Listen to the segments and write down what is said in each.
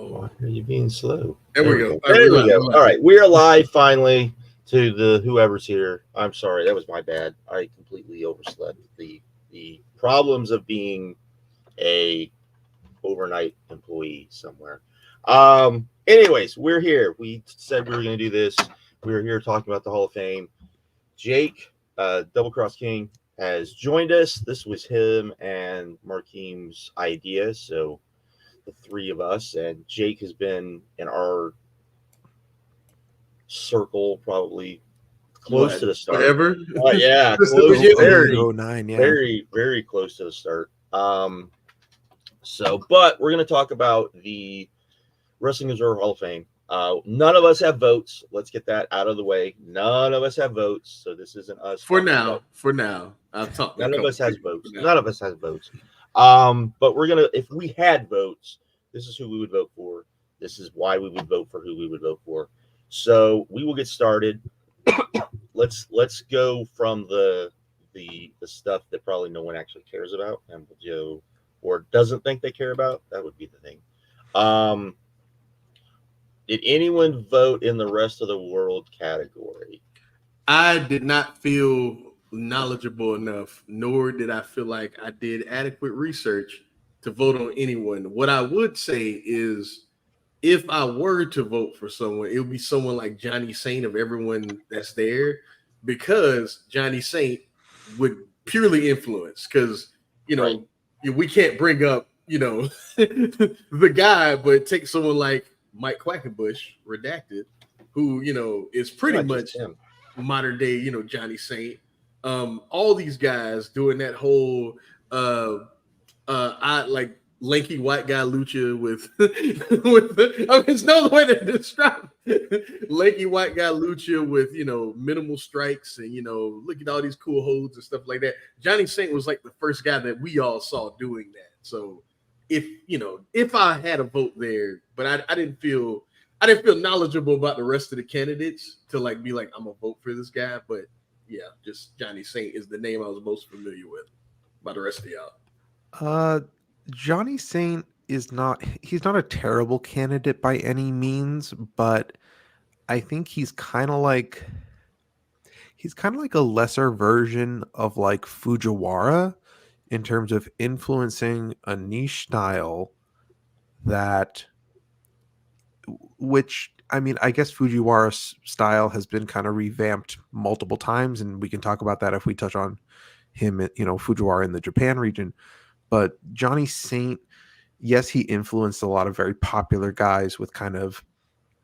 Why are you being slow? There we go. There we go. All right, we are live finally to the whoever's here. I'm sorry, that was my bad. I completely overslept. The problems of being a overnight employee somewhere. Anyways, we're here. We said we were going to do this. We were here talking about the Hall of Fame. Jake, Double Cross King, has joined us. This was him and Markeem's idea, so the three of us, and Jake has been in our circle probably close to the start. Forever? Yeah, close, very, very close to the start. But we're going to talk about the Wrestling Observer Hall of Fame. None of us have votes. Let's get that out of the way. None of us have votes, so this isn't us. For now, I've talked. None of us has votes. None of us has votes. But we're gonna. If we had votes, this is who we would vote for. This is why we would vote for who we would vote for. So we will get started. Let's go from the stuff that probably no one actually cares about, and we'll go or doesn't think they care about. That would be the thing. Did anyone vote in the rest of the world category? I did not feel knowledgeable enough, nor did I feel like I did adequate research to vote on anyone. What I would say is, if I were to vote for someone, it would be someone like Johnny Saint of everyone that's there, because Johnny Saint would purely influence. Because we can't bring up the guy, but take someone like Mike Quackenbush, redacted, who is pretty much modern day, Johnny Saint. All these guys doing that whole I like lanky white guy lucha with it's no way to describe it. Lanky white guy lucha with minimal strikes and look at all these cool holds and stuff like that. Johnny Saint was like the first guy that we all saw doing that. So if I had a vote there, but I didn't feel knowledgeable about the rest of the candidates to be like, I'm gonna vote for this guy. But yeah, just Johnny Saint is the name I was most familiar with by the rest of y'all. Johnny Saint he's not a terrible candidate by any means, but I think he's kind of like a lesser version of like Fujiwara in terms of influencing a niche style which I mean, I guess Fujiwara's style has been kind of revamped multiple times, and we can talk about that if we touch on him, Fujiwara in the Japan region. But Johnny Saint, yes, he influenced a lot of very popular guys with kind of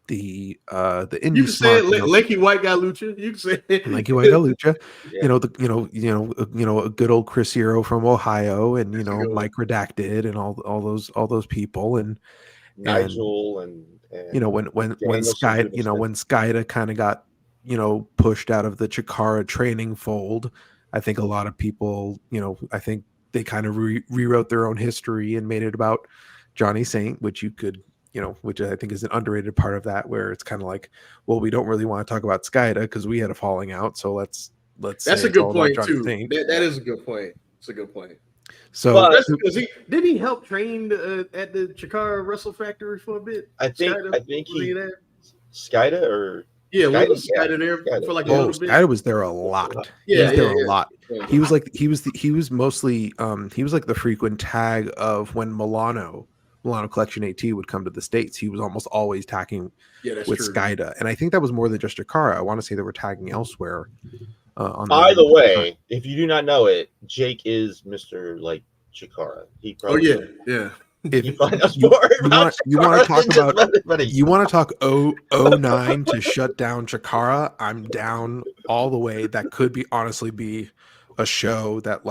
the indie. You can say it, lanky white guy lucha. You can say it. Lanky white guy lucha. Yeah. A good old Chris Hero from Ohio, and Mike Redacted, and all those people, and Nigel and when Skida kind of got pushed out of the Chikara training fold. I think a lot of people I think they kind of rewrote their own history and made it about Johnny Saint, which you could which I think is an underrated part of that, where it's kind of like, well, we don't really want to talk about Skida because we had a falling out, so let's that's a good point too. That is a good point. It's a good point. So did he help train at the Chikara Wrestle Factory for a bit? I think he there. Skida or Skida there for like a little bit. Skida was there a lot. A lot. He was like mostly he was like the frequent tag of when Milano Collection AT would come to the States. He was almost always tagging with Skida, and I think that was more than just Chikara. I want to say they were tagging elsewhere. By the way, if you do not know it, Jake is Mr. like Chikara. He probably If you want to talk 09 to shut down Chikara, I'm down all the way. That could honestly be a show that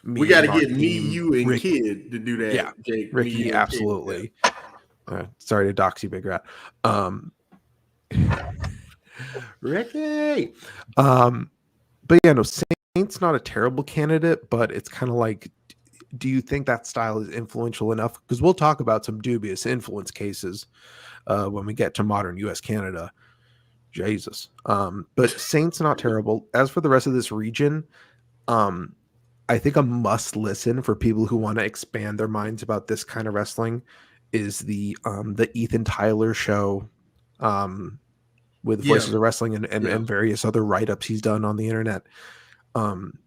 we got to get me, you, and Ricky, Kid to do that. Yeah, Jake, Ricky, absolutely. Sorry to dox you, Big Rat. Ricky. But yeah, no, Saint's not a terrible candidate, but it's kind of like, do you think that style is influential enough? Because we'll talk about some dubious influence cases when we get to modern U.S. Canada. Jesus. But Saint's not terrible. As for the rest of this region, I think a must listen for people who want to expand their minds about this kind of wrestling is the Ethan Tyler show, with Voices of Wrestling and various other write-ups he's done on the internet,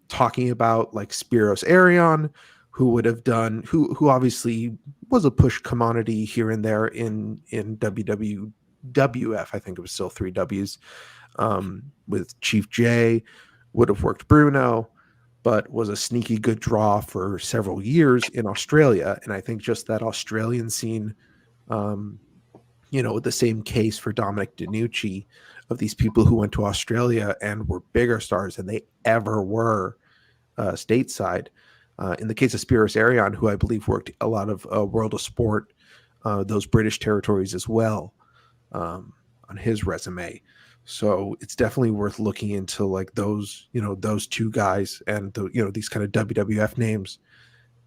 talking about like Spiros Arion, who would have done who obviously was a push commodity here and there in WWF. I think it was still 3 W's, with Chief J, would have worked Bruno, but was a sneaky good draw for several years in Australia. And I think just that Australian scene, the same case for Dominic DeNucci, of these people who went to Australia and were bigger stars than they ever were stateside. In the case of Spiros Arion, who I believe worked a lot of World of Sport, those British territories as well, on his resume. So it's definitely worth looking into like those two guys and these kind of WWF names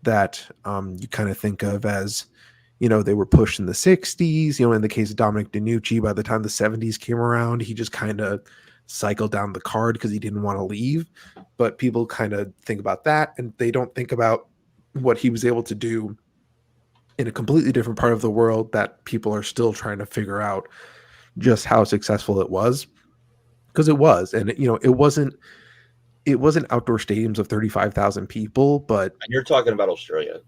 that you kind of think of as, they were pushed in the 60s. In the case of Dominic DeNucci, by the time the 70s came around, he just kind of cycled down the card because he didn't want to leave. But people kind of think about that, and they don't think about what he was able to do in a completely different part of the world that people are still trying to figure out just how successful it was. Because it was, and it wasn't outdoor stadiums of 35,000 people, but and you're talking about Australia.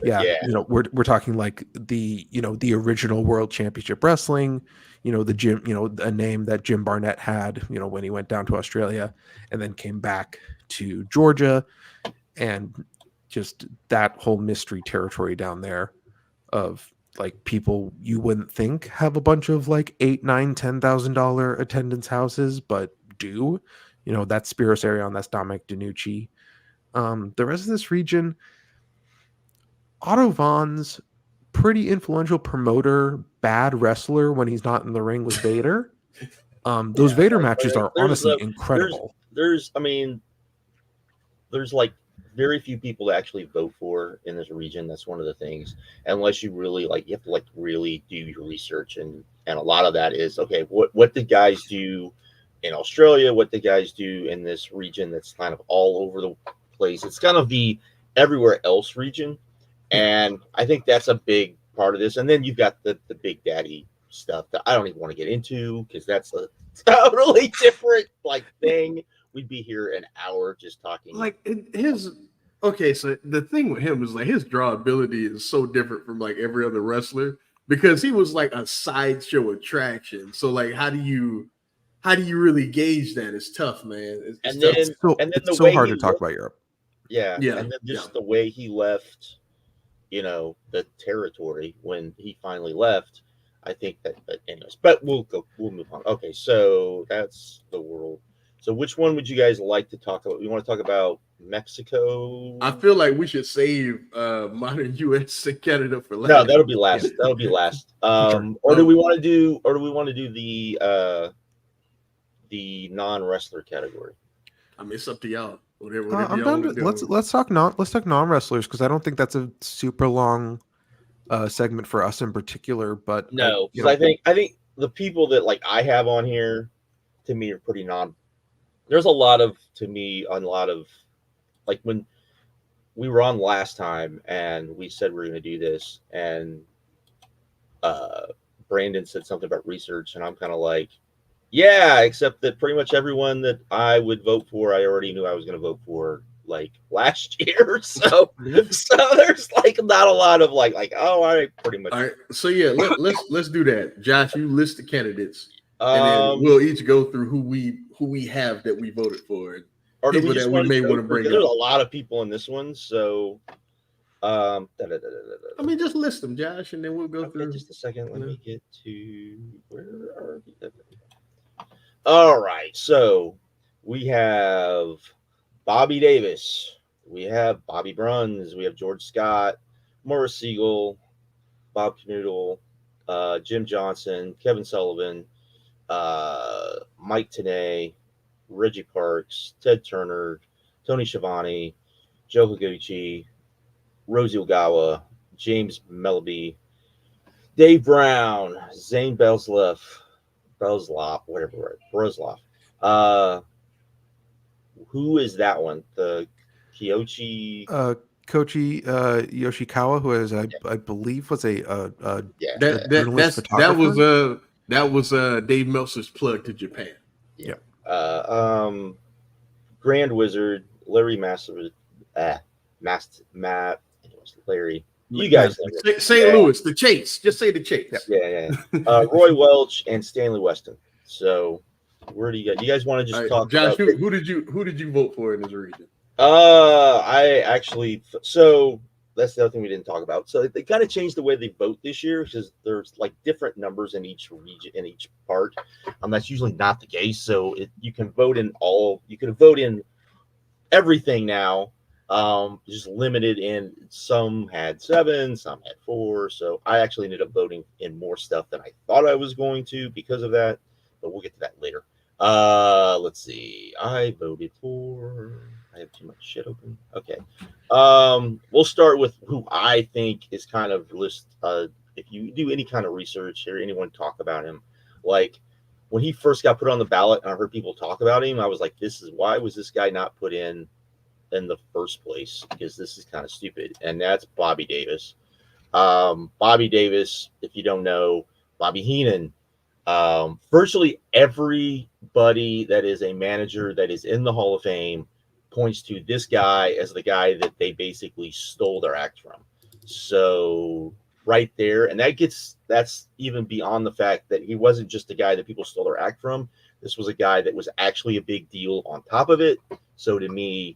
Yeah. We're talking like the original World Championship Wrestling, the Jim, a name that Jim Barnett had, when he went down to Australia and then came back to Georgia, and just that whole mystery territory down there of like people you wouldn't think have a bunch of like $8,000, $9,000, $10,000 attendance houses, but do. That's Spiros Arion, that's Dominic DeNucci. The rest of this region, Otto Vaughn's pretty influential promoter, bad wrestler when he's not in the ring with Vader. Those Vader matches are honestly incredible. There's like very few people to actually vote for in this region. That's one of the things. Unless you really you have to really do your research, and a lot of that is okay. What the guys do in Australia, what the guys do in this region that's kind of all over the place. It's kind of the everywhere else region. And I think that's a big part of this. And then you've got the Big Daddy stuff that I don't even want to get into because that's a totally different thing. We'd be here an hour just talking. So the thing with him is his draw ability is so different from every other wrestler because he was a sideshow attraction. So how do you really gauge that? It's tough, man. It's so hard to talk about Europe. Yeah. And then just the way he left, the territory when he finally left, I think that, but anyways, but we'll move on. Okay. So that's the world. So which one would you guys like to talk about? You want to talk about Mexico? I feel like we should save modern US and Canada for last. No, that'll be last. That'll be last. Or do we want to do the non-wrestler category? I mean, it's up to y'all. Whatever I'm done. Let's talk non-wrestlers because I don't think that's a super long segment for us in particular. But no, I think the people that I have on here to me are pretty non. There's a lot of when we were on last time and we said we're going to do this, and Brandon said something about research, and I'm kind of yeah, except that pretty much everyone that I would vote for, I already knew I was going to vote for last year. So there's not a lot of all right, pretty much. All right. So yeah, let's do that. Josh, you list the candidates, and then we'll each go through who we have that we voted for, or people that we may want to bring up. There's a lot of people in this one, so I mean, just list them, Josh, and then we'll go through. Just a second. Let me get to where are we? All right, so we have Bobby Davis, we have Bobby Bruns, we have George Scott, Morris Siegel, Bob Knuddle, Jim Johnson, Kevin Sullivan, Mike Tenay, Reggie Parks, Ted Turner, Tony Schiavone, Joe Higuchi, Rosie Ogawa, James Melleby, Dave Brown, Zane Belzloff, whatever. Who is that one? The Kyochi? Yoshikawa, who is I believe was a journalist photographer. That was Dave Meltzer's plug to Japan. Yeah. Grand Wizard, Larry Larry. You guys know St. Louis, the Chase. Just say the Chase. Yeah. Roy Welch and Stanley Weston. So where do you guys want to just talk Josh, about who did you vote for in this region? I actually so that's the other thing we didn't talk about. So they kind of changed the way they vote this year because there's like different numbers in each region, in each part. That's usually not the case. So you can vote in everything now. Just limited in. Some had 7, some had 4. So I actually ended up voting in more stuff than I thought I was going to because of that. But we'll get to that later. Let's see. I voted for. I have too much shit open. Okay. We'll start with who I think is kind of if you do any kind of research or anyone talk about him, like when he first got put on the ballot and I heard people talk about him, I was like, why was this guy not put in the first place? Because this is kind of stupid. And that's Bobby Davis. Bobby Davis, if you don't know, Bobby Heenan, virtually everybody that is a manager that is in the Hall of Fame points to this guy as the guy that they basically stole their act from. So right there, and that's even beyond the fact that he wasn't just a guy that people stole their act from. This was a guy that was actually a big deal on top of it. So to me,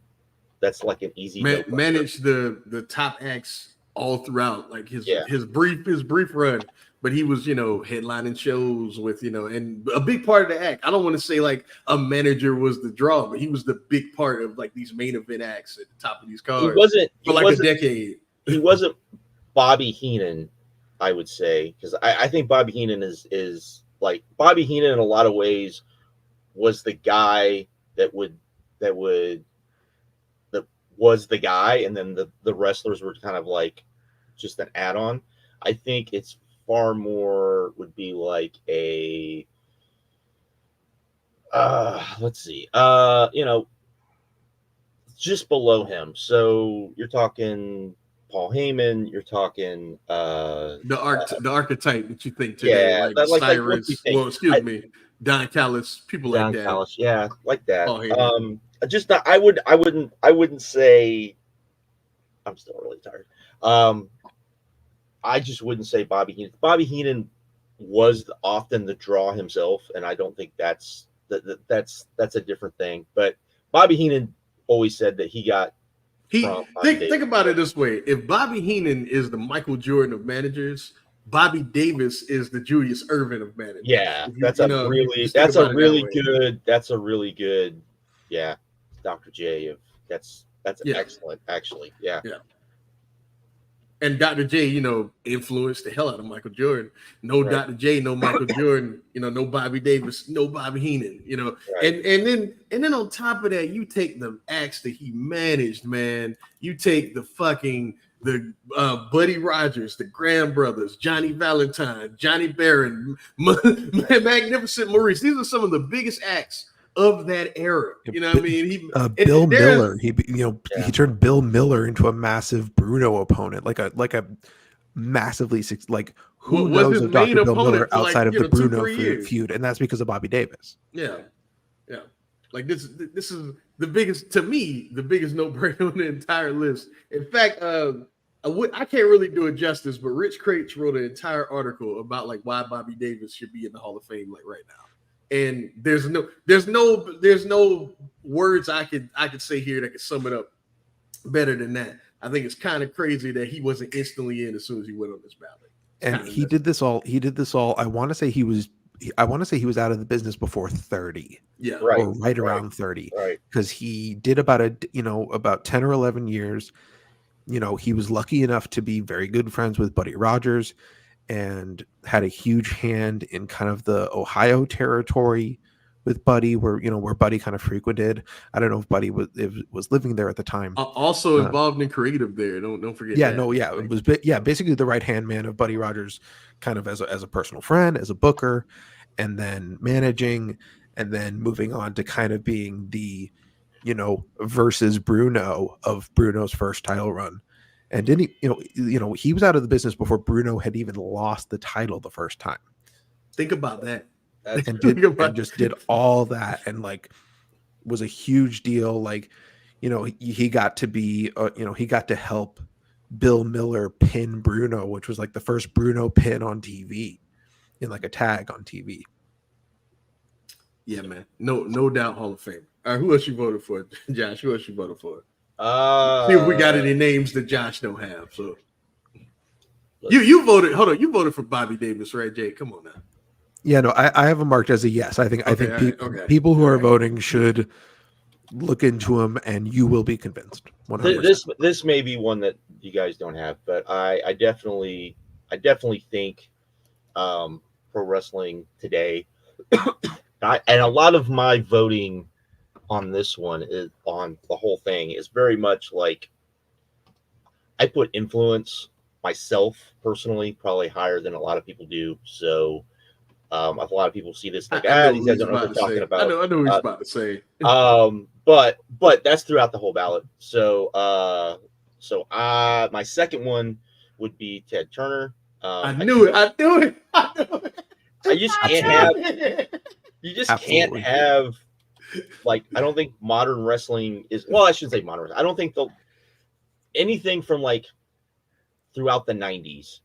that's like an easy manage the top acts all throughout, like his brief run. But he was, headlining shows with, and a big part of the act. I don't want to say like a manager was the draw, but he was the big part of like these main event acts at the top of these cards. He wasn't a decade. He wasn't Bobby Heenan, I would say, because I think Bobby Heenan is like Bobby Heenan in a lot of ways was the guy that was the guy, and then the wrestlers were kind of like just an add-on. I think it's far more would be like a let's see, just below him. So you're talking Paul Heyman, you're talking the archetype that you think today, like Cyrus, Don Callis, people like that. Callis, yeah, like that. Just not, I wouldn't say. I'm still really tired. I just wouldn't say Bobby Heenan. Bobby Heenan was often the draw himself, and I don't think that's a different thing. But Bobby Heenan always said that he got. Think about it this way: if Bobby Heenan is the Michael Jordan of managers, Bobby Davis is the Julius Erving of managers. Yeah, that's a really good. Yeah, Dr. J. That's excellent, actually. Yeah. And Dr. J, influenced the hell out of Michael Jordan. No right. Dr. J, no Michael Jordan. No Bobby Davis, no Bobby Heenan. Right. And then on top of that, you take the acts that he managed, man. You take the Buddy Rogers, the Graham Brothers, Johnny Valentine, Johnny Barron, Magnificent Maurice. These are some of the biggest acts of that era. You know what I mean? Bill Miller. He turned Bill Miller into a massive Bruno opponent, like a massively who knows of Dr. Bill Miller outside of the Bruno feud, and that's because of Bobby Davis. Yeah. Like this is the biggest, to me, the biggest no-brainer on the entire list. In fact, I can't really do it justice, but Rich Craich wrote an entire article about like why Bobby Davis should be in the Hall of Fame like right now. And there's no words I could say here that could sum it up better than that. I think it's kind of crazy that he wasn't instantly in as soon as he went on this ballot. And he did this all. I want to say he was out of the business before 30. Yeah. Right. Or right around 30. Right. Because he did about 10 or 11 years. He was lucky enough to be very good friends with Buddy Rogers and had a huge hand in kind of the Ohio territory with Buddy, where Buddy kind of frequented. I don't know if Buddy was living there at the time. Also involved in creative there. Don't forget. Yeah, that. It was basically the right hand man of Buddy Rogers, kind of as a personal friend, as a booker, and then managing, and then moving on to kind of being the versus Bruno of Bruno's first title run. And didn't he, he was out of the business before Bruno had even lost the title the first time. Think about that. And just did all that, and like was a huge deal. Like, he got to be, he got to help Bill Miller pin Bruno, which was like the first Bruno pin on TV, in like a tag on TV. Yeah, man. No doubt Hall of Fame. All right, who else you voted for, Josh? Who else you voted for? See if we got any names that Josh don't have. So you voted. Hold on, you voted for Bobby Davis, right, Jay? Come on now. Yeah, no, I have him marked as a yes. I think people who are voting should look into him, and you will be convinced. 100%. This may be one that you guys don't have, but I definitely think pro wrestling today, and a lot of my voting on this one is on the whole thing is very much like I put influence myself personally probably higher than a lot of people do. So a lot of people see this like, these guys don't know what they're talking about. I know what he's about to say. But that's throughout the whole ballot. So my second one would be Ted Turner. I knew it. You just can't have, like, I don't think modern wrestling is, well, I shouldn't say modern. I don't think anything from like throughout the 90s,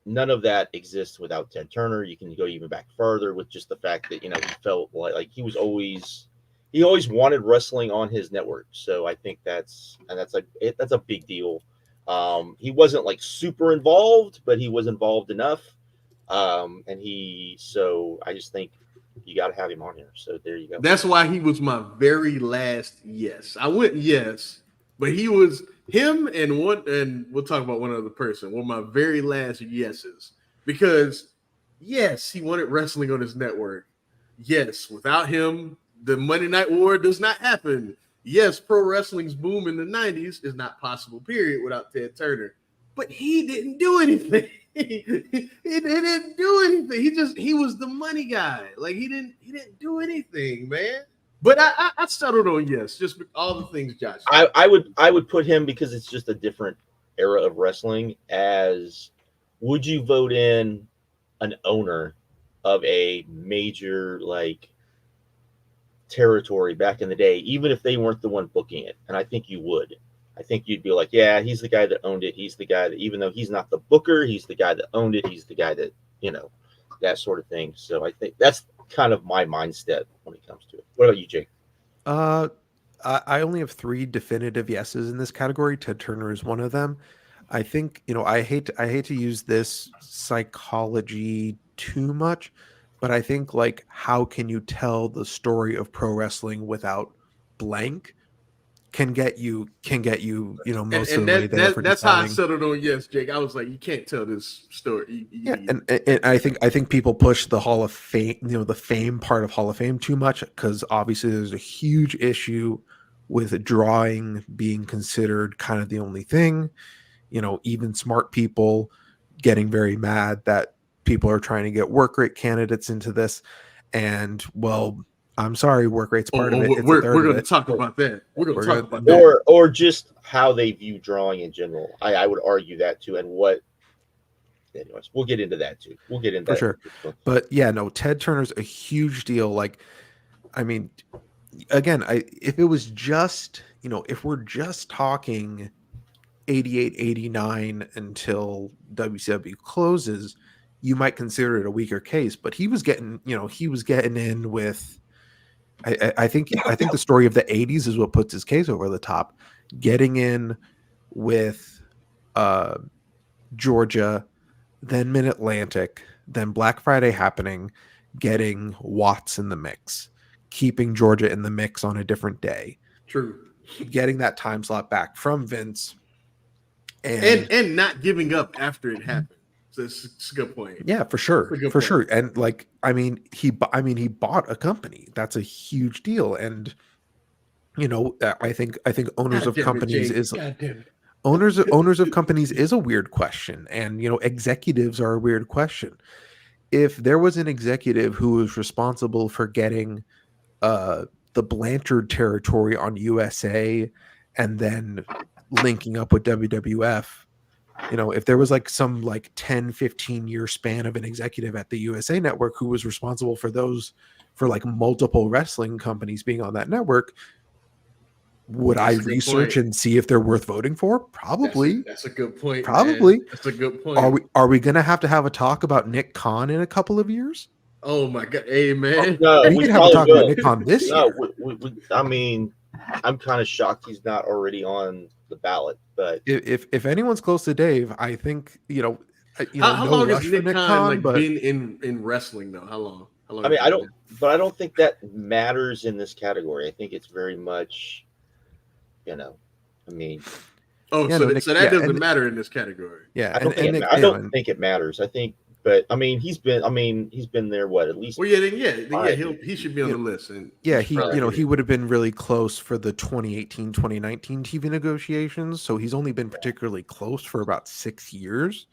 none of that exists without Ted Turner. You can go even back further with just the fact that, he felt like he always wanted wrestling on his network. So I think that's a big deal. He wasn't like super involved, but he was involved enough. So I just think you got to have him on here. So there you go. That's why he was my very last yes. I went yes, but he was him and we'll talk about one other person were my very last yeses, because yes, he wanted wrestling on his network. Yes, without him, the Monday Night War does not happen. Yes, pro wrestling's boom in the 90s is not possible, period, without Ted Turner. But he didn't do anything. He didn't do anything. He was the money guy. Like he didn't do anything, man. But I settled on yes, just all the things Josh said. I would put him, because it's just a different era of wrestling, as would you vote in an owner of a major like territory back in the day, even if they weren't the one booking it? And I think you would. I think you'd be like, yeah, he's the guy that owned it. He's the guy that, even though he's not the booker, he's the guy that owned it. He's the guy that, that sort of thing. So I think that's kind of my mindset when it comes to it. What about you, Jake? I only have 3 definitive yeses in this category. Ted Turner is one of them. I think, I hate to use this psychology too much, but I think like, how can you tell the story of pro wrestling without blank can get you most of the way there. That's how I settled on yes, Jake. I was like, you can't tell this story. And I think people push the Hall of Fame, the fame part of Hall of Fame too much, because obviously there's a huge issue with drawing being considered kind of the only thing. Even smart people getting very mad that people are trying to get work rate candidates into this, and well, I'm sorry, work rate's part of it. We're going to talk about that. We're going to talk about that. Or just how they view drawing in general. I would argue that too. And anyways, we'll get into that too. We'll get into that. For sure. But yeah, no, Ted Turner's a huge deal. Like, I mean, again, if it was just, if we're just talking 88, 89 until WCW closes, you might consider it a weaker case. But he was getting in with, I think the story of the 80s is what puts his case over the top. Getting in with Georgia, then Mid-Atlantic, then Black Friday happening, getting Watts in the mix, keeping Georgia in the mix on a different day. True. Getting that time slot back from Vince. And not giving up after it happened. So it's a good point. Yeah, for sure. Sure. And like, he bought a company. That's a huge deal. And I think owners of companies is owners of companies is a weird question. And executives are a weird question. If there was an executive who was responsible for getting the Blanchard territory on USA and then linking up with WWF. You know, if there was like some like 10, 15-year span of an executive at the USA Network who was responsible for like multiple wrestling companies being on that network, would I research and see if they're worth voting for? Probably. That's a good point. Probably. Man. That's a good point. Are we going to have a talk about Nick Khan in a couple of years? Oh my God. Hey, man. No, we can have a talk about Nick Khan this year. I mean, I'm kind of shocked he's not already on the ballot. But if anyone's close to Dave, I think, how no long rush has for Nick Khan like but been in wrestling though? How long? I mean, I don't think that matters in this category. I think it's very much, I mean. Oh, yeah, so that doesn't matter in this category. Yeah, I don't think it matters. I think, but I mean, he's been there at least. Well, he should be on the list. And he would have been really close for the 2018-2019 TV negotiations. So he's only been particularly close for about 6 years,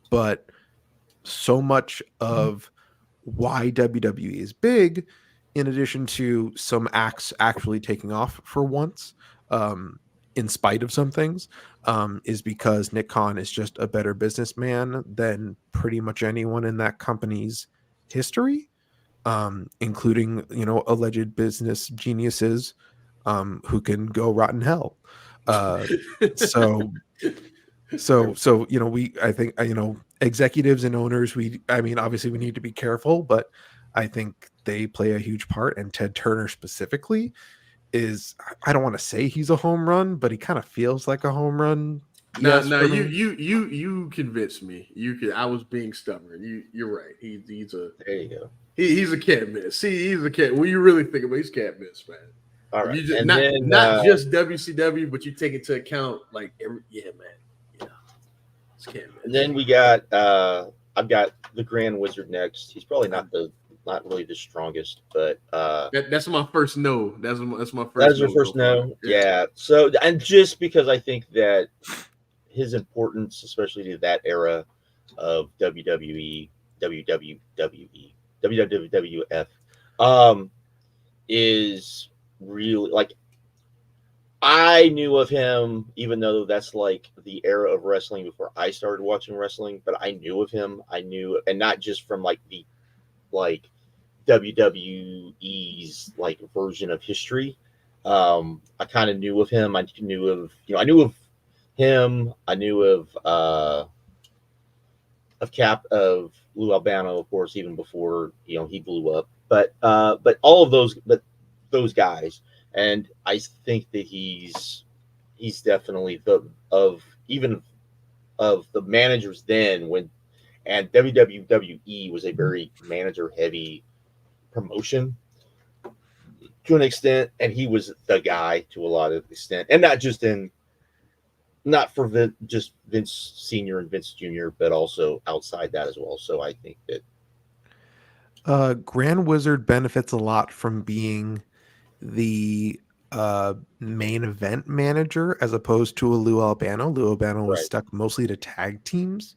but so much of why WWE is big, in addition to some acts actually taking off for once, in spite of some things, is because Nick Khan is just a better businessman than pretty much anyone in that company's history, including, alleged business geniuses who can go rot in hell. So I think executives and owners, obviously we need to be careful, but I think they play a huge part. And Ted Turner specifically is, I don't want to say he's a home run, but he kind of feels like a home run. No, you convinced me. I was being stubborn. You're right. He's a there you go. He's a can't miss. See, he's a can't. When you really think about it, he's can't miss, man. All right, not just WCW, but you take into account like it's can't miss. And then we got I've got the Grand Wizard next. He's probably not really the strongest, but that's my first no. That's my first. That's your first no. Yeah. So, and just because I think that his importance, especially to that era of WWE, WWF, is really like, I knew of him, even though that's like the era of wrestling before I started watching wrestling, but I knew of him. And not just from like the WWE's like version of history. I kind of knew of him. I knew of him. I knew of Lou Albano, of course, even before he blew up. But all of those guys, and I think that he's definitely of the managers then and WWE was a very manager heavy promotion to an extent, and he was the guy to a lot of extent, and not for just Vince Sr. and Vince Jr., but also outside that as well. So I think that Grand Wizard benefits a lot from being the main event manager as opposed to a Lou Albano. Lou Albano was stuck mostly to tag teams.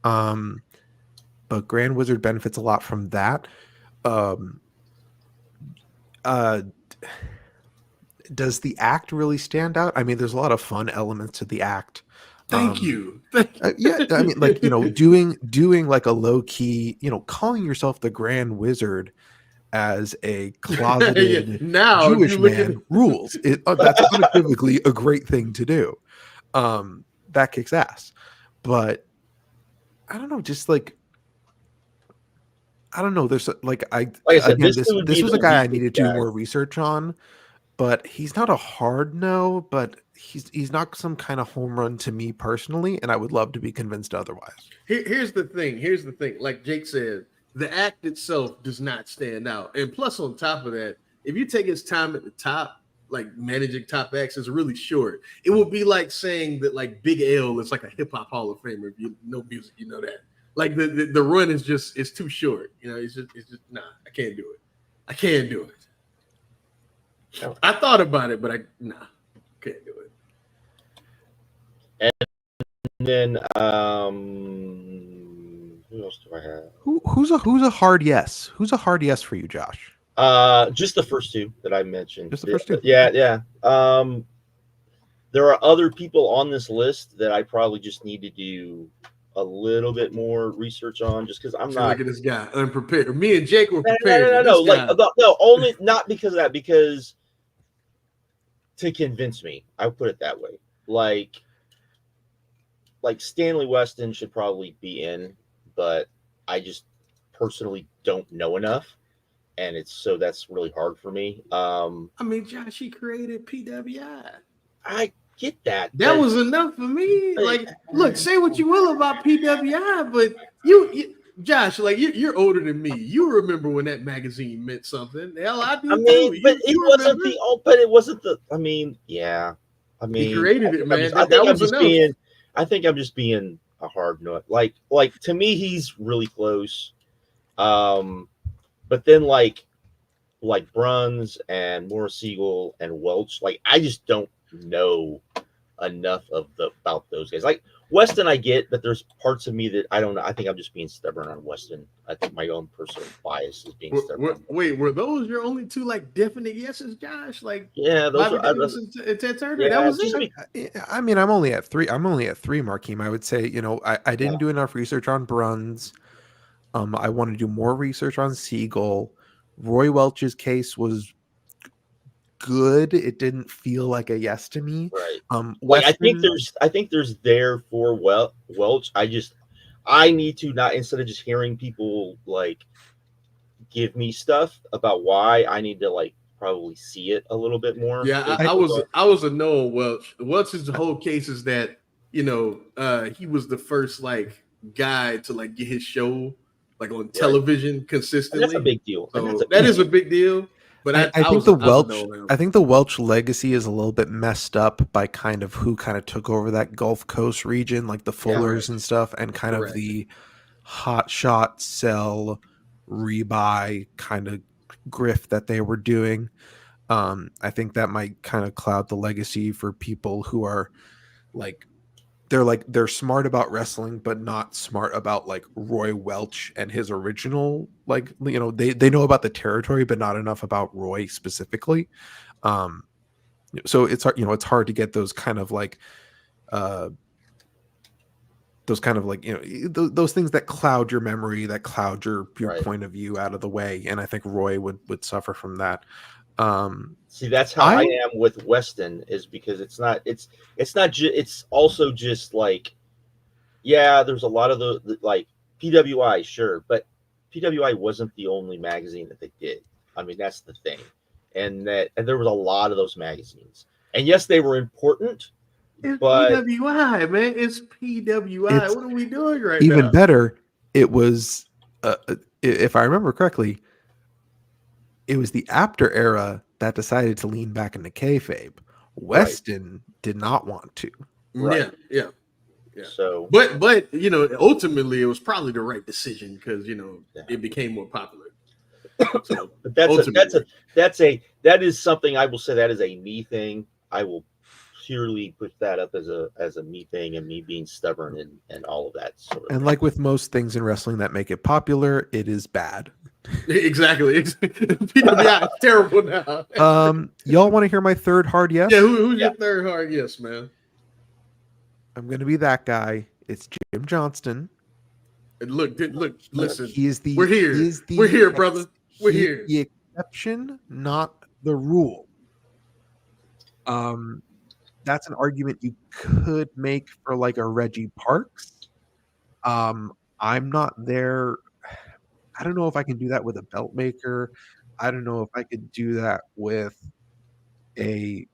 But Grand Wizard benefits a lot from that. Does the act really stand out? I mean, there's a lot of fun elements to the act. Thank you. Yeah, I mean, like, doing like a low key, calling yourself the Grand Wizard as a closeted Jewish man rules. That's unequivocally a great thing to do. That kicks ass. But I don't know, just like, I don't know. There's like I said, this was a guy I needed to do more research on, but he's not a hard no, but he's not some kind of home run to me personally, and I would love to be convinced otherwise. Here's the thing. Like Jake said, the act itself does not stand out, and plus on top of that, if you take his time at the top, like managing top acts, is really short. It would be like saying that like Big L is like a hip hop Hall of Famer. If you know music, you know that. Like the run is too short. It's just nah. I can't do it. No. I thought about it, but can't do it. And then who else do I have? Who's a hard yes? Who's a hard yes for you, Josh? Just the first two that I mentioned. Just the first two. Yeah. There are other people on this list that I probably just need to do a little bit more research on, just because I'm not. Look at this guy unprepared. Me and Jake were prepared. No. Like no, only not because of that. Because to convince me, I put it that way. Like Stanley Weston should probably be in, but I just personally don't know enough, and that's really hard for me. I mean, Josh, he created PWI. I get that. That was enough for me. Like, look, say what you will about PWI, but you Josh, like you're older than me. You remember when that magazine meant something. Hell, I do. I mean, too. but it wasn't the. Oh, but it wasn't the. I mean, yeah. I mean, he created it, man. I think I'm just being a hard nut. Like to me, he's really close. But then like Bruns and Morris Siegel and Welch, like I just don't know enough about those guys. Like Weston, I get, but there's parts of me that I don't know. I think I'm just being stubborn on Weston. I think my own personal bias is being stubborn. Wait, were those your only two like definite yeses, Josh? Like, yeah, those Bobby Davis and Ted Turner. Yeah, that was it. I mean, I'm only at three, Markeem. I would say, I didn't do enough research on Bruns. I want to do more research on Siegel. Roy Welch's case was good. It didn't feel like a yes to me. Right. Weston, I think there's there for Welch. I need to not, instead of just hearing people like give me stuff about why, I need to like probably see it a little bit more. Yeah, I was a no on Welch. Welch's whole case is that he was the first like guy to like get his show like on television consistently. And that's a big deal. So that is a big deal. But I think the Welch legacy is a little bit messed up by kind of who kind of took over that Gulf Coast region, like the Fullers and stuff, and kind of the hot shot sell rebuy kind of grift that they were doing. I think that might kind of cloud the legacy for people who are they're smart about wrestling, but not smart about like Roy Welch and his original, they know about the territory, but not enough about Roy specifically. So it's hard, it's hard to get those kind of like, those things that cloud your memory, that cloud your point of view out of the way. And I think Roy would suffer from that. See, that's how I am with Weston, is because it's also just like, yeah, there's a lot of the like PWI, sure, but PWI wasn't the only magazine that they did. I mean, that's the thing. And there was a lot of those magazines. And yes, they were important. It's but PWI, man. It's PWI. What are we doing right now? Even better, it was, if I remember correctly, it was the Apter era that decided to lean back into kayfabe. Weston did not want to. Right. Yeah. So, but ultimately, it was probably the right decision because it became more popular. So, but that is something I will say that is a me thing. I will purely put that up as a me thing, and me being stubborn and all of that sort of and thing. Like with most things in wrestling that make it popular, it is bad. Exactly. PWI is terrible now. Y'all want to hear my third hard yes? Yeah, who's your third hard yes, man? I'm gonna be that guy. It's Jim Johnston. And look, listen. We're here, brother. We're here. The exception, not the rule. That's an argument you could make for like a Reggie Parks. I'm not there. I don't know if I can do that with a belt maker. I don't know if I could do that with a,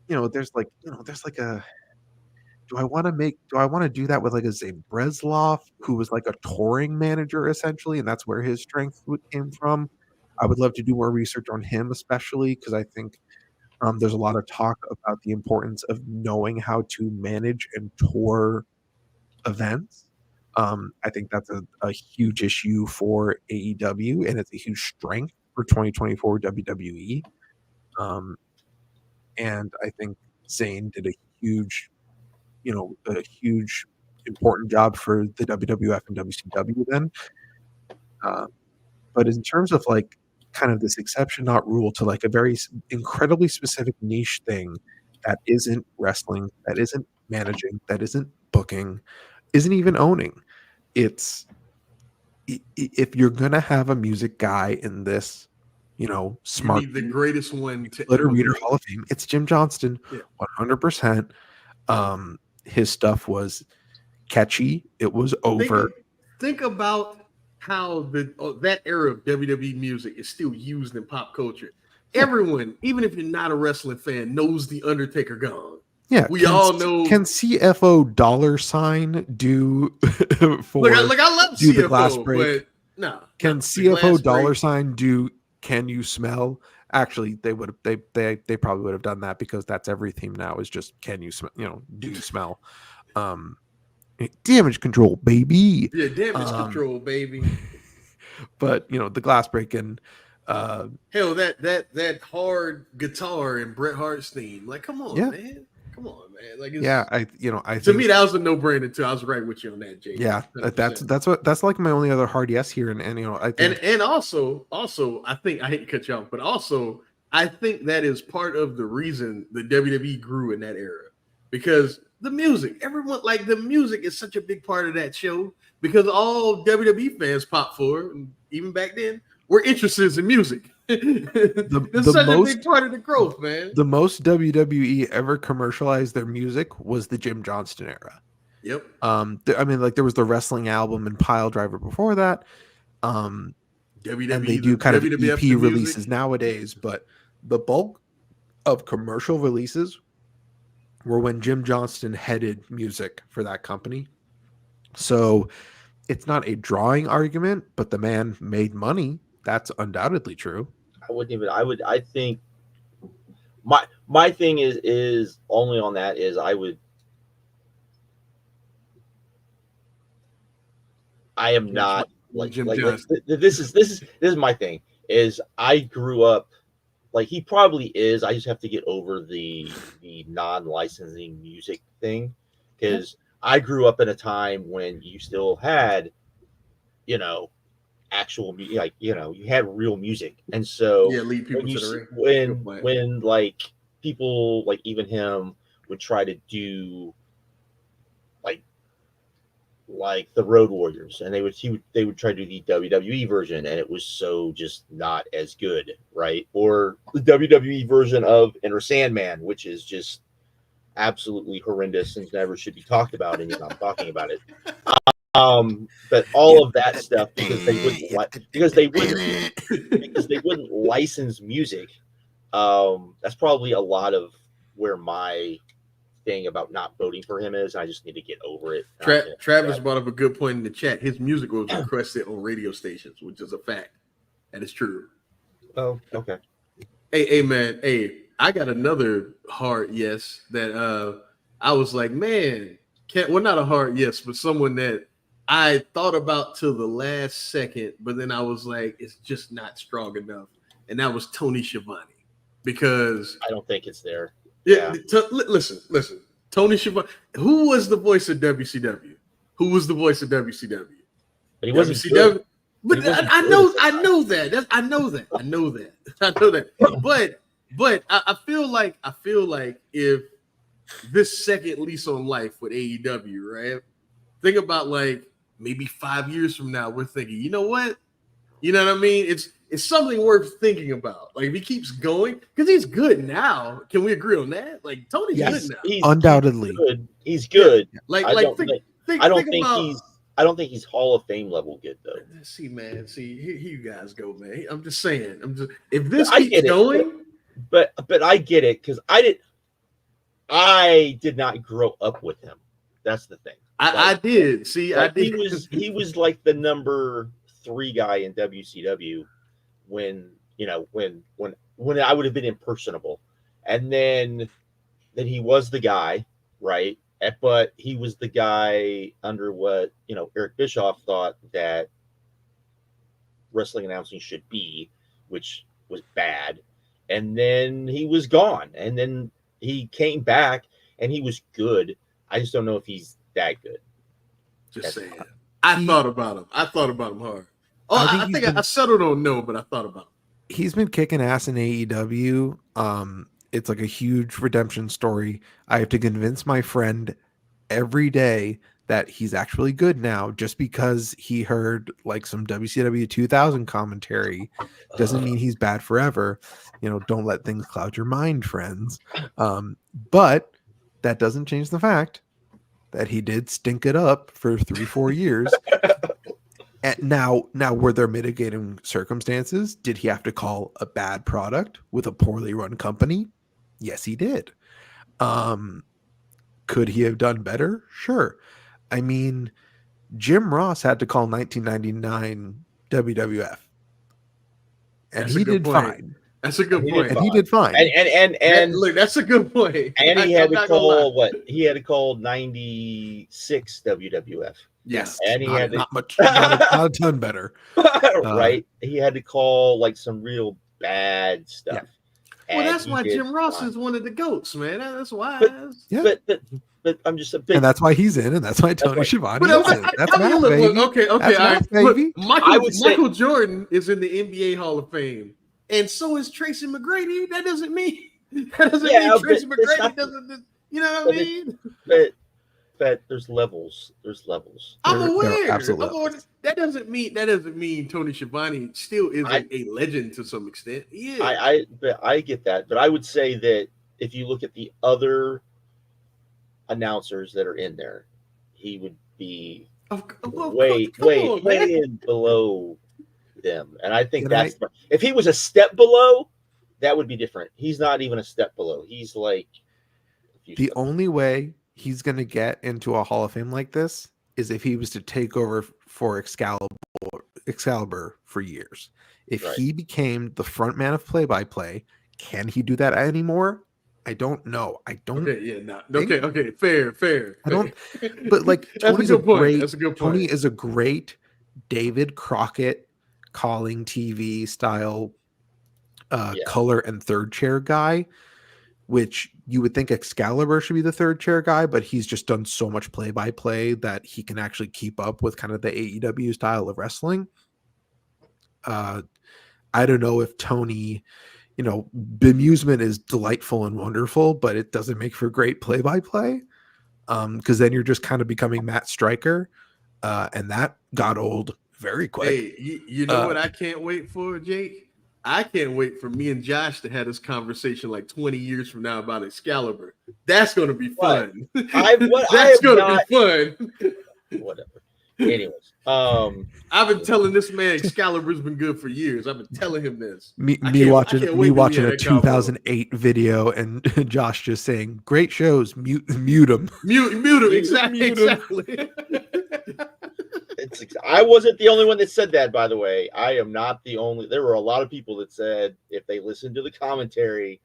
there's like a, do I want to do that with like a Zane Breslov, who was like a touring manager essentially, and that's where his strength came from. I would love to do more research on him, especially because I think there's a lot of talk about the importance of knowing how to manage and tour events. I think that's a huge issue for AEW, and it's a huge strength for 2024 WWE. And I think Zayn did a huge important job for the WWF and WCW then. But in terms of like kind of this exception, not rule, to like a very incredibly specific niche thing that isn't wrestling, that isn't managing, that isn't booking, isn't even owning. It's if you're gonna have a music guy in this, smart, you need the greatest one to glitter ever reader live. Hall of Fame, it's Jim Johnston, 100%. His stuff was catchy. It was over. Think about how that era of WWE music is still used in pop culture. Everyone, even if you're not a wrestling fan, knows the Undertaker gone. Yeah, we all know. Can CFO $ do for look, I love do CFO, the glass break? But no. Can CFO $ do Can You Smell? Actually, they would have. They probably would have done that because that's every theme now is just can you smell? Do you smell? Damage control, baby. Yeah, damage control, baby. But the glass break and hell, that hard guitar in Bret Hart's theme. Like, come on, man. Come on, man. Like, I to think, me that was a no-brainer too. I was right with you on that, Jay. Yeah, 100%. that's like my only other hard yes here, and I think, and also I think I hate to cut you off, but also I think that is part of the reason the WWE grew in that era because the music, everyone like the music is such a big part of that show because all WWE fans pop for, even back then, were interested in music. It's such a big part of the growth, man. The most WWE ever commercialized their music was the Jim Johnston era. Yep. I mean, like there was the wrestling album and Pile Driver before that. WWE, and they do kind of EP releases nowadays, but the bulk of commercial releases were when Jim Johnston headed music for that company. So it's not a drawing argument, but the man made money. That's undoubtedly true. I think my thing is only on that is I am not like this is my thing is I grew up like he probably is. I just have to get over the non-licensing music thing because I grew up in a time when you still had, actual music, like you had real music, and so lead people to the ring. When like people like even him would try to do like the Road Warriors, and they would try to do the WWE version, and it was so just not as good, right? Or the WWE version of Enter Sandman, which is just absolutely horrendous and never should be talked about, and yet I'm talking about it. But all of that stuff because they wouldn't license music. That's probably a lot of where my thing about not voting for him is. I just need to get over it. Travis brought up a good point in the chat. His music was requested on radio stations, which is a fact. That is true. Oh, okay. Hey, man. Hey, I got another hard yes that I was like, man, not a hard yes, but someone that I thought about till the last second, but then I was like, it's just not strong enough. And that was Tony Schiavone because I don't think it's there. Yeah. Listen. Tony Schiavone, who was the voice of WCW? Who was the voice of WCW? But he wasn't WCW. But I know that. I know that. But I feel like if this second lease on life with AEW, right? Think about like maybe 5 years from now, we're thinking, you know what? You know what I mean? It's something worth thinking about. Like if he keeps going, because he's good now. Can we agree on that? Like Tony's good now. Undoubtedly, he's good. Yeah. I don't think he's Hall of Fame level good though. See, man. Here you guys go, man. I'm just saying. If this keeps going, but I get it because I did not grow up with him. That's the thing. I did. See, I did. He was like the number 3 guy in WCW when I would have been impersonable, and then he was the guy, right? But he was the guy under what Eric Bischoff thought that wrestling announcing should be, which was bad. And then he was gone, and then he came back, and he was good. I just don't know if he's that good. Just saying. I thought about him hard. Oh, I think I settled on no, but I thought about him. he's been kicking ass in AEW. It's like a huge redemption story. I have to convince my friend every day that he's actually good now. Just because he heard like some WCW 2000 commentary doesn't mean he's bad forever. Don't let things cloud your mind, friends. But that doesn't change the fact that he did stink it up for 3-4 years. And now were there mitigating circumstances? Did he have to call a bad product with a poorly run company? Yes, he did. Could he have done better? Sure. I mean, Jim Ross had to call 1999 WWF, and he did fine. That's a good point. And he did fine. And look, that's a good point. And he had to call what? He had to call 96 WWF. Yes, and he had not a ton better. Right? He had to call like some real bad stuff. Yeah. Well, that's why Jim Ross is one of the GOATs, man. That's why. But I'm just a big, and that's why he's in, and that's why Tony Schiavone is in. That's math, baby. Okay. That's math, baby. Michael Jordan is in the NBA Hall of Fame, and so is Tracy McGrady. That doesn't mean mean Tracy McGrady doesn't. You know what I mean? But there's levels. I'm aware. Absolutely. That doesn't mean Tony Schiavone still is a legend to some extent. Yeah. I get that, but I would say that if you look at the other announcers that are in there, he would be way in below them. And I think if he was a step below, that would be different. He's not even a step below. He's like the only way he's going to get into a Hall of Fame like this is if he was to take over for Excalibur for years. If he became the front man of play-by-play, can he do that anymore? I don't know. Okay, fair. I don't. But like, Tony's a great. That's a good point. Tony is a great David Crockett calling TV style color and third chair guy, which you would think Excalibur should be the third chair guy, but he's just done so much play-by-play that he can actually keep up with kind of the AEW style of wrestling. I don't know if Tony, bemusement is delightful and wonderful, but it doesn't make for great play-by-play, because then you're just kind of becoming Matt Stryker, and that got old very quick. Hey, you know what I can't wait for, Jake? I can't wait for me and Josh to have this conversation like 20 years from now about Excalibur. That's going to be fun. That's going to be fun. Whatever. Anyways, I've been telling this man Excalibur's been good for years. I've been telling him this. Me watching a 2008 video and Josh just saying, "Great shows, mute them." Mute them. Exactly. I wasn't the only one that said that, by the way. I am not the only. There were a lot of people that said if they listened to the commentary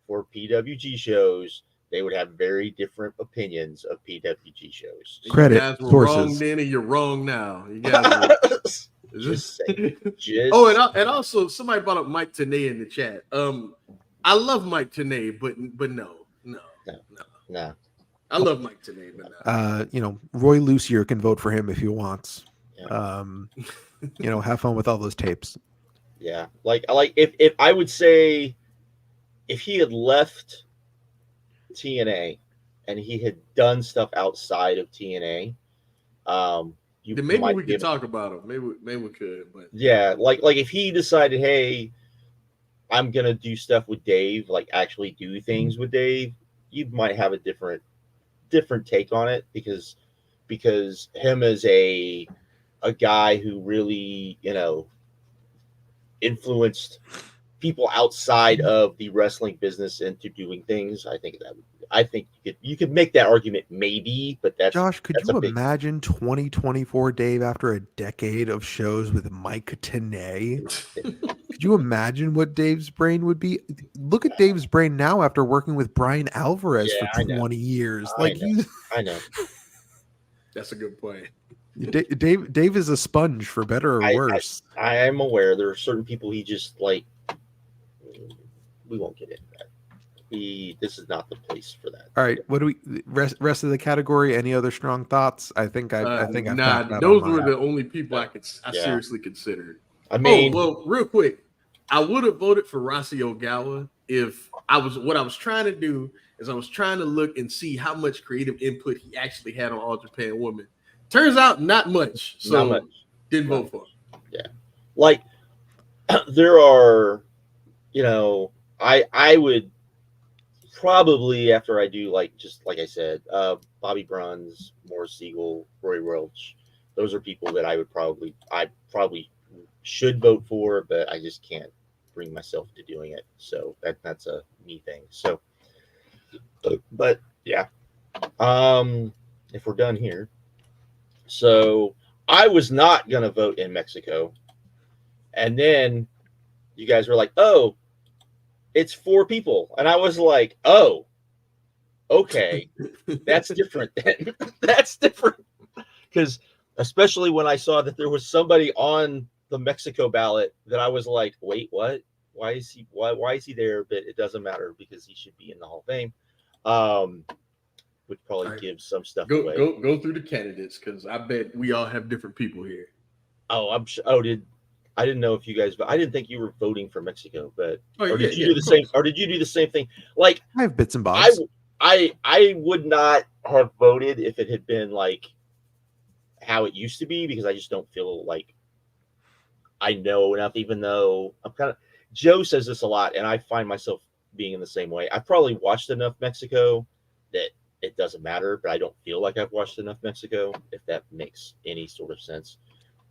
for PWG shows, they would have very different opinions of PWG shows. Credit you guys were sources. Wrong then, and you're wrong now. You guys and also somebody brought up Mike Tenay in the chat. I love Mike Tenay, but no. I love Mike Tenay, but no. Roy Lucier can vote for him if he wants. Yeah. Have fun with all those tapes. Yeah, like if I would say if he had left TNA and he had done stuff outside of TNA, maybe we could talk about him. Maybe we could. But yeah, like if he decided, hey, I'm gonna do stuff with Dave, like actually do things with Dave, you might have a different take on it because him as a guy who really influenced people outside of the wrestling business into doing things. I think you could make that argument maybe, but that's Josh. Could you imagine 2024 Dave after a decade of shows with Mike Tenay? Could you imagine what Dave's brain would be? Look at Dave's brain now after working with Brian Alvarez for 20 years. I know. That's a good point. Dave is a sponge for better or worse. I am aware there are certain people he just like. We won't get into that. This is not the place for that. All right. What do we rest of the category? Any other strong thoughts? I think I've those were the only people I seriously considered. I mean, well, real quick, I would have voted for Rossi Ogawa if what I was trying to do is I was trying to look and see how much creative input he actually had on All Japan Women. Turns out not much. So Not much. Didn't vote for him. Yeah. Like there are, I would probably, after I do, just like I said, Bobby Bruns, Morris Siegel, Roy Welch, those are people that I probably should vote for, but I just can't bring myself to doing it. So that's a me thing. So, but yeah, if we're done here, so I was not gonna vote in Mexico, and then you guys were like, "Oh, it's 4 people," and I was like, "Oh, okay, that's different. Then that's different." Because especially when I saw that there was somebody on the Mexico ballot that I was like, wait, what? Why is he there? But it doesn't matter because he should be in the Hall of Fame. Would probably give some stuff away. Go through the candidates because I bet we all have different people here. Oh, I'm sure. I didn't know if you guys, but I didn't think you were voting for Mexico. But did you do the same? Or did you do the same thing? Like I have bits and bobs. I would not have voted if it had been like how it used to be, because I just don't feel like I know enough, even though Joe says this a lot, and I find myself being in the same way. I've probably watched enough Mexico that it doesn't matter, but I don't feel like I've watched enough Mexico, if that makes any sort of sense.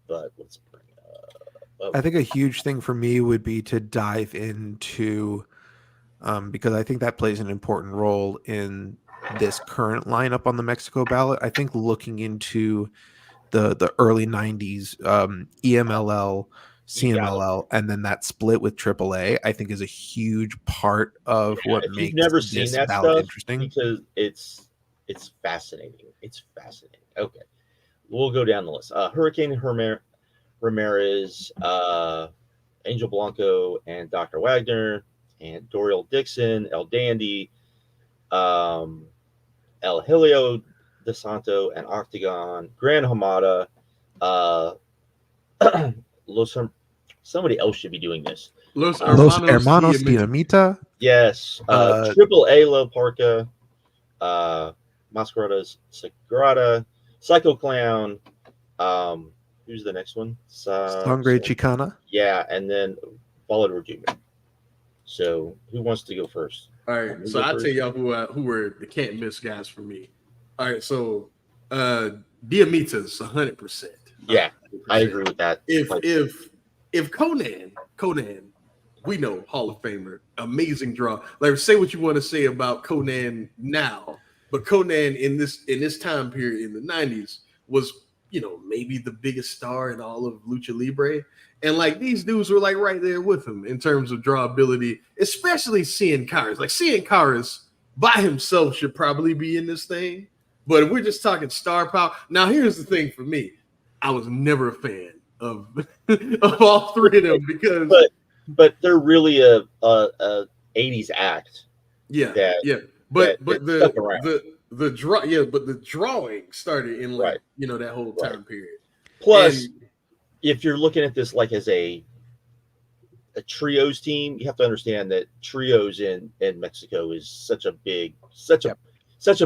But let's bring it up. I think a huge thing for me would be to dive into, because I think that plays an important role in this current lineup on the Mexico ballot. I think looking into the early 90s EMLL, CMLL, and then that split with AAA, I think is a huge part of what makes you've never seen that ballot stuff, interesting. Because it's fascinating. It's fascinating. Okay. We'll go down the list. Hurricane Ramirez, Angel Blanco, and Dr. Wagner, and Doriel Dixon, El Dandy, El Helio De Santo, and Octagon, Gran Hamada, somebody else should be doing this. Los Hermanos Dinamita. Yes. Triple A La Parca, Masqueradas Sagrada, Psycho Clown. Who's the next one? Sangre Chicana. Yeah, and then Volador Jr. So who wants to go first? All right, so I'll tell y'all who were the can't miss guys for me. All right, so Diamitas 100%. Yeah, 100%. I agree with that. If Conan, we know Hall of Famer, amazing draw. Like, say what you want to say about Conan now, but Conan in this time period in the 90s was, maybe the biggest star in all of Lucha Libre. And like these dudes were like right there with him in terms of draw ability, especially Cien Caras. Like Cien Caras by himself should probably be in this thing. But if we're just talking star power, now here's the thing for me. I was never a fan of all 3 of them because but they're really a 80s act. Yeah. But the drawing started in that whole time period. Plus, if you're looking at this like as a trios team, you have to understand that trios in Mexico is such a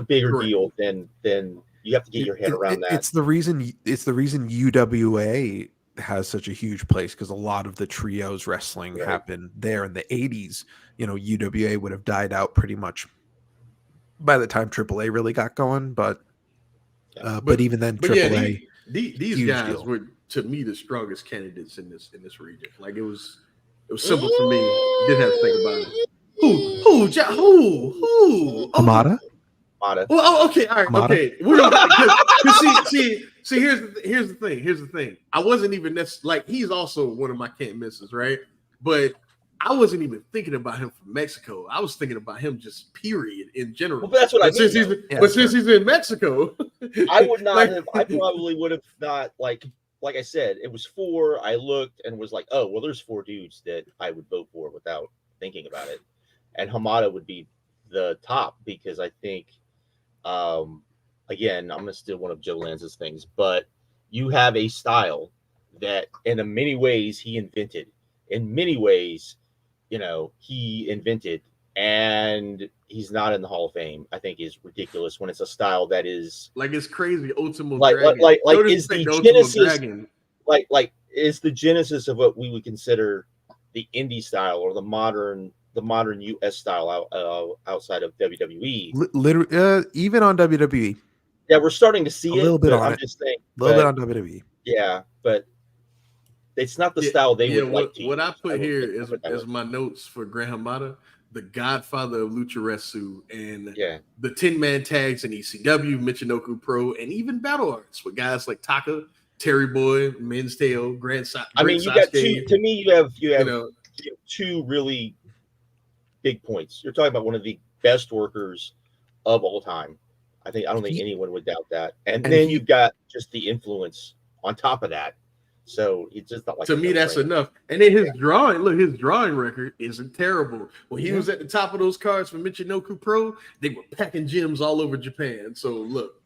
bigger deal than you have to get your head around that. It's the reason UWA has such a huge place, because a lot of the trios wrestling happened there in the 80s. UWA would have died out pretty much by the time AAA really got going, but even then, AAA. These guys were, to me, the strongest candidates in this region. Like it was simple for me. Didn't have to think about it. Who? Hamada. Well, okay, all right, Hamada. Okay. See, here's the thing. I wasn't even necessarily like, he's also one of my can't misses, right? But I wasn't even thinking about him from Mexico. I was thinking about him just period in general. Well, that's what I mean. Since he's in Mexico, I would not have. I probably would have not like I said. It was 4. I looked and was like, oh well, there's 4 dudes that I would vote for without thinking about it, and Hamada would be the top because I think, again, I'm gonna steal one of Joe Lanza's things, but you have a style that in many ways he invented. in many ways, he invented, and he's not in the Hall of Fame, I think is ridiculous when it's a style that is like it's crazy. Ultimo like Dragon. is the genesis like is the genesis of what we would consider the indie style or the modern US style outside of WWE. Literally, even on WWE. Yeah, we're starting to see a little bit on I'm it. just saying, a little bit on WWE. Yeah, but it's not the style they would like to what use. I put here is my notes for Gran Hamada, the godfather of Lucha Wrestling, and the 10-man tags in ECW, Michinoku Pro, and even Battle Arts with guys like Taka, Terry Boy, Men's Tale, Grand Sasuke. I mean, you got two. To me, you have two really big points. You're talking about one of the best workers of all time. I don't think anyone would doubt that. And then you've got just the influence on top of that. So it's just not like, to me, that's enough. And then his drawing record isn't terrible. When he was at the top of those cards for Michinoku Pro, they were packing gyms all over Japan. So look,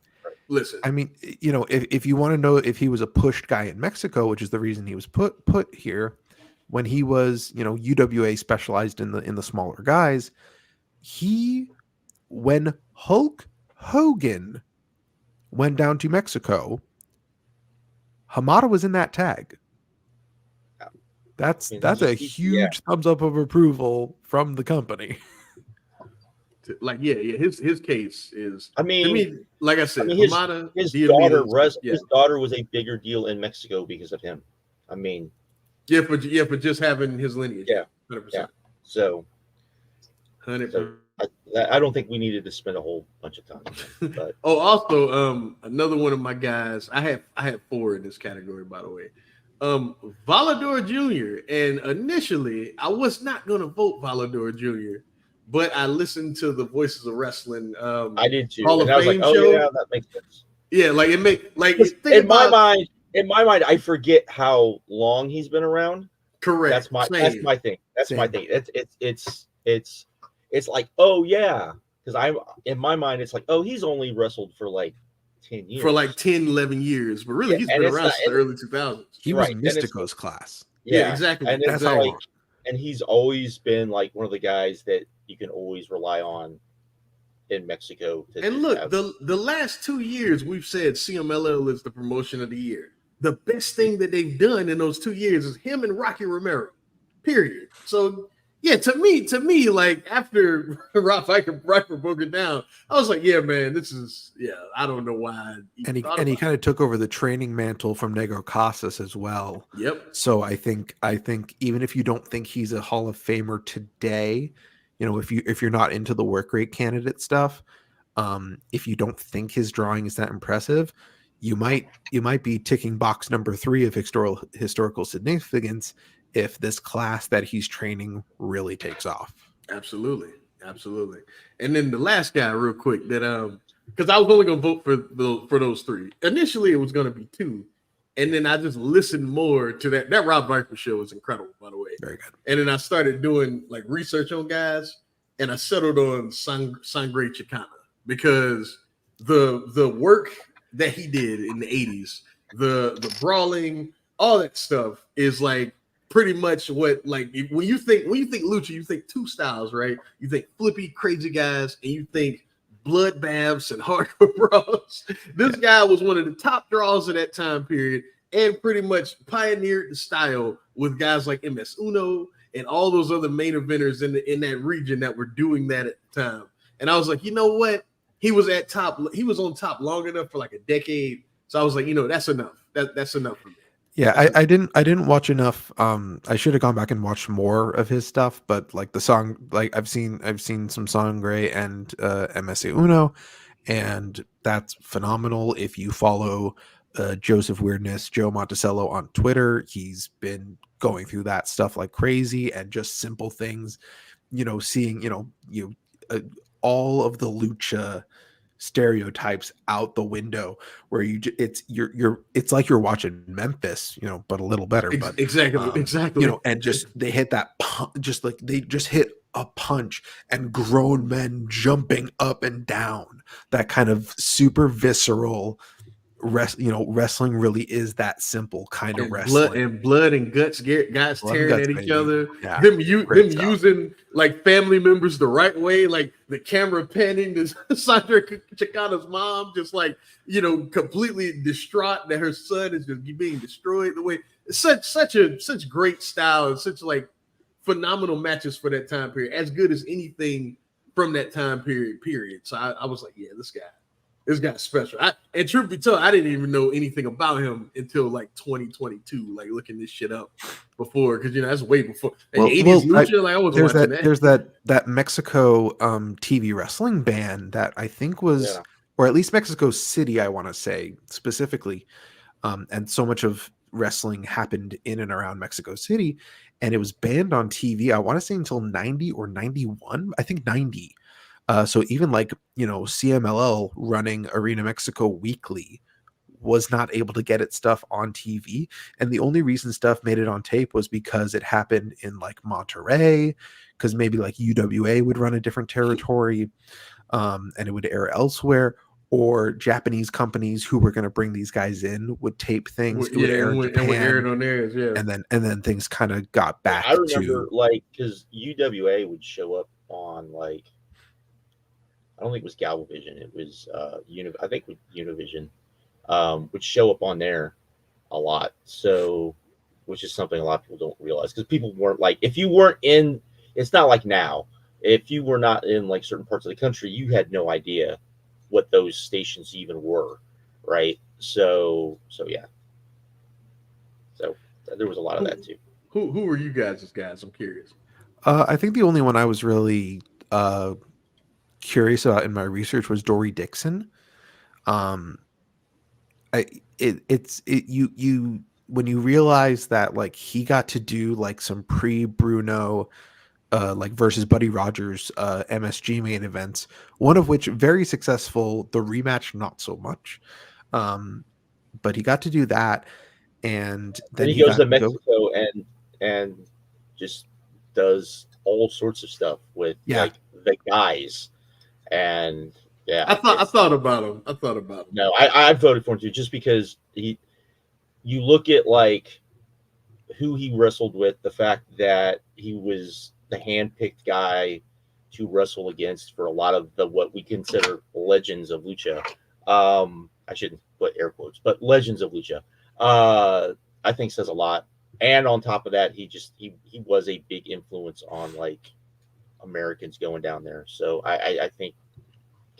listen. I mean, if you want to know if he was a pushed guy in Mexico, which is the reason he was put here, when he was, UWA specialized in the smaller guys, when Hulk Hogan went down to Mexico, Hamada was in that tag. That's a huge thumbs up of approval from the company. Like, his case is. I mean, to me, like I said, Hamada, his daughter was a bigger deal in Mexico because of him. I mean, for just having his lineage. 100%. So, 100%. I don't think we needed to spend a whole bunch of time. But. Also, another one of my guys. I had 4 in this category, by the way. Volador Jr. And initially, I was not going to vote Volador Jr., but I listened to the Voices of Wrestling. I did too. Hall of Fame show. Yeah, that makes sense. Yeah, like it make like in my mind, I forget how long he's been around. Correct. That's my thing. That's my thing. It's like, oh yeah, because in my mind it's like, oh, he's only wrestled for like 10 years. For like 10, 11 years, but really he's been around since the early 2000s. He was Mystico's class. Yeah, exactly. And that's how. And he's always been like one of the guys that you can always rely on in Mexico. And look, the last 2 years we've said CMLL is the promotion of the year. The best thing that they've done in those 2 years is him and Rocky Romero. Period. So yeah, to me, like after Rob Riker broke it down, I was like, yeah, man, this is I don't know why. And he kind of took over the training mantle from Negro Casas as well. Yep. So I think even if you don't think he's a Hall of Famer today, if you're not into the work rate candidate stuff, if you don't think his drawing is that impressive, you might be ticking box number 3 of historical significance if this class that he's training really takes off. Absolutely. And then the last guy, real quick, that because I was only gonna vote for those 3. Initially, it was gonna be 2, and then I just listened more to that. That Rob Viper show was incredible, by the way. Very good. And then I started doing like research on guys, and I settled on Sangre Chicana because the work that he did in the 80s, the brawling, all that stuff is like pretty much what, like, when you think lucha, you think 2 styles, right? You think flippy, crazy guys, and you think bloodbaths and hardcore brawls. This guy was one of the top draws of that time period and pretty much pioneered the style with guys like MS Uno and all those other main eventers in that region that were doing that at the time. And I was like, you know what? He was on top long enough for like a decade. So I was like, that's enough. That's enough for me. Yeah, I didn't watch enough. I should have gone back and watched more of his stuff, but like the song, like I've seen some Sangre and MSA Uno, and that's phenomenal. If you follow Joseph Weirdness, Joe Monticello on Twitter, he's been going through that stuff like crazy, and just simple things, seeing all of the lucha stereotypes out the window, where it's like you're watching Memphis, but a little better. But exactly. And just they hit that just like they just hit a punch, and grown men jumping up and down, that kind of super visceral, wrestling really is that simple kind of and wrestling. blood and guts, guys tearing at each other. Yeah, them using like family members the right way, like the camera panning to Sandra Chicana's mom, just like completely distraught that her son is just being destroyed. The way such great style and such like phenomenal matches for that time period, as good as anything from that time period. So I was like, yeah, this guy's special. And truth be told, I didn't even know anything about him until like 2022, like looking this shit up before, because that's way before 80s lucha. I was watching that. There's that Mexico TV wrestling band that I think was, or at least Mexico City, I want to say specifically, and so much of wrestling happened in and around Mexico City, and it was banned on TV. I want to say until 90 or 91. I think 90. So even like CMLL running Arena Mexico Weekly was not able to get its stuff on TV, and the only reason stuff made it on tape was because it happened in like Monterrey, because maybe like UWA would run a different territory, and it would air elsewhere, or Japanese companies who were going to bring these guys in would tape things. It would air in Japan, and would air it on theirs, and then things kind of got back. I remember because UWA would show up on like, I don't think it was Galvavision. It was I think with Univision, would show up on there a lot. So, which is something a lot of people don't realize, because people weren't like, if you weren't in, it's not like now. If you were not in like certain parts of the country, you had no idea what those stations even were, right? So yeah. So there was a lot of that too. Who were you guys? I'm curious. I think the only one I was really curious about in my research was Dory Dixon. When you realize that like he got to do like some pre-Bruno like versus Buddy Rogers MSG main events, one of which very successful, the rematch not so much, but he got to do that, and then he goes to Mexico and just does all sorts of stuff with like the guys. And yeah, I thought about him. No, I voted for him too, just because you look at like who he wrestled with, the fact that he was the hand-picked guy to wrestle against for a lot of what we consider legends of lucha. I shouldn't put air quotes, but legends of lucha. I think says a lot. And on top of that, he was a big influence on like Americans going down there. So I think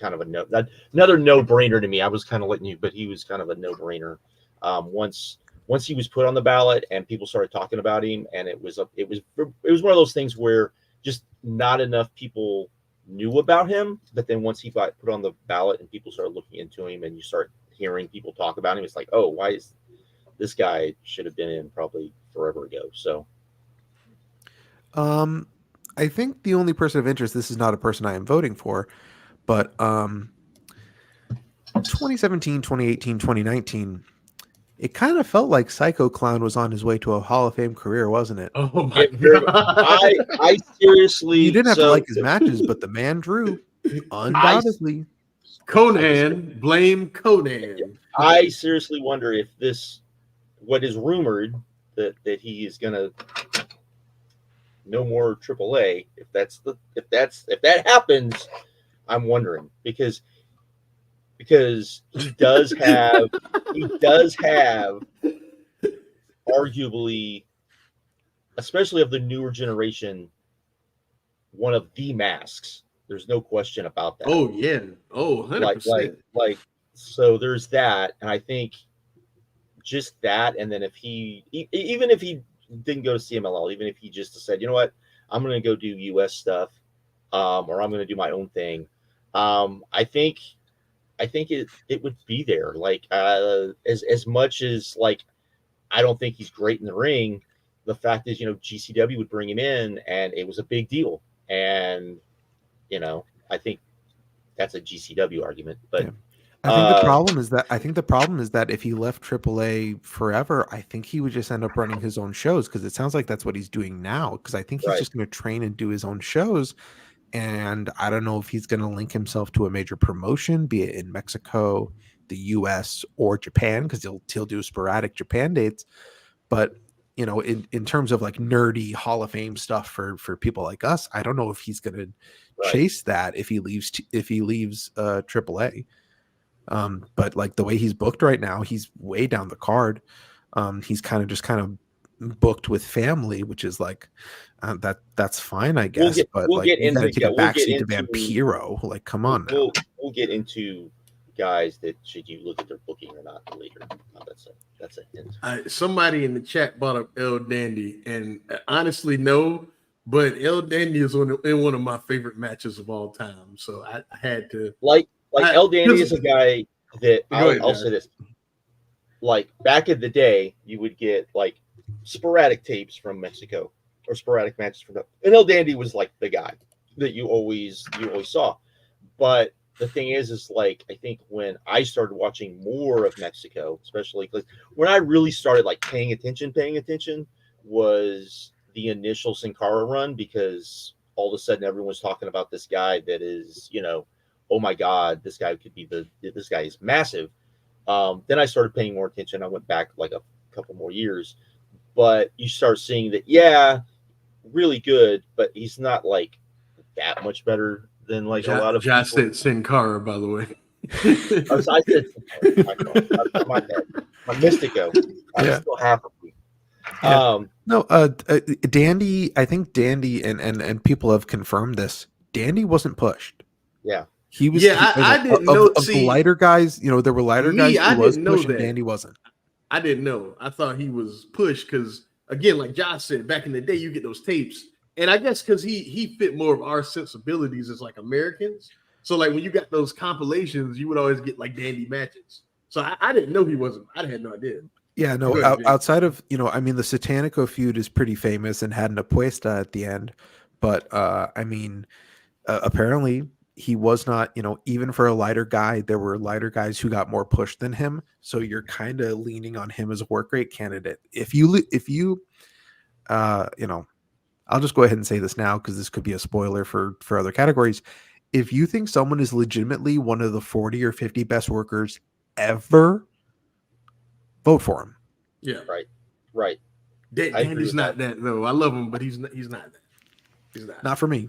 kind of another no-brainer to me. I was kind of letting you, but he was kind of a no-brainer. Once he was put on the ballot and people started talking about him, and it was one of those things where just not enough people knew about him. But then once he got put on the ballot and people started looking into him, and you start hearing people talk about him, it's like, oh, why is this guy should have been in probably forever ago. So I think the only person of interest, this is not a person I am voting for, but 2017, 2018, 2019, it kind of felt like Psycho Clown was on his way to a Hall of Fame career, wasn't it? Oh my God. I seriously, you didn't have to like his matches, but the man drew undoubtedly. Blame Conan. I seriously wonder if what is rumored that he is gonna no more AAA. If that happens, I'm wondering, because he does have arguably, especially of the newer generation, one of the masks. There's no question about that. Oh yeah. Oh, 100%. Like so there's that, and I think just that, and then even if he didn't go to CMLL, even if he just said, you know what, I'm going to go do US stuff, or I'm going to do my own thing, I think it would be there. Like as much as like I don't think he's great in the ring, the fact is, GCW would bring him in, and it was a big deal, and I think that's a GCW argument, but. Yeah. I think the problem is that if he left AAA forever, I think he would just end up running his own shows, because it sounds like that's what he's doing now. Because I think he's just going to train and do his own shows, and I don't know if he's going to link himself to a major promotion, be it in Mexico, the US or Japan, because he'll do sporadic Japan dates. But in terms of like nerdy Hall of Fame stuff for people like us, I don't know if he's going to chase that if he leaves AAA. But like the way he's booked right now, he's way down the card. He's kind of booked with family, which is like that's fine, I guess. We'll get into take a backseat to Vampiro. Like, come on now. We'll get into guys that should you look at their booking or not later. That's a hint. Somebody in the chat brought up El Dandy, and honestly, no. But El Dandy is in one of my favorite matches of all time, so I had to El Dandy is a guy that I'll say this. Like back in the day, you would get like sporadic tapes from Mexico or sporadic matches from them, and El Dandy was like the guy that you always saw. But the thing is like I think when I started watching more of Mexico, especially because when I really started like paying attention was the initial Sin Cara run, because all of a sudden everyone's talking about this guy that is, oh my God, this guy is massive. Then I started paying more attention. I went back like a couple more years, but you start seeing that, really good, but he's not like that much better than like a lot of Josh people. said Sin Cara, by the way. I said my bad. My Mystico. I still have it. Dandy, I think Dandy and people have confirmed this. Dandy wasn't pushed. Yeah. He was. I didn't know. Of the lighter guys, there were lighter guys who was pushing. Dandy wasn't. I didn't know. I thought he was pushed because, again, like Josh said, back in the day, you get those tapes, and I guess because he fit more of our sensibilities as like Americans. So like when you got those compilations, you would always get like Dandy matches. So I didn't know he wasn't. I had no idea. Yeah, no. Outside of the Satanico feud is pretty famous and had an apuesta at the end, but apparently. He was not, even for a lighter guy, there were lighter guys who got more push than him. So you're kind of leaning on him as a work rate candidate. If you, I'll just go ahead and say this now, because this could be a spoiler for other categories. If you think someone is legitimately one of the 40 or 50 best workers ever, vote for him. Yeah. Right. Dandy's not that though. I love him, but he's not that. He's not for me.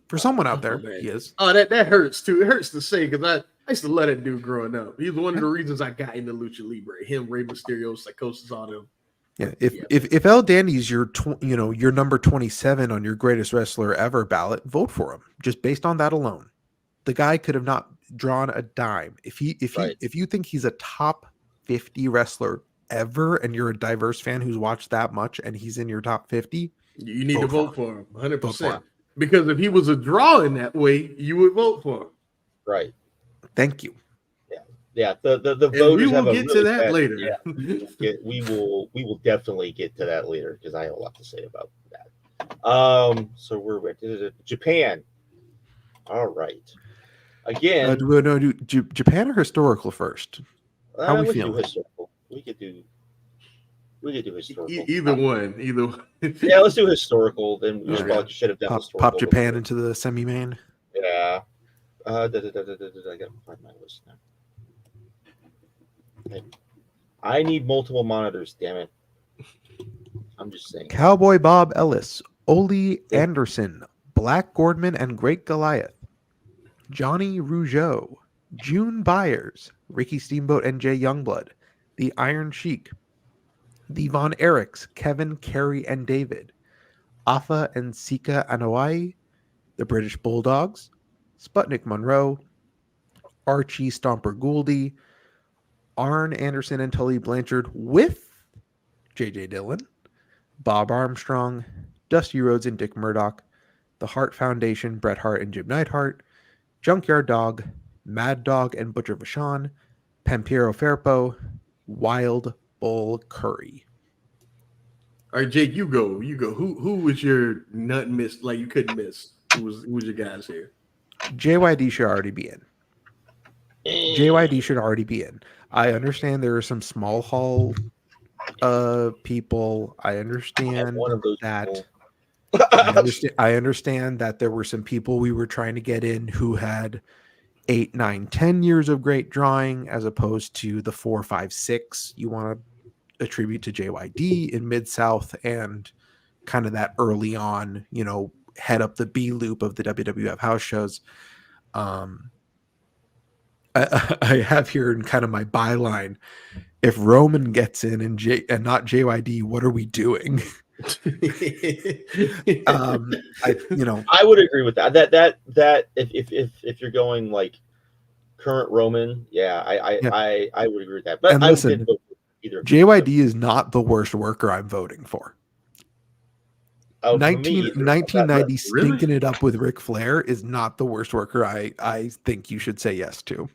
For someone out there, he is. Oh, that hurts too. It hurts to say, because I used to love that dude growing up. He's one of the reasons I got into lucha libre. Him, Rey Mysterio, Psychosis, all them. Yeah, if El Dandy's your number 27 on your greatest wrestler ever ballot, vote for him just based on that alone. The guy could have not drawn a dime. If you think he's a top 50 wrestler ever, and you're a diverse fan who's watched that much, and he's in your top 50, you need to vote for him 100%. Because if he was a draw in that way, you would vote for him. Right. Thank you. Yeah. The voters. We will get to that later. Yeah. We will definitely get to that later, because I have a lot to say about that. So we're at Japan. All right. Again. Do Japan or historical first? How we feeling? Historical. We could do historical. Either one. Yeah, let's do historical. Then we probably should have done historical. Pop Japan into the semi-main. Yeah. I gotta find my list now. Okay. I need multiple monitors. Damn it. I'm just saying. Cowboy Bob Ellis, Ole Anderson, Black Gordman and Great Goliath, Johnny Rougeau, June Byers, Ricky Steamboat and Jay Youngblood, the Iron Sheik, the Von Erichs, Kevin, Kerry, and David, Afa and Sika Anawai, the British Bulldogs, Sputnik Monroe, Archie Stomper Gouldy, Arn Anderson and Tully Blanchard with J.J. Dillon, Bob Armstrong, Dusty Rhodes and Dick Murdoch, the Hart Foundation, Bret Hart and Jim Neidhart, Junkyard Dog, Mad Dog and Butcher Vachon, Pampiro Firpo, Wild Bull Curry. All right, Jake, you go. Who was your nut miss? Like you couldn't miss. Who was your guys here? JYD should already be in. JYD should already be in. I understand there are some small hall people. I understand that. I understand that there were some people we were trying to get in who had, 8, 9, 10 years of great drawing, as opposed to the 4, 5, 6 you want to attribute to JYD in Mid-South, and kind of that early on, head up the B loop of the WWF house shows. I have here in kind of my byline, if Roman gets in and not JYD, what are we doing? I would agree with that. That if you're going like current Roman, I would agree with that. But and I listen, didn't vote for either. JYD is not the worst worker I'm voting for. 1990 stinking it up with Ric Flair is not the worst worker I think you should say yes to.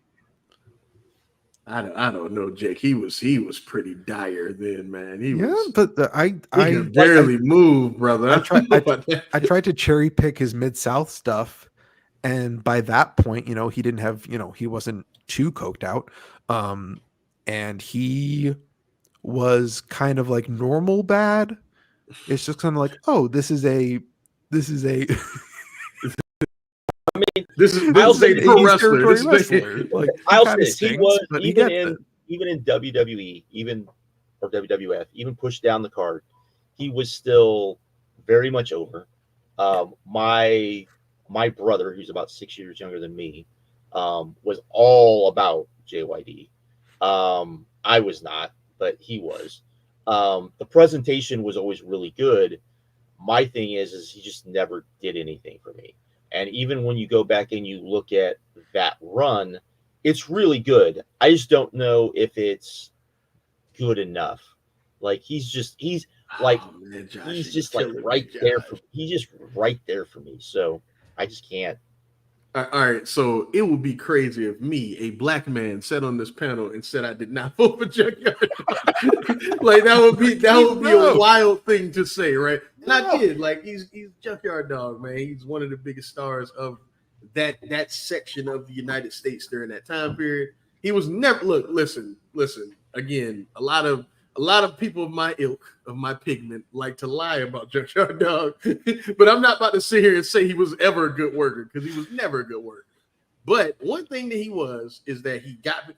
I don't know, Jake. He was pretty dire then, man. He could barely move, brother. I tried to cherry pick his Mid-South stuff, and by that point, he didn't have, he wasn't too coked out, and he was kind of like normal bad. It's just kind of like, oh, this is a I mean, this is a pro wrestler. Like, I'll say this, he was even in WWE, or WWF, even pushed down the card, he was still very much over. My brother, who's about 6 years younger than me, was all about JYD. I was not, but he was. The presentation was always really good. My thing is he just never did anything for me. And even when you go back and you look at that run, it's really good. I just don't know if it's good enough. Like he's just right there for me. So I just can't. All right, so it would be crazy if me, a black man, sat on this panel and said I did not vote for Junkyard Dog. Like that would be a wild thing to say, right? And I did. Like he's Junkyard Dog, man. He's one of the biggest stars of that section of the United States during that time period. He was never listen. Again, a lot of people of my ilk, of my pigment, like to lie about Junkyard Dog, but I'm not about to sit here and say he was ever a good worker, because he was never a good worker. But one thing that he was is that he got,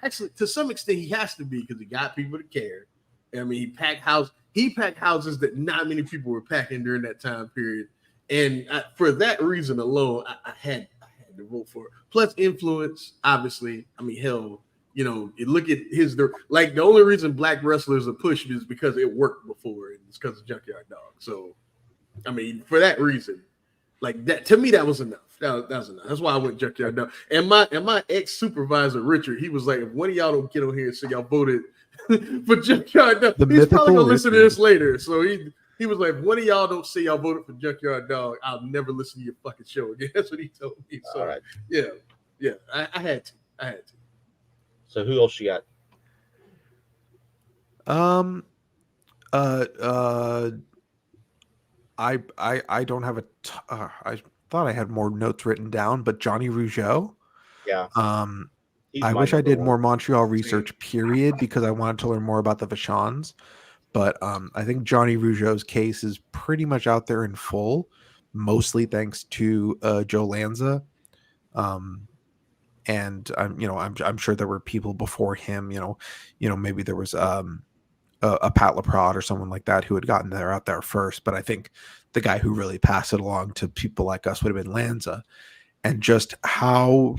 actually to some extent he has to be, because he got people to care. I mean, he packed houses that not many people were packing during that time period, and for that reason alone, I had to vote for it. Plus influence, obviously. I mean, hell. You look at the only reason black wrestlers are pushed is because it worked before, and it's because of Junkyard Dog. So, I mean, for that reason, like that, to me, that was enough. That was enough. That's why I went Junkyard Dog. And my ex-supervisor, Richard, he was like, if one of y'all don't get on here and say y'all voted for Junkyard Dog, he's probably going to listen to this later. So he was like, if one of y'all don't say y'all voted for Junkyard Dog, I'll never listen to your fucking show again. That's what he told me. So, all right. Yeah, I had to. So who else you got? I don't have I thought I had more notes written down, but Johnny Rougeau. Yeah. I wish I did more Montreal research, period, because I wanted to learn more about the Vachons. But I think Johnny Rougeau's case is pretty much out there in full, mostly thanks to Joe Lanza. And I'm sure there were people before him, maybe there was a Pat LaPrade or someone like that who had gotten out there first. But I think the guy who really passed it along to people like us would have been Lanza, and just how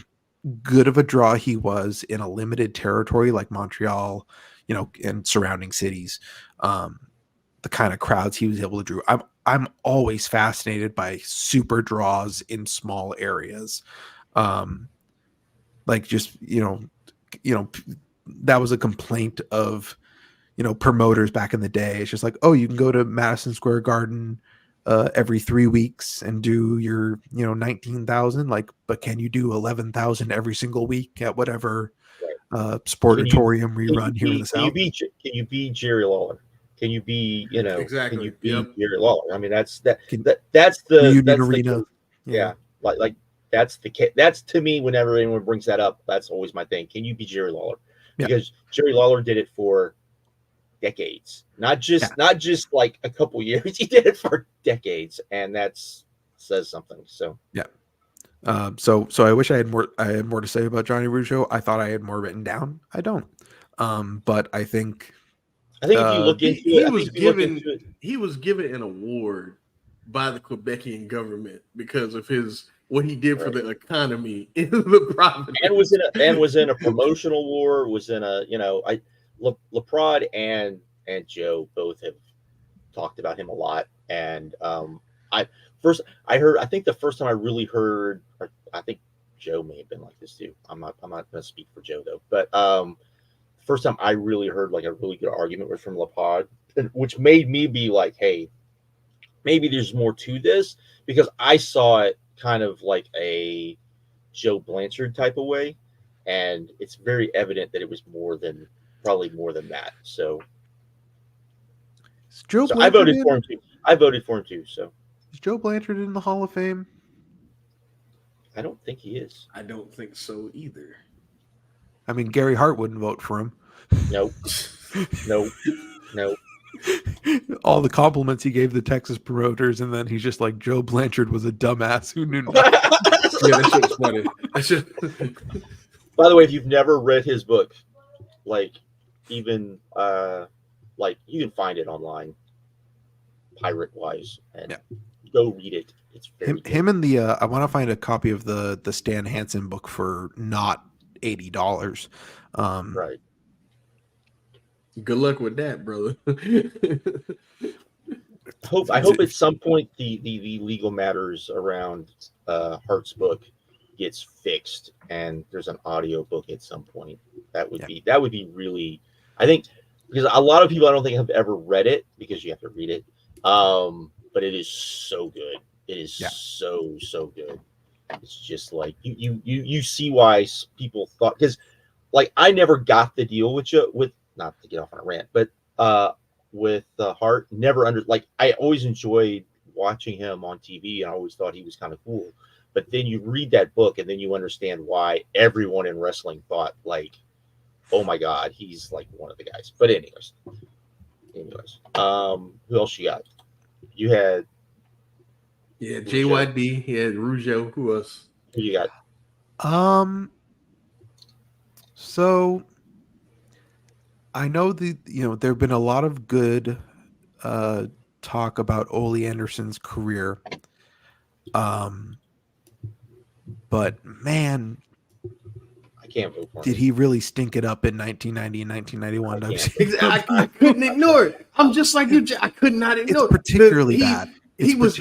good of a draw he was in a limited territory like Montreal, and surrounding cities. The kind of crowds he was able to draw. I'm always fascinated by super draws in small areas. Like just, that was a complaint of, promoters back in the day. It's just like, oh, you can go to Madison Square Garden every 3 weeks and do your, 19,000, but can you do 11,000 every single week at whatever sportatorium rerun here in the South? Can you be Jerry Lawler? Can you be, exactly. Can you be Jerry Lawler? I mean, that's the arena. Yeah. Like that's to me, whenever anyone brings that up, that's always my thing. Can you be Jerry Lawler? Because Jerry Lawler did it for decades, not just like a couple years. He did it for decades, and that says something. So So I wish I had more to say about Johnny Rougeau. I thought I had more written down. I don't. But I think if you look into he it, was given an award by the Quebecian government because of what he did for the economy in the province, and was in a promotional war. Was in a Laprade and Joe both have talked about him a lot. And I think the first time I really heard, or I think Joe may have been like this too. I'm not going to speak for Joe though, but first time I really heard like a really good argument was from Laprade, which made me be like, hey, maybe there's more to this, because I saw it kind of like a Joe Blanchard type of way, and it's very evident that it was probably more than that. So I voted for him too. So is Joe Blanchard in the Hall of Fame? I don't think he is. I don't think so either. I mean, Gary Hart wouldn't vote for him. Nope. All the compliments he gave the Texas promoters, and then he's just like, Joe Blanchard was a dumbass who knew nothing. Yeah, that shit was funny. By the way, if you've never read his book, like even like you can find it online, pirate wise, and go read it. It's him and the I want to find a copy of the Stan Hansen book for not $80. Right. Good luck with that, brother. I hope at some point the legal matters around Hart's book gets fixed and there's an audio book at some point. That would be really, I think, because a lot of people I don't think have ever read it, because you have to read it. But it is so good. It is so good. It's just like you see why people thought, because like I never got the deal with not to get off on a rant, but with Hart, never I always enjoyed watching him on TV. I always thought he was kind of cool. But then you read that book and then you understand why everyone in wrestling thought like, oh my God, he's like one of the guys. But anyways, who else you got? You had JYD, he had Rougeau. Who else? Who you got? So I know there have been a lot of good talk about Ole Anderson's career. But man, I can't vote for him. Did he really stink it up in 1990 and 1991? I couldn't ignore it. I'm just like you. I could not ignore it. It's particularly bad. He was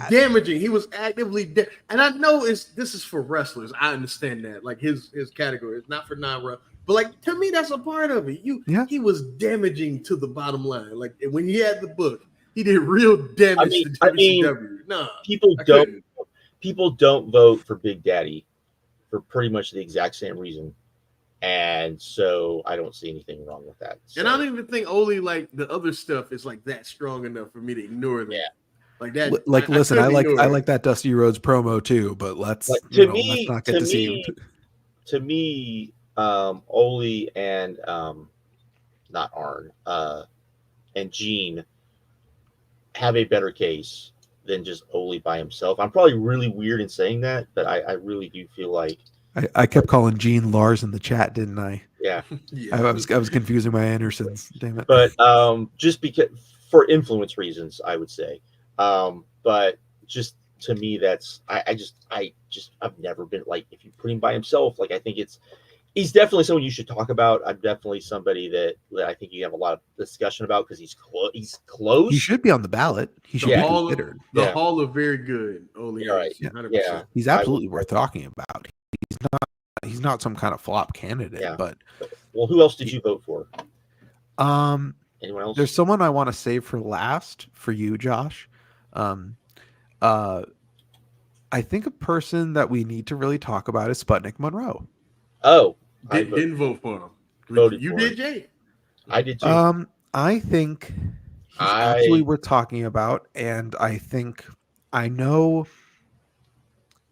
damaging. He was actively and I know this is for wrestlers. I understand that. Like his category is not for non-wrestlers. But like to me, that's a part of it. He was damaging to the bottom line. Like when he had the book, he did real damage to WCW. People don't vote for Big Daddy for pretty much the exact same reason. And so I don't see anything wrong with that. So. And I don't even think Ole, like the other stuff, is like that strong enough for me to ignore that. Yeah. Like that. Like, listen, I like that Dusty Rhodes promo too, but let's not get deceived. To me, Ole and not Arn, and Gene have a better case than just Ole by himself. I'm probably really weird in saying that, but I really do feel like I kept calling Gene Lars in the chat, didn't I? Yeah. I was confusing my Andersons. Damn it. But just because for influence reasons, I would say. But just to me, that's I've never been like, if you put him by himself, like I think he's definitely someone you should talk about. I'm definitely somebody that I think you have a lot of discussion about because he's close. He should be on the ballot. He should be considered. The Hall of Very Good. Ole, right? 100%. Yeah, he's absolutely worth talking about. He's not some kind of flop candidate. But well, who else did you vote for? Anyone else? There's someone I want to save for last for you, Josh. I think a person that we need to really talk about is Sputnik Monroe. Oh, didn't vote for him. You did, Jay? I did too. I think he's actually worth talking about, and I think I know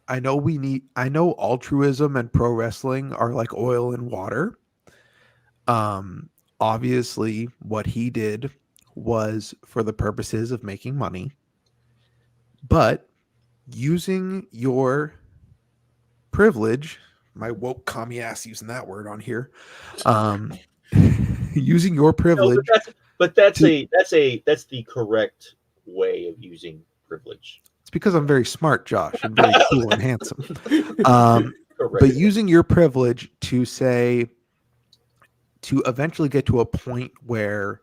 altruism and pro wrestling are like oil and water. Obviously, what he did was for the purposes of making money, but using your privilege, my woke commie ass using that word on here, using your privilege. No, that's the correct way of using privilege. It's because I'm very smart, Josh. I'm very cool and handsome. But using your privilege to say, to eventually get to a point where,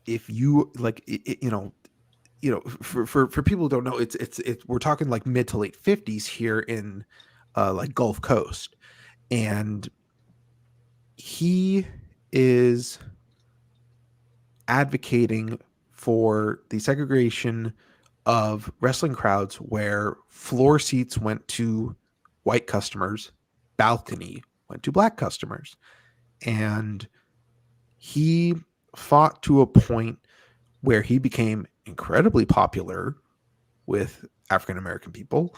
if you like, for people who don't know, it's we're talking like mid to late 50s here in like Gulf Coast, and he is advocating for the segregation of wrestling crowds where floor seats went to white customers, balcony went to black customers. And he fought to a point where he became incredibly popular with African American people,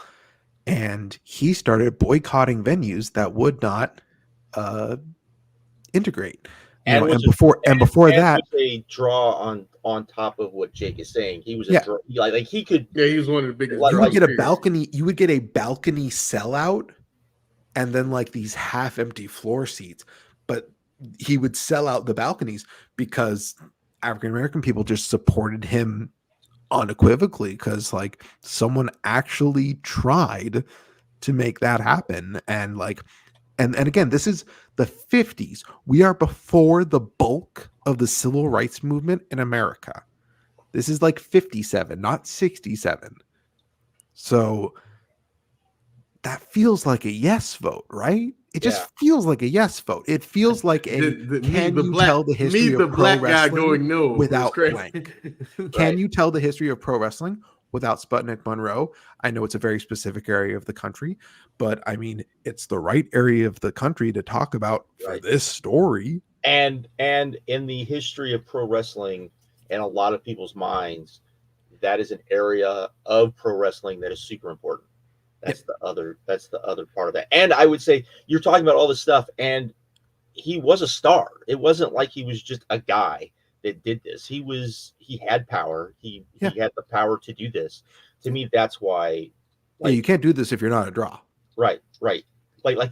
and he started boycotting venues that would not integrate. Before that, a draw on top of what Jake is saying. He was he was one of the biggest. You would get a balcony. You would get a balcony sellout, and then like these half empty floor seats. But he would sell out the balconies because African American people just supported him unequivocally, because like someone actually tried to make that happen. And like, and again, this is the 50s. We are before the bulk of the civil rights movement in America. This is like 57, not 67. So that feels like a yes vote, right? It just feels like a yes vote. It feels like tell the history of pro wrestling without blank? Can you tell the history of pro wrestling without Sputnik Monroe? I know it's a very specific area of the country, but I mean, it's the right area of the country to talk about for this story. And in the history of pro wrestling, in a lot of people's minds, that is an area of pro wrestling that is super important. That's the other part of that. And I would say, you're talking about all this stuff, and he was a star. It wasn't like he was just a guy that did this. He had power. He had the power to do this. To me, that's why. Like, you can't do this if you're not a draw. Right. Like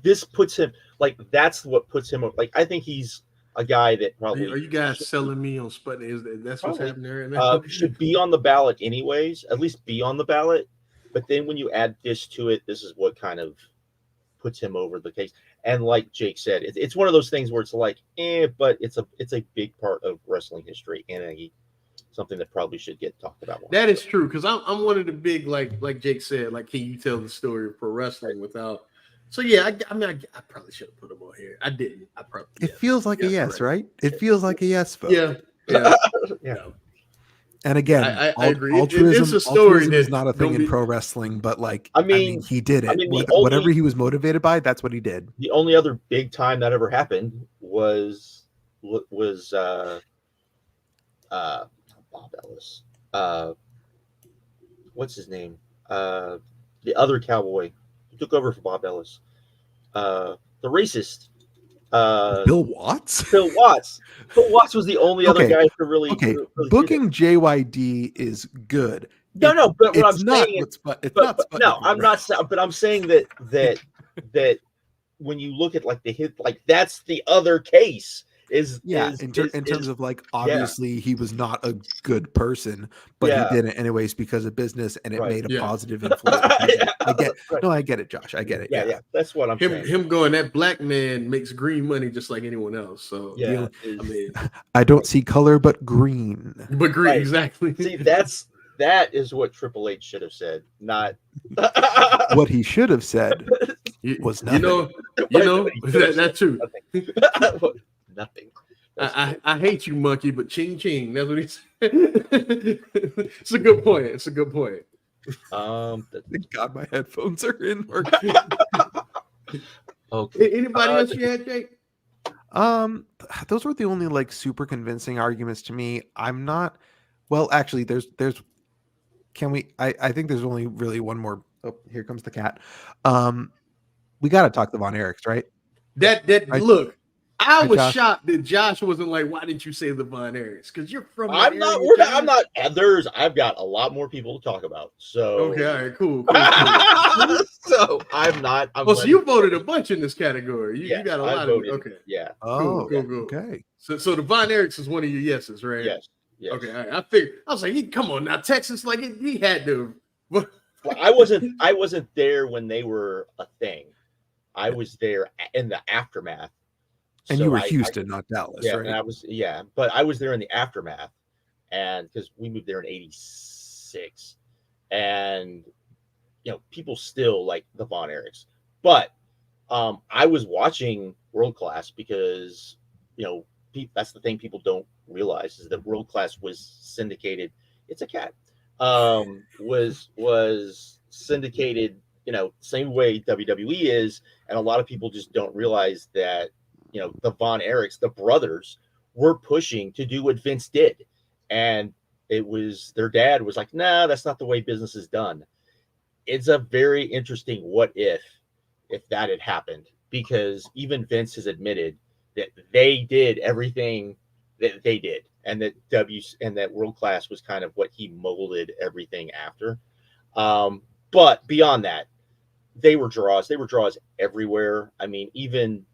this puts him, like, that's what puts him up. Like, I think he's a guy that probably. Are you guys selling me on Sputnik? That's what's happening right now? Should be on the ballot anyways. At least be on the ballot. But then when you add this to it, this is what kind of puts him over the case. And like Jake said, it's one of those things where it's like, but it's a big part of wrestling history, and something that probably should get talked about more. That is true, because I'm one of the big, like Jake said, like, can you tell the story of pro wrestling without? So yeah, I mean, I probably should have put him on here. I didn't. I probably. It feels like a yes, right? It feels like a yes vote. Yeah. And again, I agree. Altruism, it's a story is not a thing in pro wrestling, but like, I mean he did it. I mean, whatever he was motivated by, that's what he did. The only other big time that ever happened was Bob Ellis. What's his name? The other cowboy who took over for Bob Ellis. The racist. Bill Watts? Bill Watts was the only other guy who really. Okay, booking JYD is good. No, but what I'm saying I'm saying that when you look at like the hit, like that's the other case. In terms of like, obviously he was not a good person, but he did it anyways because of business, and it made a positive influence. I get it, Josh. I get it. Yeah. That's what I'm saying. Him going, that black man makes green money just like anyone else. So I mean, I don't see color but green. But green, right. Exactly. See, that is what Triple H should have said, not what he should have said was nothing. That's true. Nothing. I hate you, monkey, but ching ching. That's what he said. It's a good point. Thank God my headphones are in. Okay. Anybody else you had, Jake? Those were the only like super convincing arguments to me. I'm not. Well, actually, there's. Can we? I think there's only really one more. Oh, here comes the cat. We got to talk the Von Erichs, right? Look. I was Josh. shocked that Josh wasn't like, why didn't you say the Von Erichs? Because you're from the I'm not. area, We're not. Josh. I'm not. I've got a lot more people to talk about. So Okay, all right, cool. So I'm not. So you voted a bunch in this category. You got a lot voted, of okay. Yeah. Oh, cool. Okay. So the Von Erichs is one of your yeses, right? Yes. Okay, all right. I figured. I was like, come on now, Texas, like he had to. Well, I wasn't there when they were a thing. I was there in the aftermath. And you were Houston, not Dallas, right? And but I was there in the aftermath, and because we moved there in '86, and people still like the Von Erichs, but I was watching World Class because that's the thing people don't realize is that World Class was syndicated. It's a cat. Was syndicated, same way WWE is, and a lot of people just don't realize that the Von Erichs, the brothers, were pushing to do what Vince did, and it was their dad was like, "Nah, that's not the way business is done." It's a very interesting what if that had happened, because even Vince has admitted that they did everything that they did, and that World Class was kind of what he molded everything after. But beyond that, they were draws. They were draws everywhere. I mean, even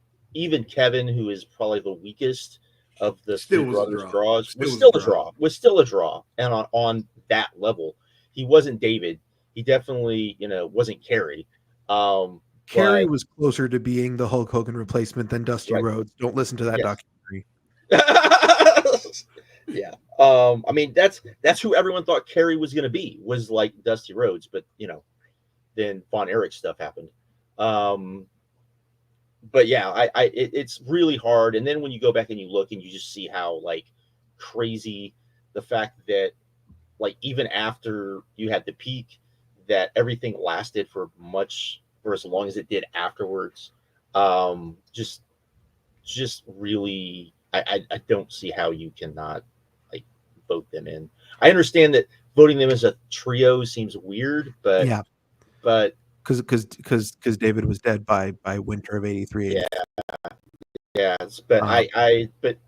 Kevin, who is probably the weakest of the three brothers' draws, was still a draw. Was still a draw, and on that level, he wasn't David. He definitely, wasn't Kerry. Kerry was closer to being the Hulk Hogan replacement than Dusty Rhodes. Don't listen to that documentary. Yeah. I mean, that's who everyone thought Kerry was going to be, was like Dusty Rhodes, but then Von Erich stuff happened. But yeah, it's really hard. And then when you go back and you look and you just see how like crazy the fact that like even after you had the peak, that everything lasted for as long as it did afterwards. Just really, I don't see how you cannot like vote them in. I understand that voting them as a trio seems weird, but yeah, but because David was dead by winter of '83. Yeah, but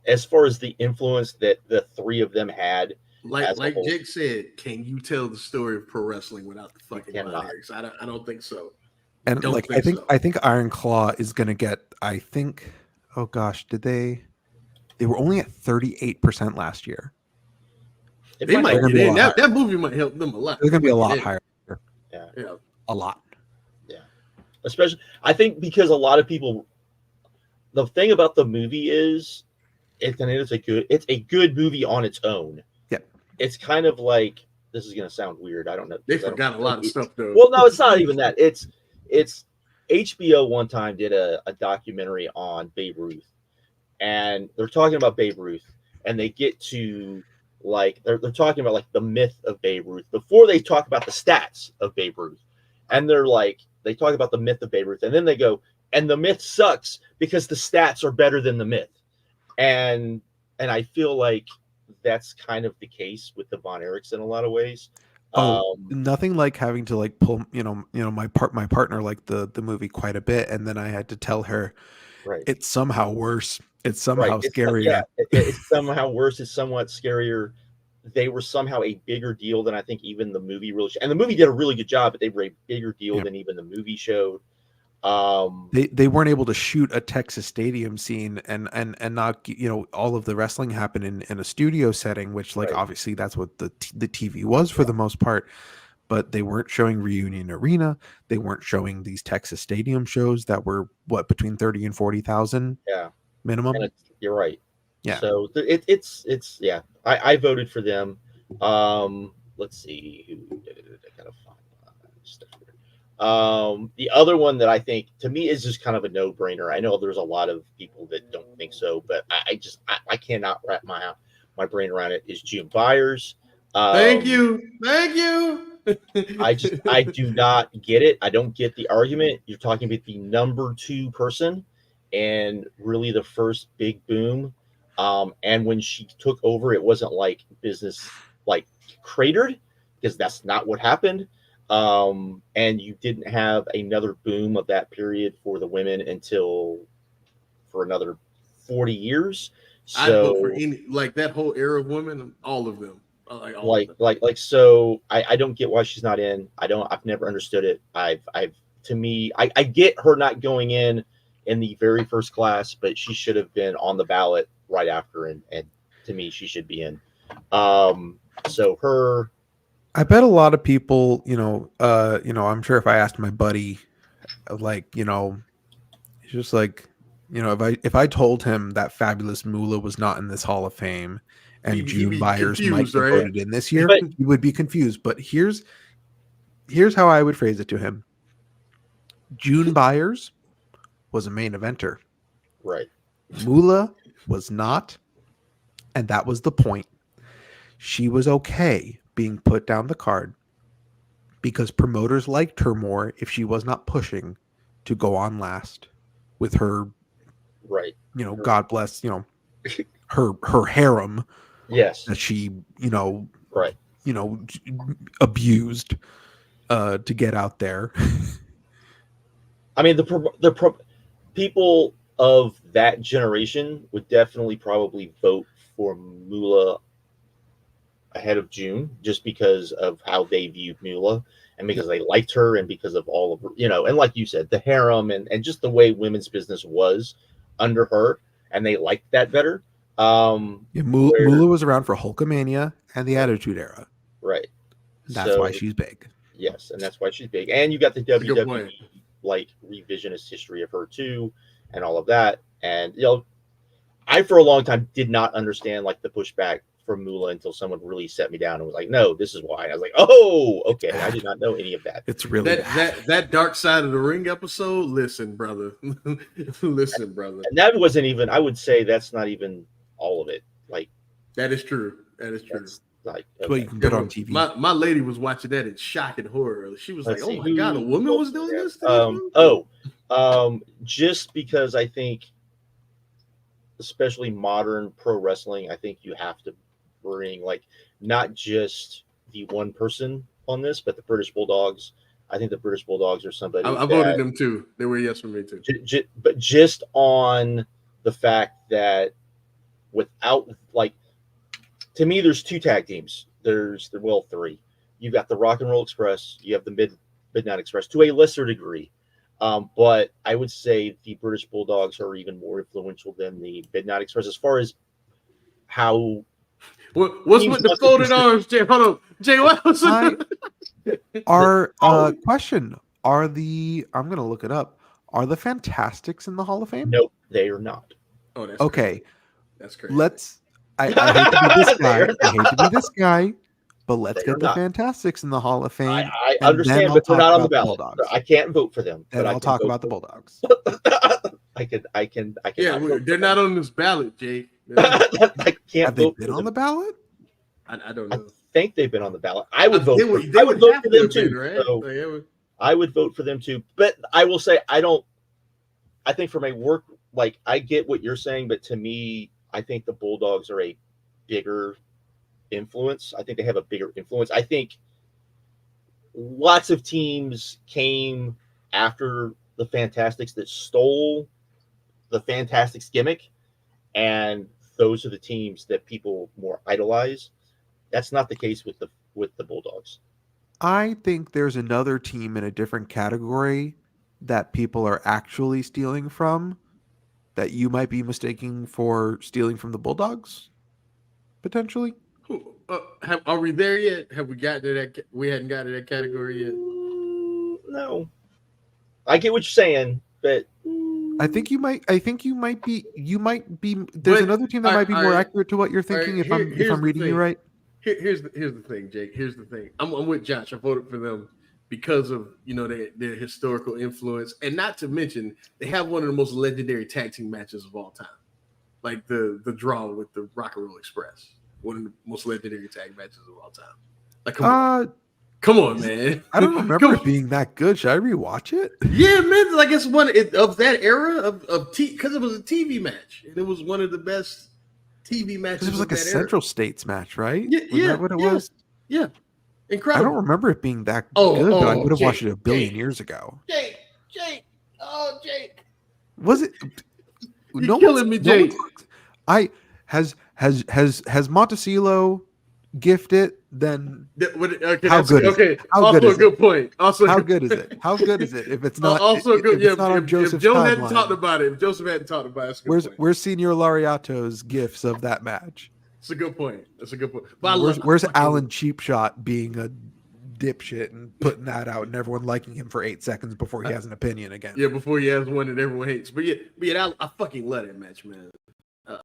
as far as the influence that the three of them had, like Jake said, can you tell the story of pro wrestling without the fucking Von Erichs? I don't think so. And I think Iron Claw is gonna get. I think. Oh gosh, did they? They were only at 38% last year. They might get in. That movie might help them a lot. They're gonna be a lot higher. Yeah, a lot. Yeah, especially I think because a lot of people. The thing about the movie is, it's a good movie on its own. Yeah, it's kind of like, this is gonna sound weird. I don't know. They forgot a lot of stuff though. Well, no, it's not even that. It's HBO one time did a documentary on Babe Ruth, and they're talking about Babe Ruth, and they get to like they're talking about like the myth of Babe Ruth before they talk about the stats of Babe Ruth, and they talk about the myth of Babe Ruth, and then they go, and the myth sucks because the stats are better than the myth, and I feel like that's kind of the case with the Von Erichs in a lot of ways. Nothing like having to like pull my partner liked the movie quite a bit, and then I had to tell her, right, it's somehow worse, it's somehow scarier. It's somehow worse, it's somewhat scarier. They were somehow a bigger deal than I think even the movie really showed. And the movie did a really good job, but they were a bigger deal than even the movie showed. They weren't able to shoot a Texas stadium scene and not all of the wrestling happened in a studio setting, which like obviously that's what the TV was for the most part, but they weren't showing Reunion Arena. They weren't showing these Texas stadium shows that were between 30 and 40,000 minimum. And you're right. Yeah. So it's I voted for them. Let's see who did it. I gotta find stuff here. The other one that I think to me is just kind of a no-brainer. I know there's a lot of people that don't think so, but I cannot wrap my brain around it. Is June Byers. Thank you. I do not get it. I don't get the argument. You're talking about the number 2 person and really the first big boom. And when she took over, it wasn't like business like cratered, because that's not what happened. And you didn't have another boom of that period for the women until for another 40 years. I'd vote for any, like that whole era of women, all of them. So I don't get why she's not in. I've never understood it. I get her not going in the very first class, but she should have been on the ballot right after, and to me she should be in. So her, I bet a lot of people, I'm sure if I asked my buddy, like, he's just like, if I told him that Fabulous Moolah was not in this Hall of Fame and June Byers might be voted in this year, he would be confused. But here's how I would phrase it to him. June Byers was a main eventer. Right. Moolah was not, and that was the point. She was okay being put down the card because promoters liked her more if she was not pushing to go on last with her, right. God bless, her harem. Yes. That she, right. Abused to get out there. I mean, the people of that generation would definitely probably vote for Moolah ahead of June, just because of how they viewed Moolah and because they liked her and because of all of her, and like you said, the harem and just the way women's business was under her, and they liked that better. Moolah was around for Hulkamania and the Attitude Era. Right. That's why she's big. Yes, and that's why she's big. And you got the WWE like revisionist history of her too, and all of that. And I for a long time did not understand like the pushback from Moolah until someone really set me down and was like, "No, this is why." And I was like, "Oh, okay." I did not know any of that. It's really that Dark Side of the Ring episode. Listen, brother. Listen, brother. And that wasn't even. I would say that's not even all of it. Like that is true. That is true. Like well, you can put on TV. My lady was watching that in shock and horror. She was like, "Oh my god, a woman was doing this." Just because I think, especially modern pro wrestling, I think you have to bring like not just the one person on this, but the British Bulldogs. I think the British Bulldogs are somebody. I voted them too. They were yes for me too. But just on the fact that without like. To me, there's two tag teams. There's three. You've got the Rock and Roll Express. You have the Midnight Express to a lesser degree. But I would say the British Bulldogs are even more influential than the Midnight Express as far as how. What's with the folded arms, Jay? Hold on, Jay. What was question? I'm going to look it up. Are the Fantastics in the Hall of Fame? Nope, they are not. Oh, that's okay. Crazy. That's crazy. I hate to be this guy. I hate to be this guy, but let's get the Fantastics in the Hall of Fame. I understand, but they're not on the ballot. I can't vote for them. And I'll talk about the Bulldogs. I can. Yeah, they're not on this ballot, Jake. I can't. Have they been on the ballot? I don't know. I think they've been on the ballot. I would vote. I would vote for them too. Right? So I would vote for them too. But I will say I don't. I think for my work, like I get what you're saying, but to me, I think the Bulldogs are a bigger influence. I think they have a bigger influence. I think lots of teams came after the Fantastics that stole the Fantastics gimmick, and those are the teams that people more idolize. That's not the case with the Bulldogs. I think there's another team in a different category that people are actually stealing from, that you might be mistaking for stealing from the Bulldogs, potentially. Are we there yet? Have we gotten to that? We hadn't gotten to that category yet. No, I get what you're saying, but I think you might be. There's another team that might be more accurate to what you're thinking. If I'm reading you right. Here's the thing, Jake. Here's the thing. I'm with Josh. I voted for them because of their historical influence, and not to mention they have one of the most legendary tag team matches of all time, like the draw with the Rock and Roll Express, one of the most legendary tag matches of all time. Like, come on, man. I don't remember it being that good. Should I rewatch it? Yeah, man. Like it's one of that era of because it was a TV match, and it was one of the best TV matches. It was like a Central States match, right? Yeah, was that what it was? Yeah. Incredible. I don't remember it being that good, but I would have watched it a billion years ago. Jake. Was it? You're killing me, Jake. Has Montecillo gifted? Then okay, how good is okay. it? How also good is a good it? point. Also, how good is it? How good is it? If it's not also good. if it's not on Joseph's if Joe timeline, hadn't talked about it, if Joseph hadn't talked about it, that's a good point. Where's Senior Laureato's gifts of that match? It's a good point. That's a good point. But where's Alan Cheapshot being a dipshit and putting that out and everyone liking him for 8 seconds before he has an opinion again? Yeah, before he has one that everyone hates. But yeah, I fucking love that match, man. I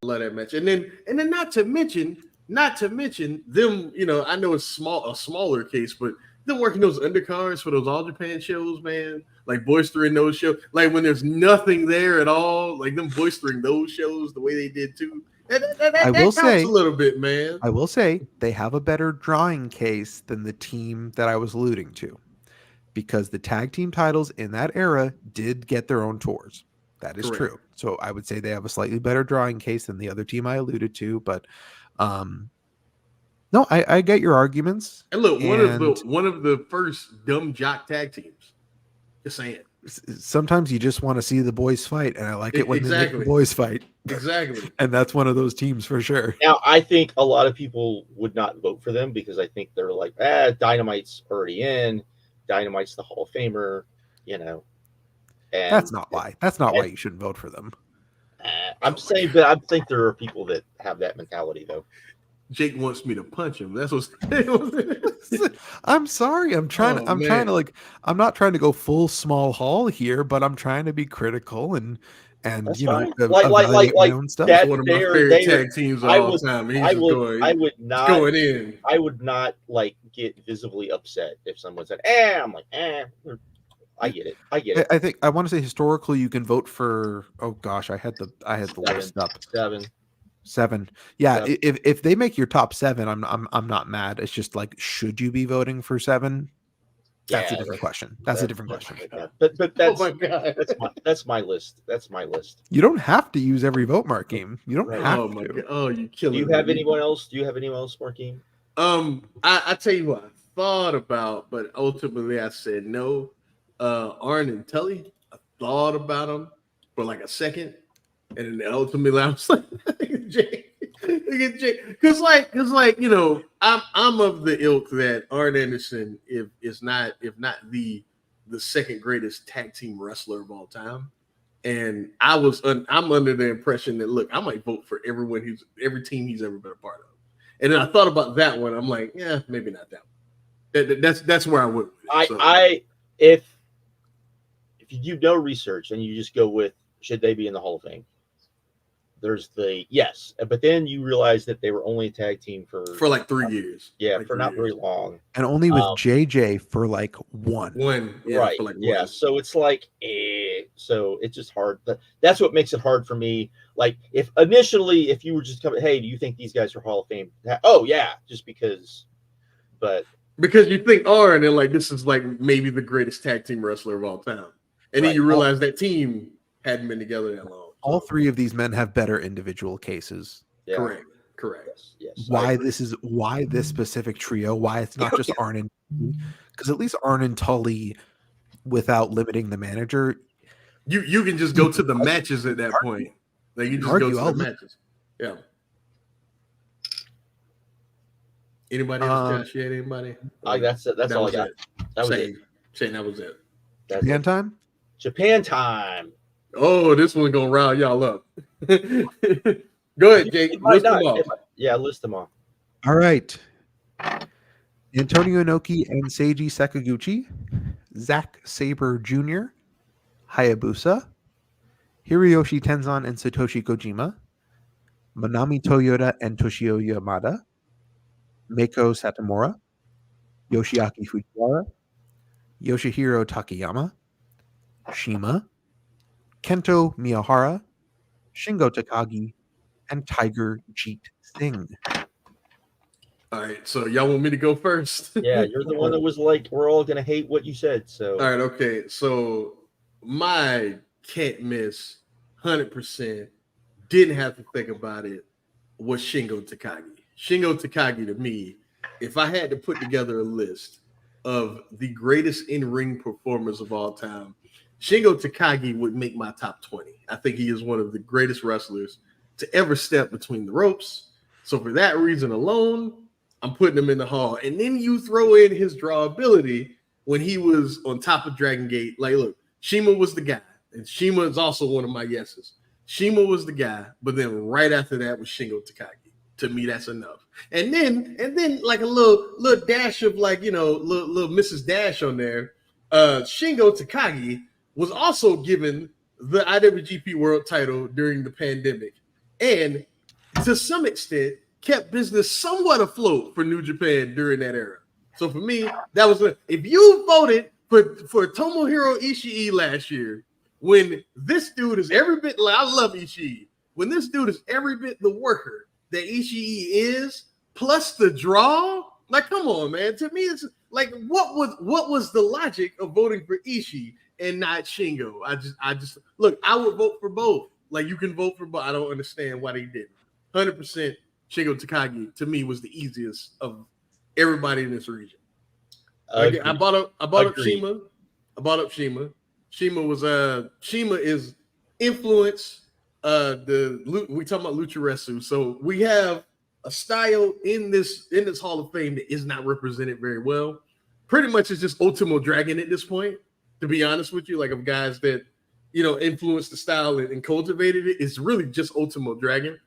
love that match. And then not to mention them, I know it's a smaller case, but them working those undercards for those All Japan shows, man, like boistering those shows, like when there's nothing there at all, like them boistering those shows the way they did too. I will say a little bit, man. I will say they have a better drawing case than the team that I was alluding to, because the tag team titles in that era did get their own tours. That is true. So I would say they have a slightly better drawing case than the other team I alluded to. But no, I get your arguments. And look, one of the first dumb jock tag teams. Just saying. Sometimes you just want to see the boys fight, and I like it when they make the boys fight. Exactly. And that's one of those teams for sure. Now, I think a lot of people would not vote for them because I think they're like, Dynamite's already in. Dynamite's the Hall of Famer, And that's not why. That's not why you shouldn't vote for them. I'm saying, but I think there are people that have that mentality, though. Jake wants me to punch him. That's what's. I'm sorry. I'm trying to I'm not trying to go full small hall here, but I'm trying to be critical and That's like my own stuff. That's one of my favorite tag teams of all time. I would not get visibly upset if someone said, I'm like, I get it. I think I want to say historically you can vote for. Oh gosh, I had the list up. 7. Yeah, 7. If they make your top 7, I'm not mad. It's just like, should you be voting for 7? That's a different question. That's a different question. But that's my list. That's my list. You don't have to use every vote, Markeem. You don't have to. God. Oh, you killing me. Do you have anyone else? Markeem? I tell you what I thought about, but ultimately I said no. Arn and Tully, I thought about them for like a second, and then ultimately I was like, Jake, because I'm of the ilk that Arn Anderson, if not the second greatest tag team wrestler of all time, and I'm under the impression that look, I might vote for every team he's ever been a part of, and then I thought about that one, I'm like, yeah, maybe not that one. That's where I went. If you do no research and you just go with should they be in the Hall of Fame, there's the yes, but then you realize that they were only a tag team for like 3 years. Yeah, for not very long, and only with JJ for like one. Yeah, right? For like yeah, one. so it's like, so it's just hard. That's what makes it hard for me. Like if you were just coming, hey, do you think these guys are Hall of Fame? Oh yeah, just because, but. Because you think Arn and like this is like maybe the greatest tag team wrestler of all time. And then you realize that team hadn't been together that long. All 3 of these men have better individual cases. Yeah. Correct. Yes. Why this specific trio? Why it's not just Arn and Tully? Because at least Arn and Tully, without limiting the manager, you can just go to the matches at that point. Like you just go to the matches. Yeah. Anybody else? Josh, anybody? That's all I got. That was it. Shane, that was it. Japan time. Japan time. Oh, this one's gonna rile y'all up. Go ahead, Jake. List them off. List them off. All right. Antonio Inoki and Seiji Sakaguchi, Zack Sabre Jr., Hayabusa, Hiroyoshi Tenzan and Satoshi Kojima, Manami Toyota and Toshio Yamada, Meiko Satomura, Yoshiaki Fujiwara, Yoshihiro Takayama, Shima, Kento Miyahara, Shingo Takagi, and Tiger Jeet Singh. All right, so y'all want me to go first? Yeah, you're the one that was like, we're all gonna hate what you said. So all right, okay. So my can't miss 100%, didn't have to think about it, was Shingo Takagi. Shingo Takagi, to me, if I had to put together a list of the greatest in-ring performers of all time, Shingo Takagi would make my top 20. I think he is one of the greatest wrestlers to ever step between the ropes. So for that reason alone, I'm putting him in the hall. And then you throw in his draw ability when he was on top of Dragon Gate. Like, look, Shima was the guy. And Shima is also one of my yeses. Shima was the guy, but then right after that was Shingo Takagi. To me, that's enough. And then like a little dash of like, little Mrs. Dash on there. Shingo Takagi was also given the IWGP World Title during the pandemic, and to some extent kept business somewhat afloat for New Japan during that era. So for me, that was if you voted for Tomohiro Ishii last year, when this dude is every bit like I love Ishii, when this dude is every bit the worker that Ishii is, plus the draw, like come on, man. To me, it's like what was the logic of voting for Ishii and not Shingo? I just look, I would vote for both. Like you can vote for both. I don't understand why they didn't. 100% Shingo Takagi to me was the easiest of everybody in this region. I bought up Shima. I bought up Shima. Shima is influence. We talking about lucha-resu. So we have a style in this Hall of Fame that is not represented very well. Pretty much it's just Ultimo Dragon at this point, to be honest with you, like of guys that influenced the style and cultivated it. It's really just Ultimo Dragon.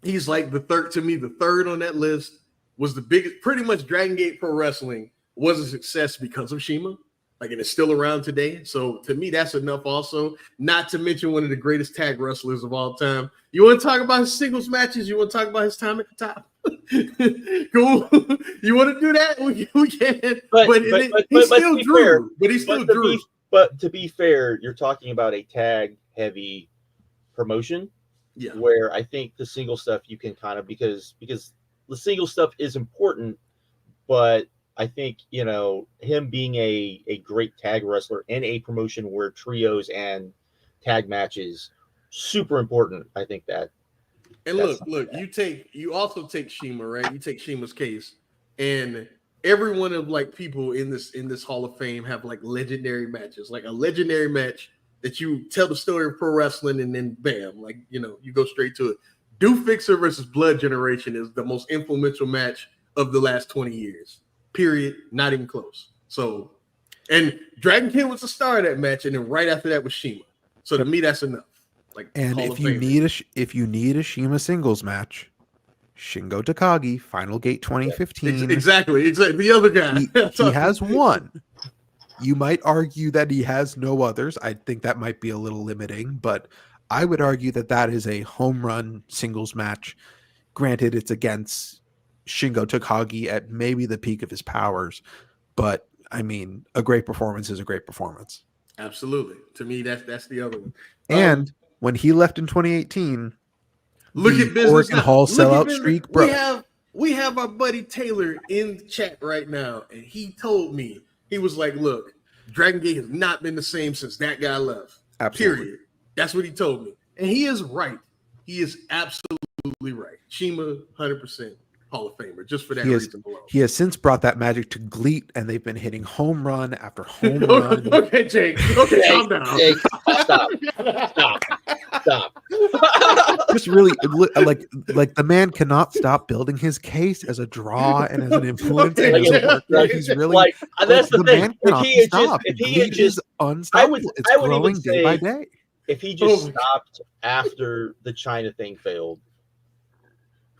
He's like the third on that list. Was the biggest, pretty much Dragon Gate Pro Wrestling was a success because of Shima. Like, and it's still around today. So to me, that's enough also. Not to mention one of the greatest tag wrestlers of all time. You want to talk about his singles matches? You want to talk about his time at the top? Cool. You want to do that? We can. He still drew. But to be fair, you're talking about a tag-heavy promotion. Yeah. Where I think the single stuff you can kind of because the single stuff is important, but I think him being a great tag wrestler in a promotion where trios and tag matches super important. I think that. And look, you also take Shima, right? You take Shima's case, and every one of like people in this Hall of Fame have like legendary matches, like a legendary match that you tell the story of pro wrestling and then bam, like you go straight to it. Do Fixer versus Blood Generation is the most influential match of the last 20 years. Period. Not even close. So, and Dragon King was the star of that match, and then right after that was Shima. So to me, that's enough. Like, and if you need a Shima singles match, Shingo Takagi, Final Gate 2015. Exactly. The other guy. He has one. You might argue that he has no others. I think that might be a little limiting, but I would argue that is a home run singles match. Granted, it's against Shingo Takagi at maybe the peak of his powers, but I mean, a great performance is a great performance. Absolutely. To me, that's the other one. And when he left in 2018, look at business Oregon Hall sellout streak, bro. We have our buddy Taylor in the chat right now, and he told me, he was like, look, Dragon Gate has not been the same since that guy left. Absolutely. Period. That's what he told me. And he is right. He is absolutely right. Shima, 100% Hall of Famer, just for that reason alone. He has since brought that magic to GLEAT, and they've been hitting home run after home run. Okay, Jake. Okay, calm down. Jake, stop. Just really, like the man cannot stop building his case as a draw and as an influence. Okay, and as a worker. He's really that's the thing. Man cannot stop. If he had just unstoppable, it's growing day by day. If he just stopped after the China thing failed,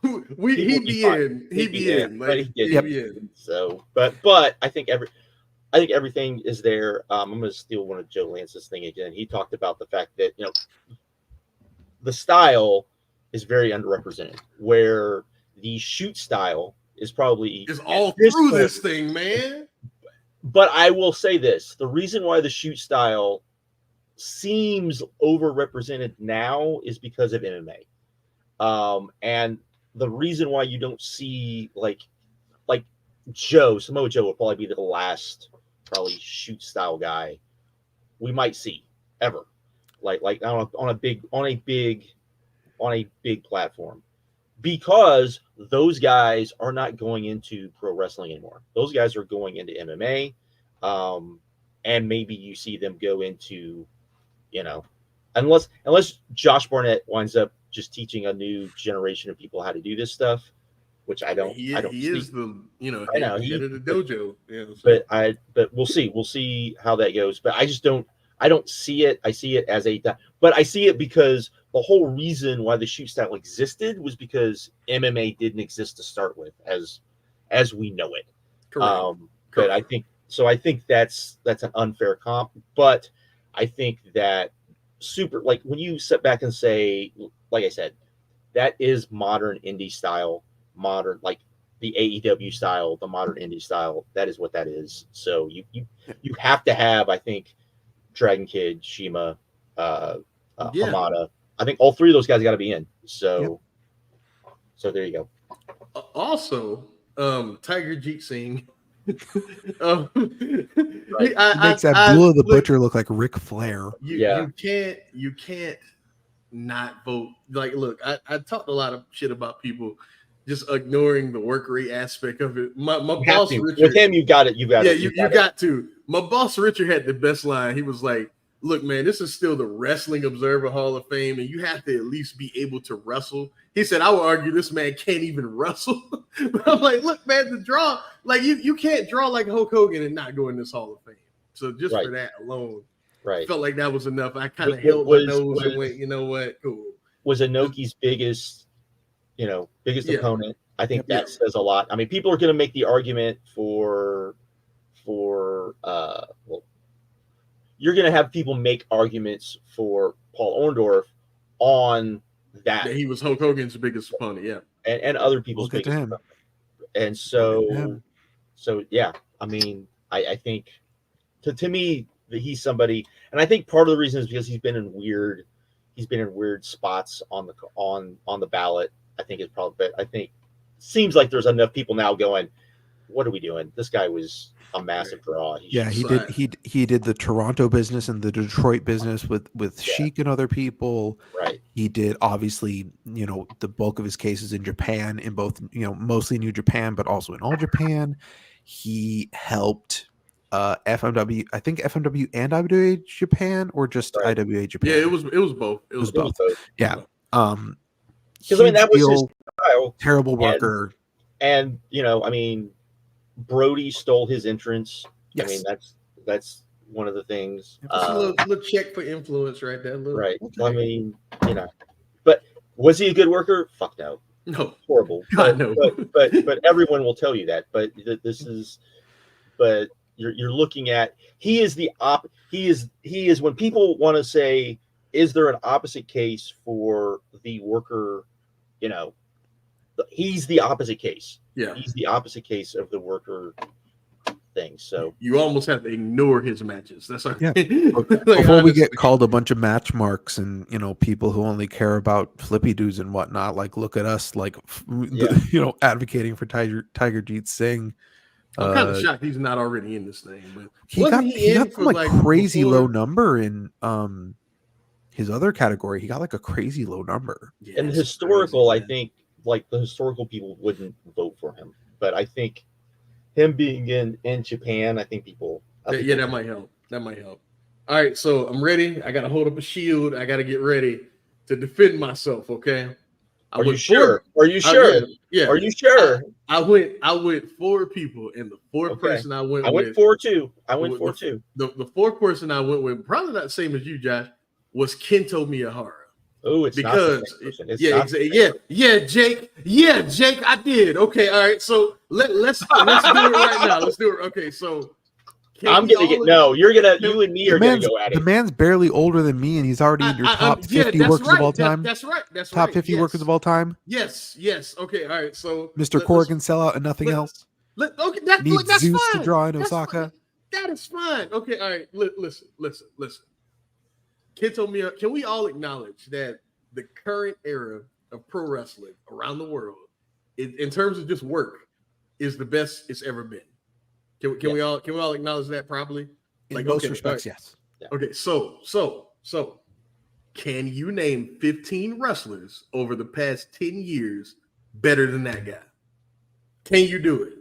he'd be in. So, but I think everything is there. I'm going to steal one of Joe Lance's thing again. He talked about the fact that the style is very underrepresented, where the shoot style is probably all through this thing, man. But I will say this: the reason why the shoot style seems overrepresented now is because of MMA, and the reason why you don't see like Samoa Joe will probably be the last shoot style guy we might see ever, like on a big platform, because those guys are not going into pro wrestling anymore. Those guys are going into MMA, and maybe you see them go into, you know, unless Josh Barnett winds up just teaching a new generation of people how to do this stuff, which I don't He see. is the I know head of the dojo. But we'll see how that goes. But I don't see it. I see it as but I see it because the whole reason why the shoot style existed was because MMA didn't exist to start with, as we know it. Correct. But I think that's an unfair comp. But I think that like when you sit back and say, like I said, that is modern indie style, modern, like the AEW style, the modern indie style. That is what that is. So you have to have, I think, Dragon Kid, Shima, Hamada. I think all three of those guys got to be in. So there you go. Also, Tiger Jeet Singh. He makes Abdullah the Butcher look like Ric Flair. You can't not vote. Like, look, I talked a lot of shit about people just ignoring the work rate aspect of it. My boss Richard, with him, you got it. You got to. My boss Richard had the best line. He was like, "Look, man, this is still the Wrestling Observer Hall of Fame, and you have to at least be able to wrestle." He said, "I would argue this man can't even wrestle." But I'm like, "Look, man, the draw, like you can't draw like Hulk Hogan and not go in this Hall of Fame." So just for that alone, felt like that was enough. I kind of held my nose and went, "You know what? Cool." Was Inoki's biggest opponent. I think that says a lot. I mean, people are going to make the argument for you're going to have people make arguments for Paul Orndorff on that he was Hulk Hogan's biggest opponent, and other people's biggest opponent. And so yeah, I mean, I think to me that he's somebody, and I think part of the reason is because he's been in weird spots on the ballot. I think it's probably, but I think seems like there's enough people now going, what are we doing? This guy was a massive draw. He did the Toronto business and the Detroit business with Sheik and other people. Right. He did, obviously, the bulk of his cases in Japan, in both, mostly New Japan, but also in All Japan. He helped FMW, I think FMW and IWA Japan, or just IWA Japan. Yeah, it was both. It was both. Yeah. Because I mean, that was his style. Terrible worker. And I mean, Brody stole his entrance. Yes. I mean, that's one of the things. A little check for influence right there. Right. Okay. I mean, but was he a good worker? Fuck no. No. Horrible. God, no. But everyone will tell you that. But you're looking at, he is when people want to say, is there an opposite case for the worker? He's the opposite case. Yeah, he's the opposite case of the worker thing. So you almost have to ignore his matches. That's yeah. Before we get called a bunch of match marks and people who only care about flippy dudes and whatnot, like look at us, like advocating for Tiger Jeet Singh. I'm kind of shocked he's not already in this thing. But he got some crazy low number in his other category. He got like a crazy low number. Yeah, and historical, crazy, I think, like the historical people wouldn't vote for him, but I think him being in Japan, I think people. That might help. All right, so I'm ready. I got to hold up a shield. I got to get ready to defend myself. Okay. Are you sure? Yeah. Are you sure? I went 4 people, and the fourth person I went 4 too. I went 4 too. The fourth person I went with, probably not the same as you, Josh, was Kento Miyahara. Oh, it's because Jake. Yeah, Jake, I did. Okay, all right. So let's do it right now. Let's do it. Okay, so I'm gonna get you and me are gonna go at it. The man's barely older than me, and he's already in your top 50 workers of all time. That's right. Top 50 workers of all time. Yes. Okay, all right. So Mr. Corgan sellout and nothing else. Okay, that's Zeus fine. to draw in Osaka. That is fine. Okay, all right. Listen. Kento Miyahara, can we all acknowledge that the current era of pro wrestling around the world, in terms of just work, is the best it's ever been? Can we all acknowledge that properly? In most respects, yes. Yeah. Okay, so can you name 15 wrestlers over the past 10 years better than that guy? Can you do it?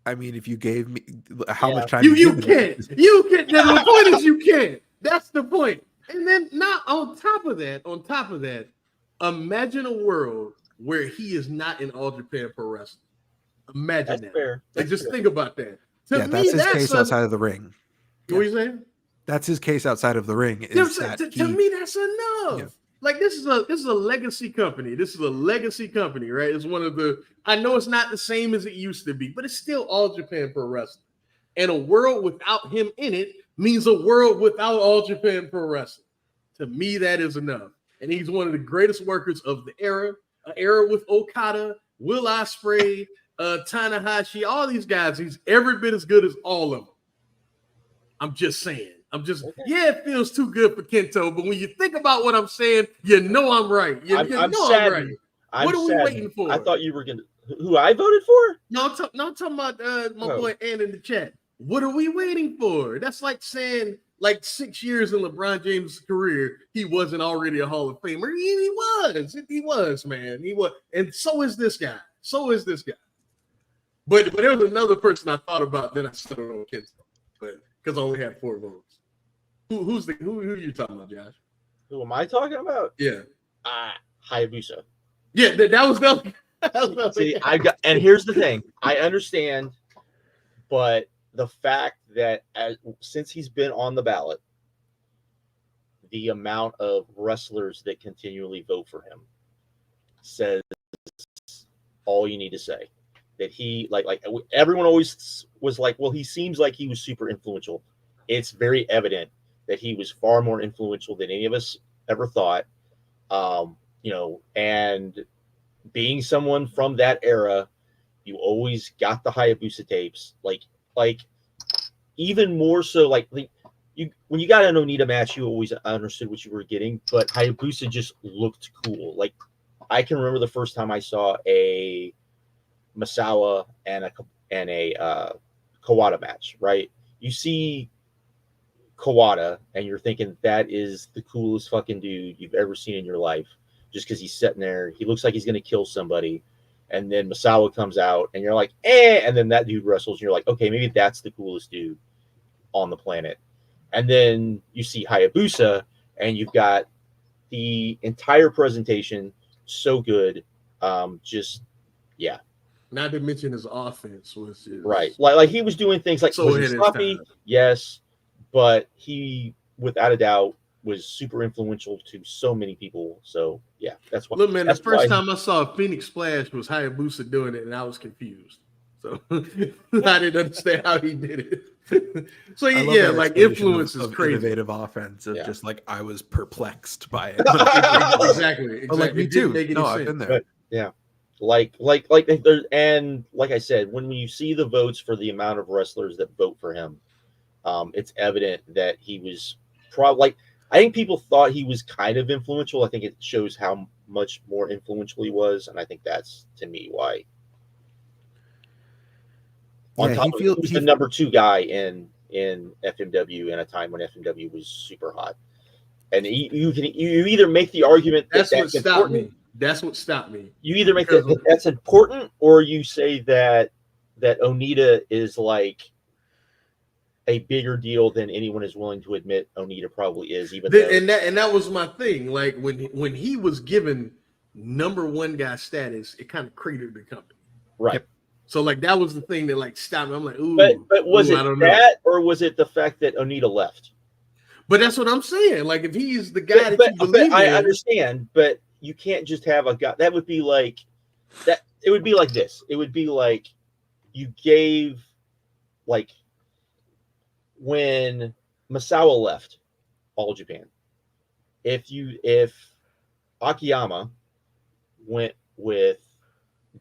I mean, if you gave me how much time you can't. The point is you can't. That's the point. And then not on top of that, imagine a world where he is not in All Japan Pro Wrestling. Imagine that. Fair. Think about that. To me, that's his case outside of the ring. What are you saying? That's his case outside of the ring. To me, that's enough. Yeah. Like this is a legacy company. This is a legacy company, right? It's one of the. I know it's not the same as it used to be, but it's still All Japan Pro Wrestling. And a world without him in it means a world without All Japan Pro Wrestling. To me, that is enough. And he's one of the greatest workers of the era. An era with Okada, Will Ospreay, Tanahashi, all these guys. He's every bit as good as all of them. I'm just saying. It feels too good for Kento, but when you think about what I'm saying, you know I'm right. I'm right. What are we waiting for? I thought you were gonna. Who I voted for? No, I'm talking about my boy Ann in the chat. What are we waiting for? That's like saying, like 6 years in LeBron James' career, he wasn't already a Hall of Famer. He was, man. He was, and so is this guy. But there was another person I thought about. Then I settled on Kento, but because I only had 4 votes. Who are you talking about, Josh? Who am I talking about? Yeah, Hayabusa. Yeah, that was See, and here's the thing. I understand, but the fact that since he's been on the ballot, the amount of wrestlers that continually vote for him says all you need to say. That he like everyone always was like, well, he seems like he was super influential. It's very evident that he was far more influential than any of us ever thought. And being someone from that era, you always got the Hayabusa tapes, like even more so, when you got an Onita match, you always understood what you were getting, but Hayabusa just looked cool. Like I can remember the first time I saw a Misawa and a Kawada match, right? You see Kawada and you're thinking that is the coolest fucking dude you've ever seen in your life, just because he's sitting there, he looks like he's gonna kill somebody, and then Misawa comes out and you're like, and then that dude wrestles and you're like, okay, maybe that's the coolest dude on the planet. And then you see Hayabusa and you've got the entire presentation so good. Not to mention his offense was just right. Like he was doing things like, so was he sloppy? Yes, but he without a doubt was super influential to so many people. So yeah, that's why. Look, man, the first time I saw a Phoenix Splash was Hayabusa doing it, and I was confused. So I didn't understand how he did it. So yeah, like influence is crazy. Innovative offense of just like I was perplexed by it. Exactly. But like me too. No, I've been there. But, yeah. And like I said, when you see the votes for the amount of wrestlers that vote for him, it's evident that he was probably I think people thought he was kind of influential. I think it shows how much more influential he was, and I think that's to me why. On top of it, he was the number 2 guy in FMW in a time when FMW was super hot, and you either make the argument that's what stopped me. That's what stopped me. You either make that's important, or you say that Onita is like a bigger deal than anyone is willing to admit Onita probably is. And that was my thing. Like when he was given number 1 guy status, it kind of cratered the company. Right. Yep. So like that was the thing that like stopped me. I'm like, ooh. But was it that, or was it the fact that Onita left? But that's what I'm saying. Like if he's the guy that you believe in, I understand, but you can't just have a guy. That would be like that. It would be like this. It would be like you gave, like when Misawa left All Japan. If Akiyama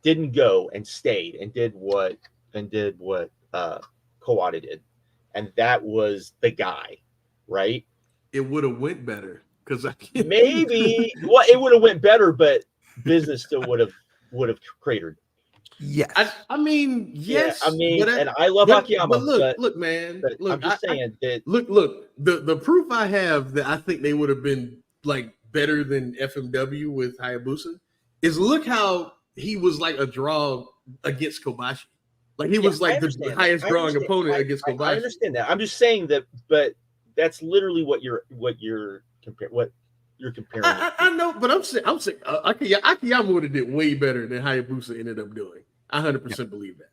didn't go and stayed and did what Kawada did, and that was the guy, right? It would have went better. Because maybe it would have went better, but business still would have cratered. Yes, I mean, yes. Yeah, and I love Akiyama. But look, man. Look, I'm just saying that. Look. The proof I have that I think they would have been like better than FMW with Hayabusa is look how he was like a draw against Kobashi. Like he was like the highest drawing opponent against Kobashi. I understand that. I'm just saying that, but that's literally what you're comparing. I know, but I'm saying Akiyama would have did way better than Hayabusa ended up doing. I 100% believe that.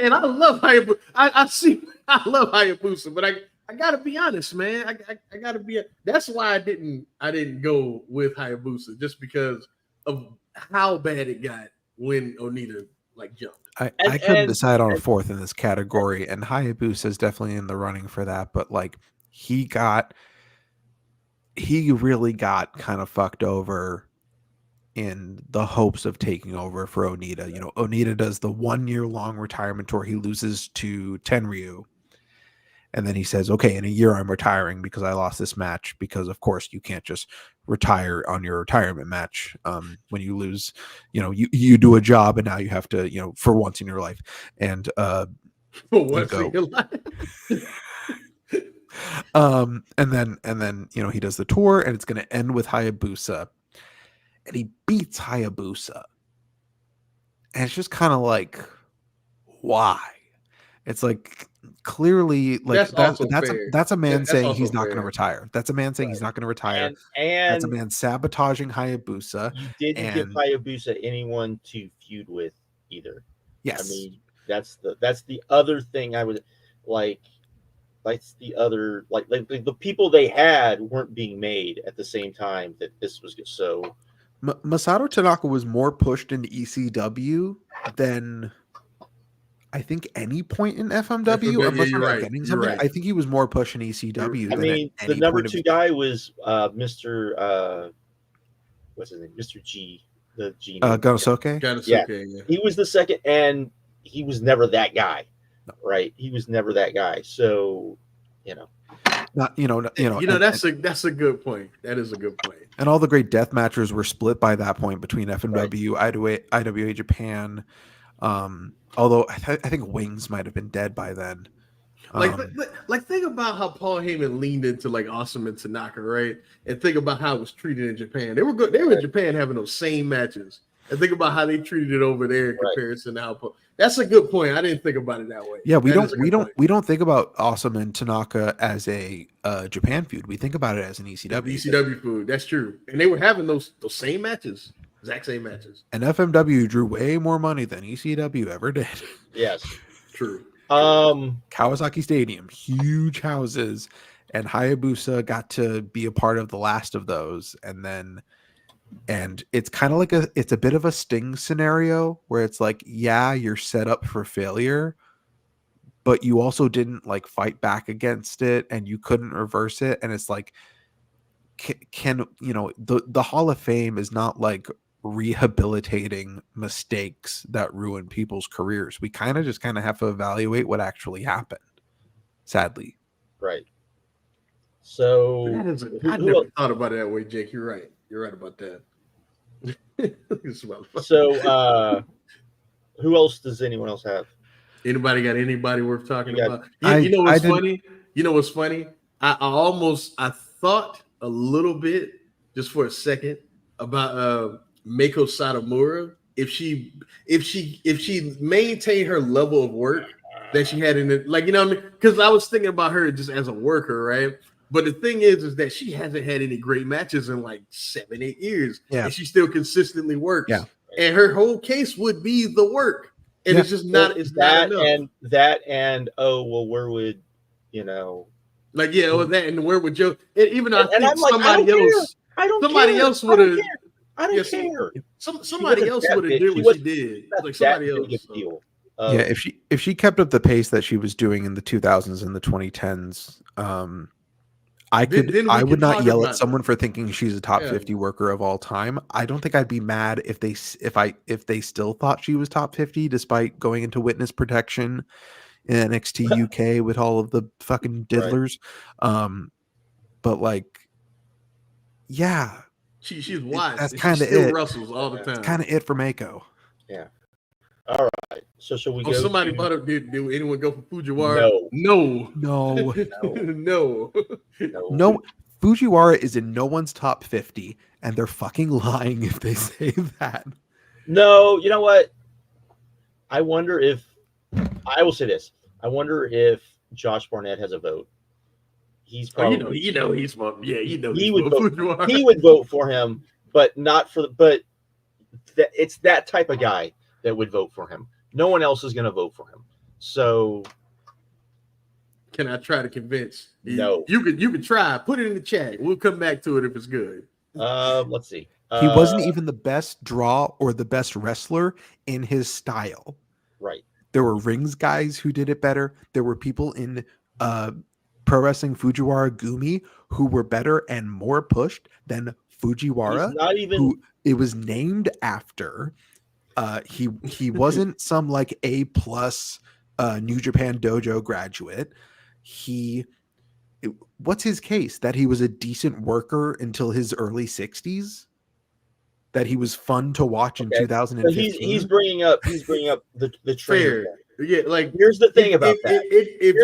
And I love Hayabusa. I love Hayabusa, but I gotta be honest, man. I gotta be. That's why I didn't go with Hayabusa, just because of how bad it got when Onita like jumped. I couldn't decide on a fourth in this category, and Hayabusa is definitely in the running for that. But like, he really got kind of fucked over in the hopes of taking over for Onita. You know, Onita does the 1 year long retirement tour. He loses to Tenryu. And then he says, okay, in a year I'm retiring because I lost this match, because of course you can't just retire on your retirement match. When you lose, you know, you do a job and now you have to, you know, for once in your life. And for once in your life. and then, you know, he does the tour and it's going to end with Hayabusa, and he beats Hayabusa. And it's just kind of like, why? It's like, clearly, like that's a man saying he's not going to retire. That's a man saying he's not going to retire. And that's a man sabotaging Hayabusa. You didn't give Hayabusa anyone to feud with either. Yes, I mean that's the other thing I would like. That's the other like the people they had weren't being made at the same time that this was so. Masato Tanaka was more pushed into ECW than I think any point in FMW, unless I'm forgetting something. Right. I think he was more pushing ECW. I mean, the number 2 guy was Mr. What's his name? Mr. G. The G. Ganosuke. Yeah. He was the second, and he was never that guy. No. Right? He was never that guy. So, you know. That's a good point. That is a good point. And all the great death matchers were split by that point between FMW, IWA Japan. Although I think Wings might have been dead by then. Like think about how Paul Heyman leaned into like Awesome and Tanaka, right? And think about how it was treated in Japan. They were good. They were in Japan having those same matches. And think about how they treated it over there in comparison to how. That's a good point. I didn't think about it that way. Yeah, we don't think about Awesome and Tanaka as a Japan feud. We think about it as an ECW. ECW feud. That's true. And they were having those same matches. Exact same matches. And FMW drew way more money than ECW ever did. Yes. True. Kawasaki Stadium, huge houses, and Hayabusa got to be a part of the last of those. And it's kind of like it's a bit of a Sting scenario where it's like, yeah, you're set up for failure, but you also didn't like fight back against it and you couldn't reverse it. And it's like, can you know, the Hall of Fame is not like rehabilitating mistakes that ruin people's careers. We kind of have to evaluate what actually happened, sadly. Right. So I never thought about it that way, Jake. You're right about that. So who else does anyone else have? Anybody got anybody worth talking about? You know what's funny? I thought a little bit just for a second about Meiko Satomura. If she maintained her level of work that she had in it, like, you know what I mean? Because I was thinking about her just as a worker, right? But the thing is that she hasn't had any great matches in like 7-8 years. Yeah. And she still consistently works. Yeah. And her whole case would be the work. And it's just not, it's not enough. Where would, you know, like, yeah, that and where would Joe, even though I think somebody else, somebody else would have, I don't care. Somebody else would have did what she did. Like somebody else. Yeah, if she kept up the pace that she was doing in the 2000s and the 2010s, I would not yell at someone for thinking she's a top 50 worker of all time. I don't think I'd be mad if they still thought she was top 50 despite going into witness protection in NXT UK with all of the fucking diddlers. Right. But like, yeah, she's wise. That's kind of it. Wrestles all the time. That's kind of it for Meiko. Yeah. All right. So shall we go? Somebody brought up. Did anyone go for Fujiwara? No. No. Fujiwara is in no one's top 50, and they're fucking lying if they say that. No, you know what? I wonder if I will say this. I wonder if Josh Barnett has a vote. He's probably he's he would vote for him, but not for the but it's that type of guy that would vote for him. No one else is going to vote for him. So can I try to convince? No. You could try. Put it in the chat. We'll come back to it if it's good. Let's see. He wasn't even the best draw or the best wrestler in his style. Right. There were rings guys who did it better. There were people in Pro Wrestling Fujiwara Gumi who were better and more pushed than Fujiwara. He's not even who it was named after. He wasn't some like A+ New Japan Dojo graduate. What's his case? That he was a decent worker until his early 60s? That he was fun to watch in 2015? So he's bringing up the trainer. Yeah, like here's the thing about that. If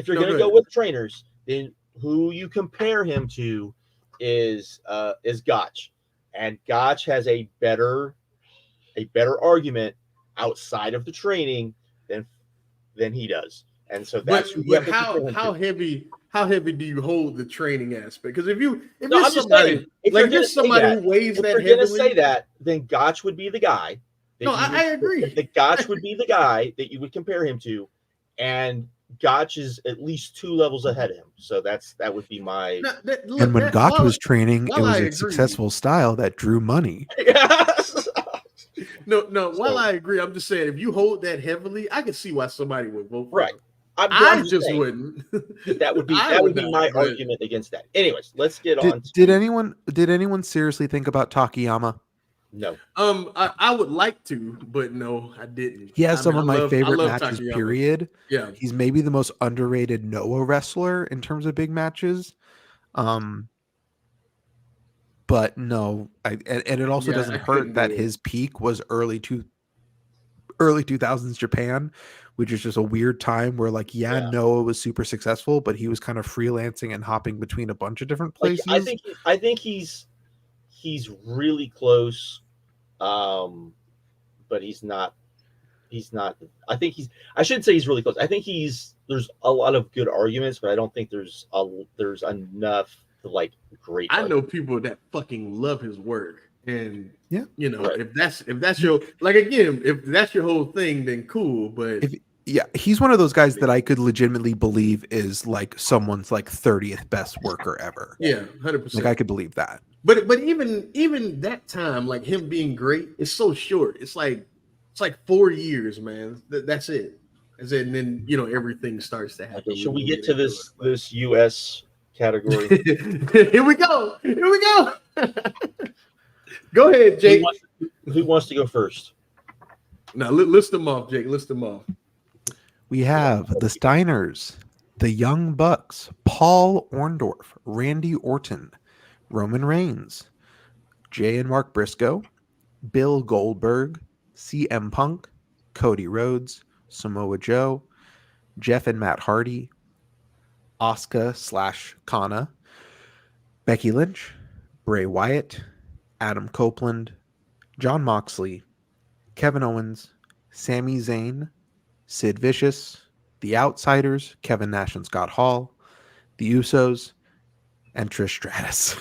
you're gonna go with trainers, then who you compare him to is Gotch. And Gotch has a better argument outside of the training than he does. And so that's how heavy do you hold the training aspect? Because if you're somebody who weighs that heavily, going to say that, then Gotch would be the guy. I agree. The Gotch would be the guy that you would compare him to, and Gotch is at least 2 levels ahead of him. So that would be my. And when Gotch was training, it was a successful style that drew money. No. While I agree, I'm just saying if you hold that heavily, I can see why somebody would vote for it. I just wouldn't. That would be my argument against that. Anyways, let's get on. Did anyone seriously think about Takayama? No. I would like to, but no, I didn't. He has some of my favorite matches. Takayama. Period. Yeah, he's maybe the most underrated Noah wrestler in terms of big matches. But no, and it also doesn't hurt that his peak was early 2000s Japan, which is just a weird time where Noah was super successful, but he was kind of freelancing and hopping between a bunch of different places. I think he's really close, but he's not. I shouldn't say he's really close. I think there's a lot of good arguments, but I don't think there's enough to great. I know people that fucking love his work. And yeah, if that's your if that's your whole thing, then cool. But he's one of those guys that I could legitimately believe is someone's 30th best worker ever. Yeah, 100%. I could believe that. But even that time, him being great, is so short. It's like 4 years, man. That's it. And then everything starts to happen. Okay, should we get to this U.S. category? Here we go. Go ahead, Jake. Who wants to go first? Now, list them off, Jake. List them off. We have the Steiners, the Young Bucks, Paul Orndorff, Randy Orton, Roman Reigns, Jay and Mark Briscoe, Bill Goldberg, CM Punk, Cody Rhodes, Samoa Joe, Jeff and Matt Hardy, Asuka/Kana, Becky Lynch, Bray Wyatt, Adam Copeland, Jon Moxley, Kevin Owens, Sami Zayn, Sid Vicious, The Outsiders, Kevin Nash and Scott Hall, The Usos, and Trish Stratus.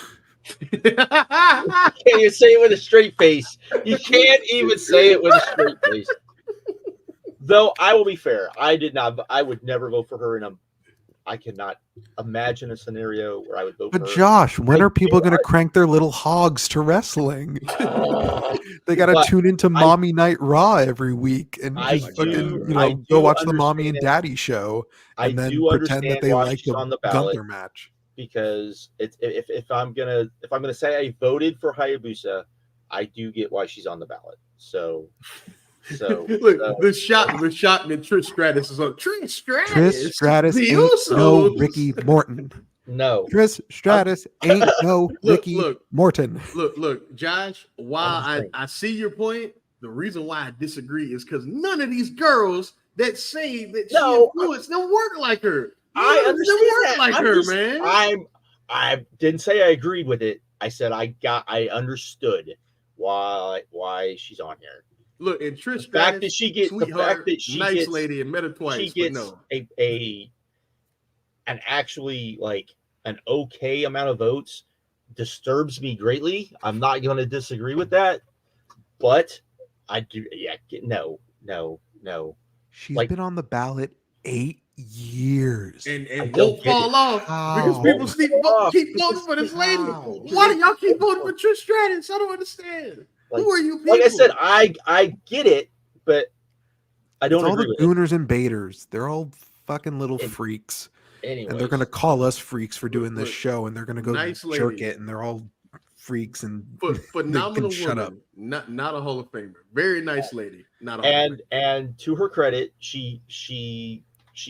Can't even say it with a straight face. You can't even say it with a straight face. Though I will be fair, I would never vote for her in I cannot imagine a scenario where I would vote for her. But Josh, when are people going to crank their little hogs to wrestling? They got to tune into Mommy Night Raw every week and go watch the Mommy and Daddy show and then pretend that they like the Gunther match. Because if I'm gonna say I voted for Hayabusa, I do get why she's on the ballot. So look, the shot that Trish Stratus is on. Trish Stratus ain't no Ricky Morton. No, Trish Stratus ain't no Ricky Morton. Look, Josh. While I see your point, the reason why I disagree is because none of these girls that say that she influenced don't work like her. I understand that. Man. I didn't say I agreed with it. I said I understood why she's on here. Look, and Trish The fact that Stratus, sweetheart, nice gets, lady, and met her twice. she gets no. an actually like an okay amount of votes disturbs me greatly. I'm not going to disagree with that, but I do. Yeah, no. She's Like, been on the ballot 8 years. And I won't don't get fall off because How? people keep voting for this lady. How? Why do y'all keep voting for Trish Stratus? I don't understand. Like, Who are you people? like I said, I get it, but I don't It's all agree the with it. gooners and baiters. They're all fucking little freaks. Anyways, And they're going to call us freaks for doing this Look, show, and they're going to go nice jerk lady. it, and they're all freaks and phenomenal shut woman, up. not a Hall of Famer. Very nice lady, not a Hall of Famer. And to her credit, she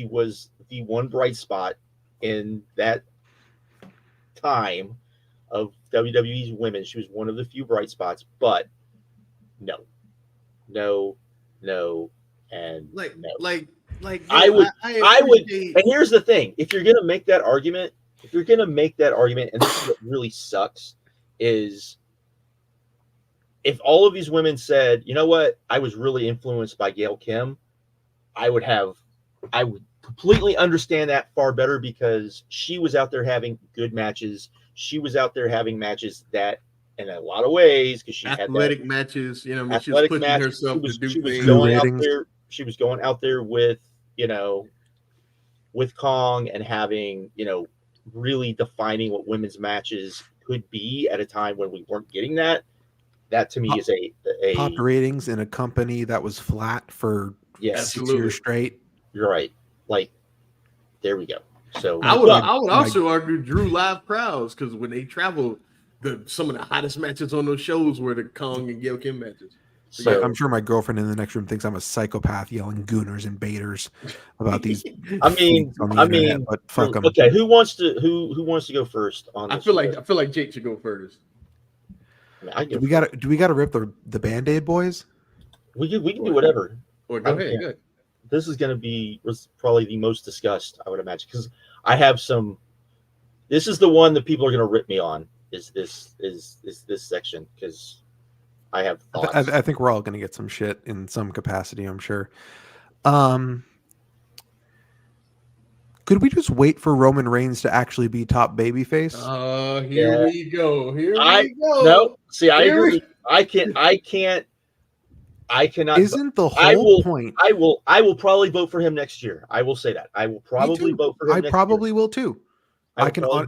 was the one bright spot in that time of WWE's women. She was one of the few bright spots, but no, and like no. I would, and here's the thing: if you're gonna make that argument, and this is what really sucks, is if all of these women said, you know what, I was really influenced by Gail Kim, I would completely understand that far better, because she was out there having good matches. She was out there having matches that, in a lot of ways, because she athletic had matches, she was pushing matches. herself to do things. She was going out there with, with Kong, and having, really defining what women's matches could be at a time when we weren't getting that. That to me is a pop ratings in a company that was flat for 6 years straight. You're right. Like, there we go. So I would also argue drew live crowds, because when they traveled, some of the hottest matches on those shows were the Kong and Gail Kim matches. So I'm sure my girlfriend in the next room thinks I'm a psychopath yelling gooners and baiters about these. I mean, but fuck them. Okay, who wants to go first on this? I feel like Jake should go first. Do we gotta rip the Band-Aid boys? We can do whatever. Or go ahead. Good. This is going to be probably the most discussed, I would imagine, because I have some. This is the one that people are going to rip me on. Is this section, because I have thoughts. I think we're all going to get some shit in some capacity, I'm sure. Could we just wait for Roman Reigns to actually be top babyface? Here we go. No, see, I agree. I cannot. Isn't the whole point? I will probably vote for him next year. I will say that. I will probably vote for him. I probably will too. I cannot.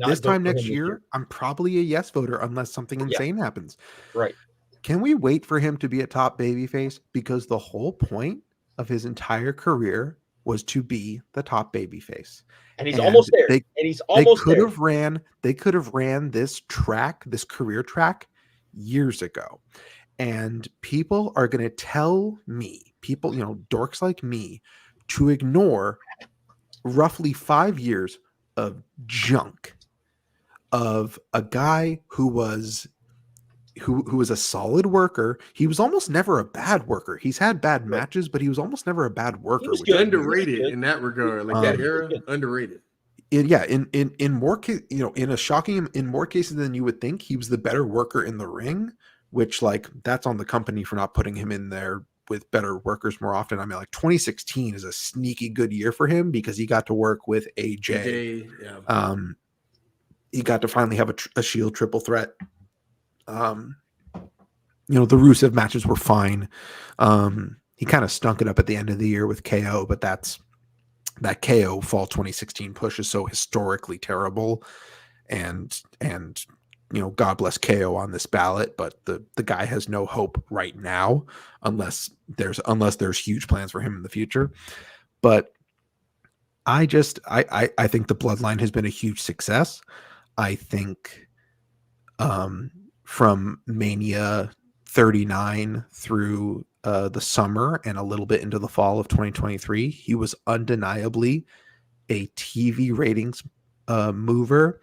This time next year, I'm probably a yes voter unless something insane happens. Right. Can we wait for him to be a top babyface? Because the whole point of his entire career was to be the top babyface. And he's almost there. They could have ran this career track years ago. And people are going to tell me, dorks like me, to ignore roughly 5 years of junk of a guy who was a solid worker. He was almost never a bad worker. He's had bad matches, but he was almost never a bad worker. He was underrated in that regard. Like that era, underrated. In more cases than you would think, he was the better worker in the ring, which, like, that's on the company for not putting him in there with better workers more often. I mean, like, 2016 is a sneaky good year for him because he got to work with AJ. He got to finally have a Shield triple threat. The Rusev matches were fine. He kind of stunk it up at the end of the year with KO, but that KO fall 2016 push is so historically terrible, and God bless KO on this ballot, but the guy has no hope right now unless there's huge plans for him in the future. But I think the bloodline has been a huge success. I think from Mania 39 through the summer and a little bit into the fall of 2023, he was undeniably a TV ratings mover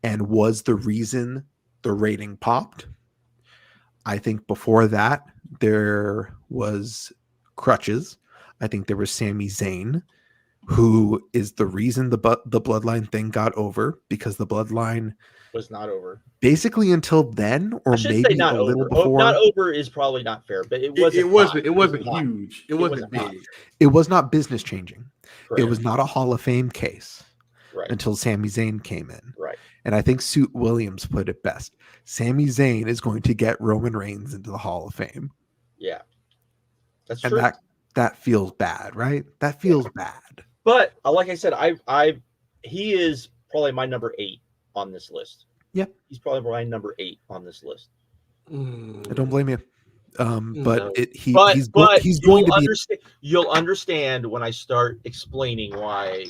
and was the reason the rating popped. I think before that, there was crutches. I think there was Sami Zayn. who is the reason the bloodline thing got over, because the bloodline was not over. Basically until then, or maybe a little before. Not over is probably not fair, but it wasn't huge. It wasn't big. Hot. It was not business changing. Correct. It was not a Hall of Fame case right. until Sami Zayn came in. Right. And I think Suit Williams put it best. Sami Zayn is going to get Roman Reigns into the Hall of Fame. Yeah. That's and true. That feels bad, right? That feels bad. But like I said, he is probably my number 8 on this list. Yeah, he's probably my number 8 on this list. I don't blame you. But no. He's going to be. You'll understand when I start explaining why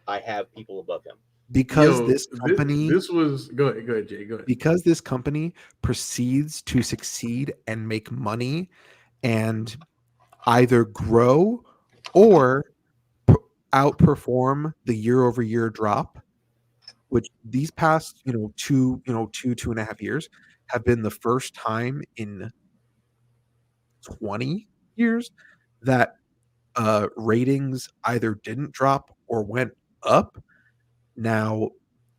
I have people above him. Because this company, go ahead, Jay. Go ahead. Because this company proceeds to succeed and make money, and either grow or outperform the year-over-year drop, which these past 2.5 years have been the first time in 20 years that ratings either didn't drop or went up. Now,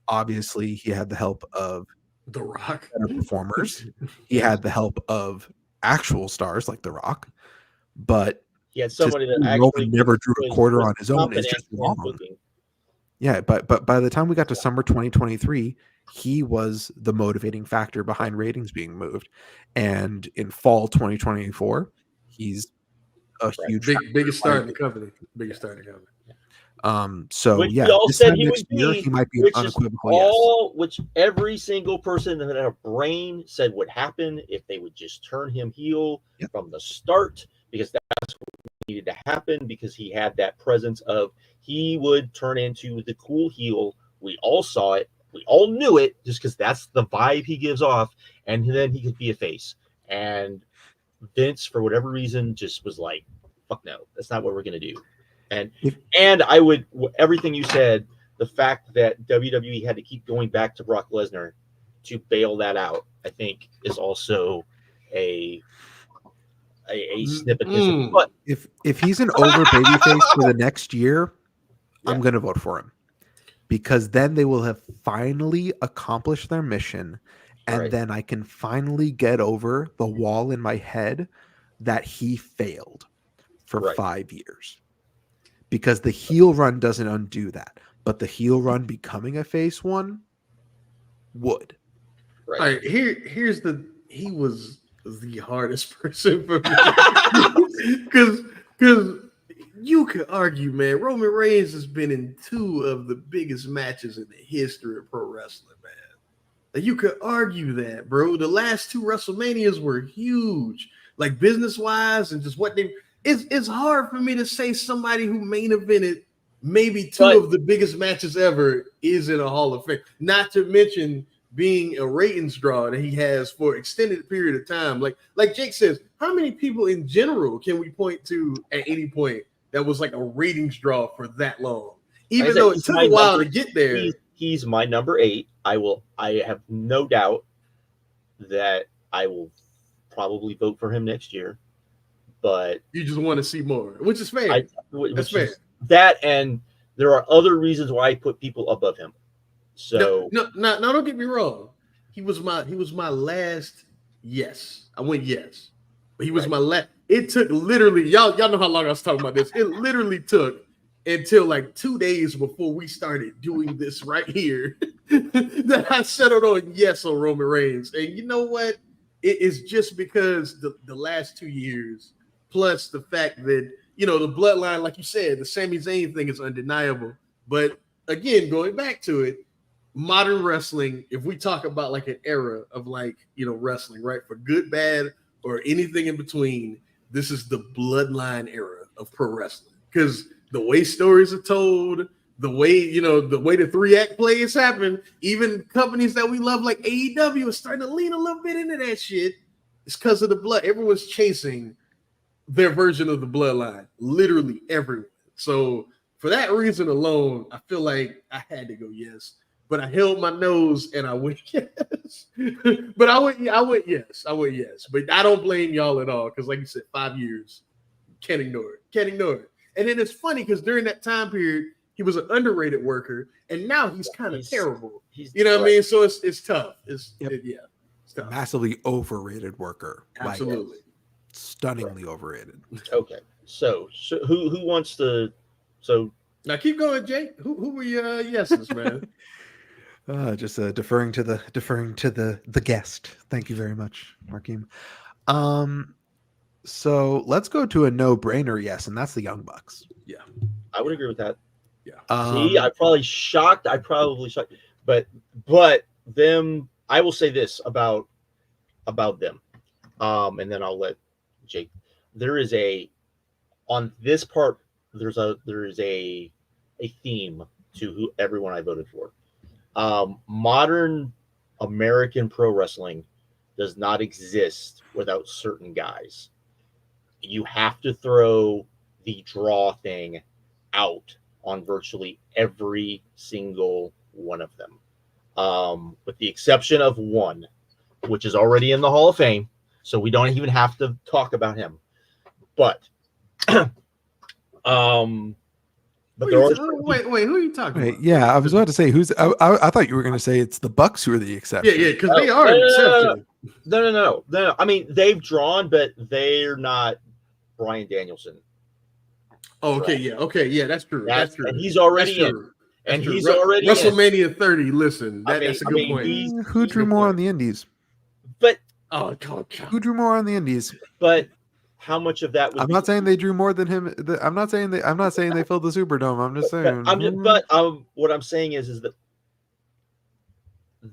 obviously, he had the help of The Rock, better performers. He had the help of actual stars like The Rock, but he had somebody that actually never drew a quarter on his own. Is just wrong. Yeah, but by the time we got to summer 2023, he was the motivating factor behind ratings being moved, and in fall 2024, he's a huge biggest star in the company. Biggest star in the company. So which yeah, we all this said time he next would year, be, he might be an unequivocal which every single person that had a brain said would happen if they would just turn him heel from the start, because that's what needed to happen, because he had that presence of he would turn into the cool heel. We all saw it. We all knew it just because that's the vibe he gives off, and then he could be a face. And Vince, for whatever reason, just was like, fuck no, that's not what we're going to do. And I would, everything you said, the fact that WWE had to keep going back to Brock Lesnar to bail that out, I think is also a snippet. But if he's an over babyface for the next year, I'm going to vote for him, because then they will have finally accomplished their mission, and then I can finally get over the wall in my head that he failed for 5 years. Because the heel run doesn't undo that, but the heel run becoming a face one would. Right. All right, he was the hardest person for me, because you could argue, man, Roman Reigns has been in 2 of the biggest matches in the history of pro wrestling, man. Like, you could argue that, bro. The last 2 WrestleManias were huge, like business wise, and just what they. It's hard for me to say somebody who main evented maybe 2 of the biggest matches ever is in a Hall of Fame. Not to mention being a ratings draw that he has for extended period of time. Like Jake says, how many people in general can we point to at any point that was like a ratings draw for that long? Even though it took a while to get there. He's my number 8. I have no doubt that I will probably vote for him next year. But you just want to see more, which is fair. That's fair. That, and there are other reasons why I put people above him. So no, don't get me wrong. He was my last yes. I went yes, but he was my last. It took literally y'all know how long I was talking about this. It literally took until like 2 days before we started doing this right here that I settled on yes on Roman Reigns. And you know what? It is just because the last 2 years. Plus the fact that, the bloodline, like you said, the Sami Zayn thing is undeniable. But again, going back to it, modern wrestling, if we talk about like an era of wrestling, right? For good, bad, or anything in between, this is the bloodline era of pro wrestling. Because the way stories are told, the way the 3-act plays happen, even companies that we love like AEW are starting to lean a little bit into that shit. It's because of the blood. Everyone's chasing their version of the bloodline, literally everyone. So for that reason alone, I feel like I had to go yes, but I held my nose and I went yes. But I went yes. But I don't blame y'all at all, because like you said, 5 years, can't ignore it. And then it's funny because during that time period, he was an underrated worker, and now he's kind of terrible. You know what I mean? So it's tough. It's tough. Massively overrated worker. Absolutely. Like, stunningly overrated. Okay. So who wants to? So now keep going, Jake. Who were your yeses, man? Just deferring to the guest. Thank you very much, Markeem. So let's go to a no-brainer yes, and that's the Young Bucks. Yeah, I would agree with that. Yeah. See, I probably shocked. But them. I will say this about them, and then I'll let Jake. There is on this part. There is a theme to everyone I voted for. Modern American pro wrestling does not exist without certain guys. You have to throw the draw thing out on virtually every single one of them, with the exception of one, which is already in the Hall of Fame, so we don't even have to talk about him. But there are wait, who are you talking about? Yeah, I was about to say who's. I thought you were going to say it's the Bucks who are the exception. Yeah, because they are an exception. No. I mean, they've drawn, but they're not Bryan Danielson. Oh, okay, yeah, that's true. That's true. And he's already in. And he's already WrestleMania 30. Listen, that's a good point. Who drew more on the Indies? But who drew more on the Indies? But how much of that? I'm not saying they drew more than him. I'm not saying they filled the Superdome. I'm just saying. What I'm saying is that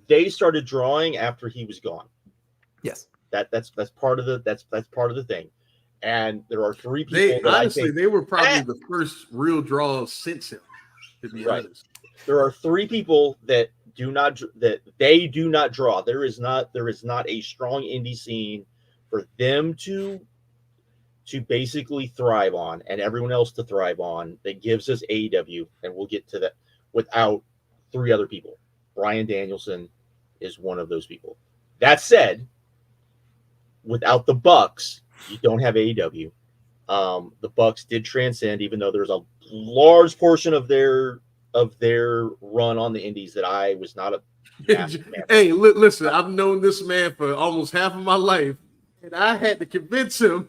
they started drawing after he was gone. Yes, that's part of the thing. And there are three people. They were probably the first real draws since him. To be honest, there are three people that do not draw. There is not a strong indie scene for them to basically thrive on, and everyone else to thrive on, that gives us AEW, and we'll get to that, without three other people. Bryan Danielson is one of those people. That said, without the Bucks, you don't have AEW. The Bucks did transcend, even though there's a large portion of their run on the Indies that I was not a fan. Hey, listen, I've known this man for almost half of my life, and I had to convince him.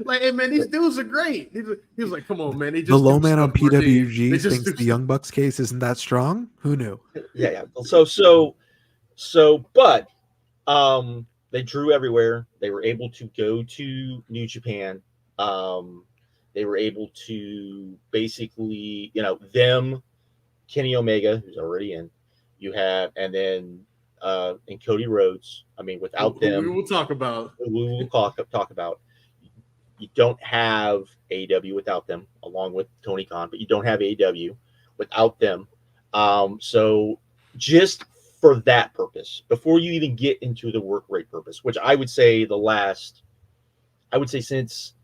Like, hey man, these dudes are great. He was like, "Come on, man." The low man on PWG thinks the Young Bucks case isn't that strong. Who knew? Yeah. But they drew everywhere. They were able to go to New Japan. They were able to basically, them, Kenny Omega, who's already in. You have, and then and Cody Rhodes. I mean, without them, we will talk about. We will talk about. You don't have AEW without them, along with Tony Khan, but you don't have AEW without them. So just for that purpose, before you even get into the work rate purpose, which I would say since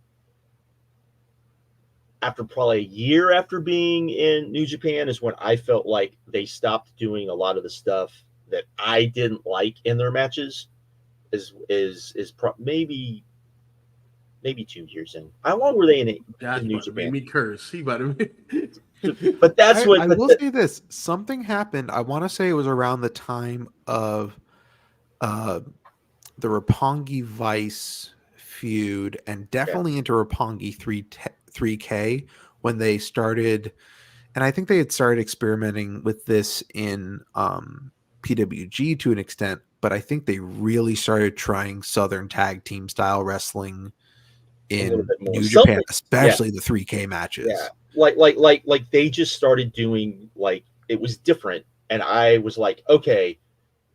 after probably a year after being in New Japan is when I felt like they stopped doing a lot of the stuff that I didn't like in their matches. Maybe 2 years in. How long were they in New Japan? Made me curse. He about to. But that's what I will say. This something happened. I want to say it was around the time of the Roppongi Vice feud, and definitely into Roppongi 3K when they started. And I think they had started experimenting with this in PWG to an extent, but I think they really started trying Southern tag team style wrestling in New Japan, especially the 3K matches. Yeah. Like they just started doing, like, it was different, and I was like, okay,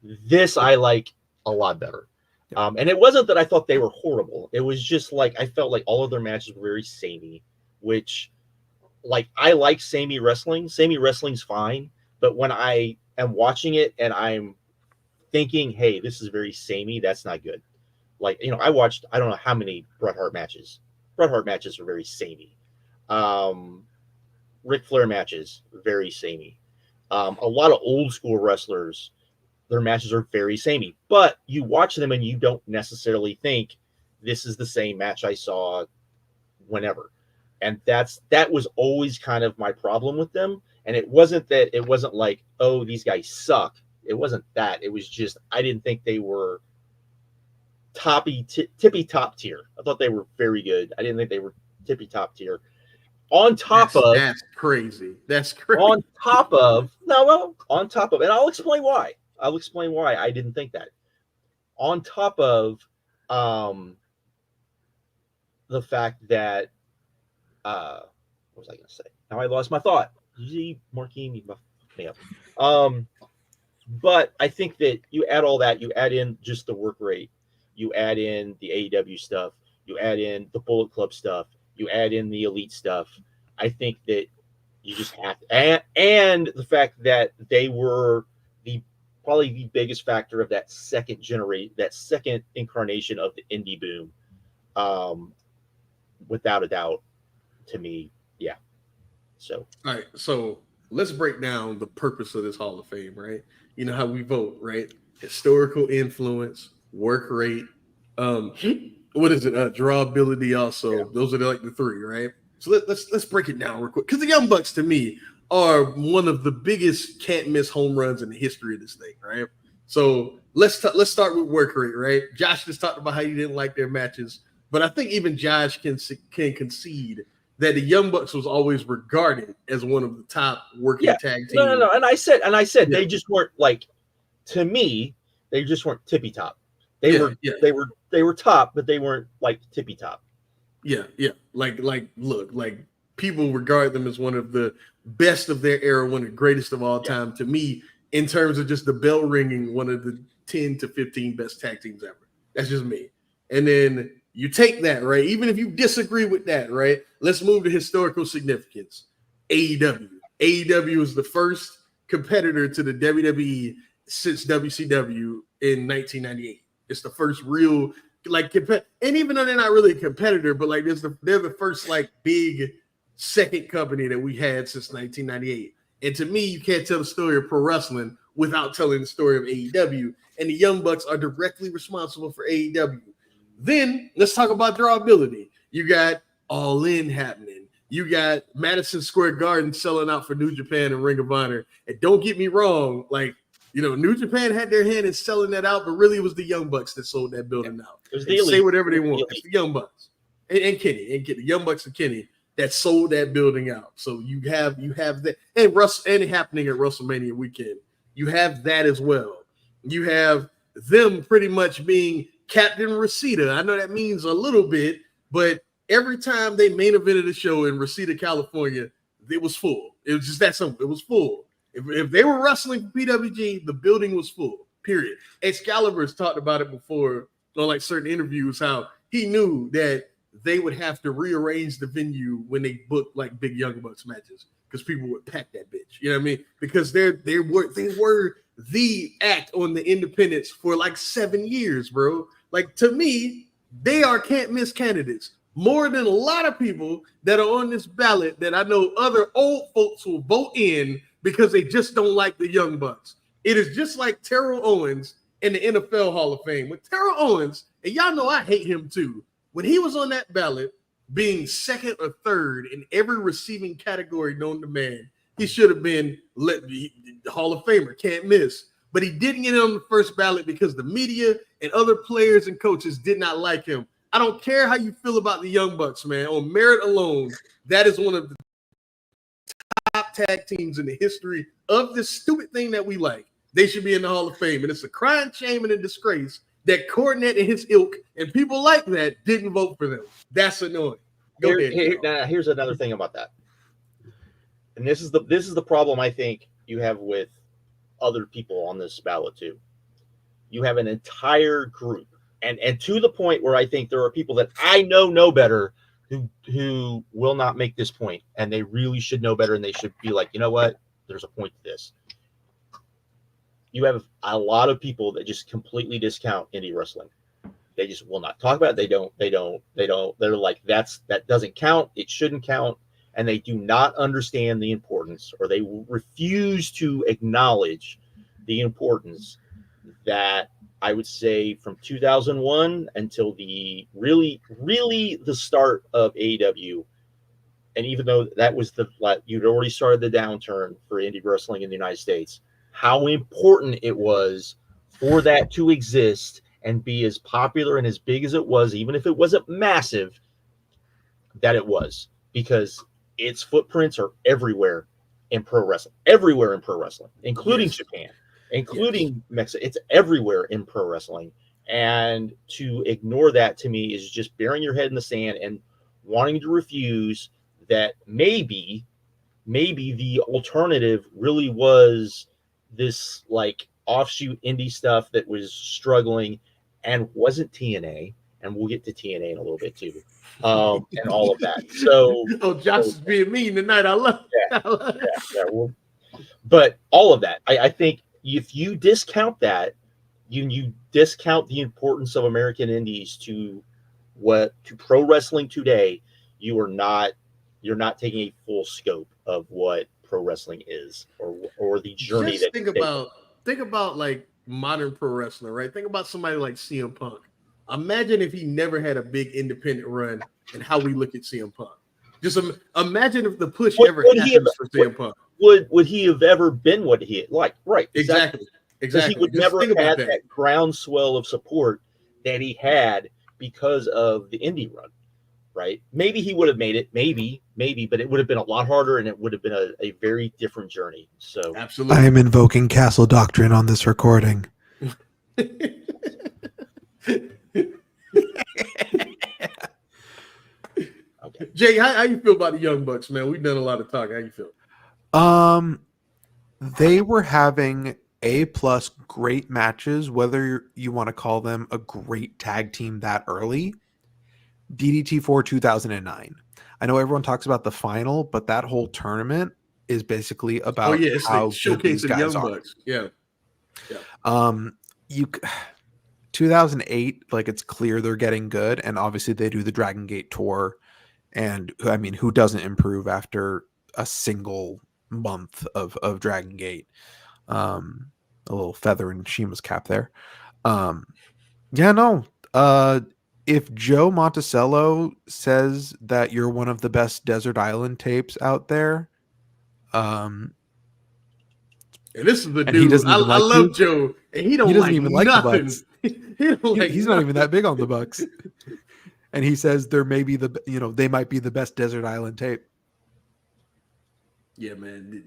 this I like a lot better. And it wasn't that I thought they were horrible. It was just like I felt like all of their matches were very samey, which, like, I like samey wrestling. Samey wrestling's fine, but when I am watching it and I'm thinking, hey, this is very samey, that's not good. Like, I watched, I don't know how many Bret Hart matches. Bret Hart matches are very samey. Ric Flair matches, very samey. A lot of old school wrestlers, their matches are very samey. But you watch them and you don't necessarily think this is the same match I saw whenever. And that was always kind of my problem with them. And it wasn't like, oh, these guys suck. It wasn't that. It was just I didn't think they were tippy top tier. I thought they were very good. I didn't think they were tippy top tier. On top of that's crazy. That's crazy. On top of, and I'll explain why. I didn't think that. On top of the fact that what was I going to say? Now I lost my thought. Marquine, you fucked me up. But I think that you add all that, you add in just the work rate, you add in the AEW stuff, you add in the Bullet Club stuff, you add in the Elite stuff. I think that you just have to, and the fact that they were probably the biggest factor of that second incarnation of the indie boom, without a doubt, to me, yeah. So, all right, so let's break down the purpose of this Hall of Fame, right? You know how we vote, right? Historical influence, work rate, what is it? Drawability. Also, yeah. Those are like the three, right? So let's break it down real quick, because the Young Bucks to me are one of the biggest can't miss home runs in the history of this thing, right? So let's start with work rate, right? Josh just talked about how he didn't like their matches, but I think even Josh can concede that the Young Bucks was always regarded as one of the top working tag teams. No. And I said they just weren't, like, to me, they just weren't tippy top. They were top, but they weren't like tippy top. Yeah. Like look, like people regard them as one of the best of their era, one of the greatest of all time. To me, in terms of just the bell ringing, one of the 10 to 15 best tag teams ever. That's just me. And then you take that, right? Even if you disagree with that, right? Let's move to historical significance. AEW. AEW was the first competitor to the WWE since WCW in 1998. It's the first real, like, and even though they're not really a competitor, but like they're the first like big second company that we had since 1998. And to me, you can't tell the story of pro wrestling without telling the story of AEW. And the Young Bucks are directly responsible for AEW. Then let's talk about drawability. You got All In happening. You got Madison Square Garden selling out for New Japan and Ring of Honor. And don't get me wrong, like, you know, New Japan had their hand in selling that out, but really it was the Young Bucks that sold that building out. It was the Elite. Say whatever they want. It's the Young Bucks and Kenny, the Young Bucks and Kenny that sold that building out. So you have that, and happening at WrestleMania weekend. You have that as well. You have them pretty much being Captain Reseda. I know that means a little bit, but every time they main evented a show in Reseda, California, it was full. It was just that simple. It was full. If they were wrestling for PWG, the building was full, period. Excalibur's talked about it before on like certain interviews, how he knew that they would have to rearrange the venue when they booked like big Young Bucks matches because people would pack that bitch. You know what I mean? Because they were the act on the independents for like 7 years, bro. Like, to me, they are can't miss candidates more than a lot of people that are on this ballot that I know other old folks will vote in because they just don't like the Young Bucks. It is just like Terrell Owens in the NFL Hall of Fame. With Terrell Owens, and y'all know I hate him too, when he was on that ballot, being second or third in every receiving category known to man, he should have been the Hall of Famer, can't miss. But he didn't get on the first ballot because the media and other players and coaches did not like him. I don't care how you feel about the Young Bucks, man. On merit alone, that is one of the top tag teams in the history of this stupid thing that we like. They should be in the Hall of Fame. And it's a crying shame and a disgrace that Cornette and his ilk and people like that didn't vote for them. That's annoying. Go ahead. Here's another thing about that. And this is the problem I think you have with other people on this ballot too. You have an entire group, and to the point where I think there are people that I know better who will not make this point, and they really should know better, and they should be like, you know what? There's a point to this. You have a lot of people that just completely discount indie wrestling. They just will not talk about it. They don't. They're like, that doesn't count. It shouldn't count. And they do not understand the importance, or they refuse to acknowledge the importance that I would say from 2001 until the really the start of AEW, and even though that was you'd already started the downturn for indie wrestling in the United States, how important it was for that to exist and be as popular and as big as it was, even if it wasn't massive, that it was, because its footprints are everywhere in pro wrestling, including Japan, including Mexico. It's everywhere in pro wrestling. And to ignore that, to me, is just burying your head in the sand and wanting to refuse that maybe the alternative really was this like offshoot indie stuff that was struggling and wasn't TNA. And we'll get to TNA in a little bit too. And all of that. So, Josh is being mean tonight. I love it. But all of that, I think if you discount that, you discount the importance of American indies to pro wrestling today, you're not taking a full scope of what pro wrestling is, or the journey. Just think about like modern pro wrestling, right? Think about somebody like CM Punk. Imagine if he never had a big independent run and how we look at CM Punk. Just imagine if the push ever happens for CM Punk. Would he have ever been what he like? Right. Exactly. Because he would never have had that groundswell of support that he had because of the indie run. Right. Maybe he would have made it. Maybe, but it would have been a lot harder, and it would have been a very different journey. So absolutely. I am invoking Castle Doctrine on this recording. Okay. Jay, how you feel about the Young Bucks, man? We've done a lot of talking. How you feel? They were having A+ great matches, whether you want to call them a great tag team that early. DDT4 2009. I know everyone talks about the final, but that whole tournament is basically about how good these guys are. Bucks. Yeah. 2008, like, it's clear they're getting good, and obviously they do the Dragon Gate tour, and I mean, who doesn't improve after a single month of Dragon Gate? A little feather in Shima's cap there. If Joe Monticello says that you're one of the best Desert Island tapes out there, and this is the dude. I love Joe, and he doesn't even like the Bucks. He's not even that big on the Bucks, and he says they might be the best Desert Island tape. Yeah, man,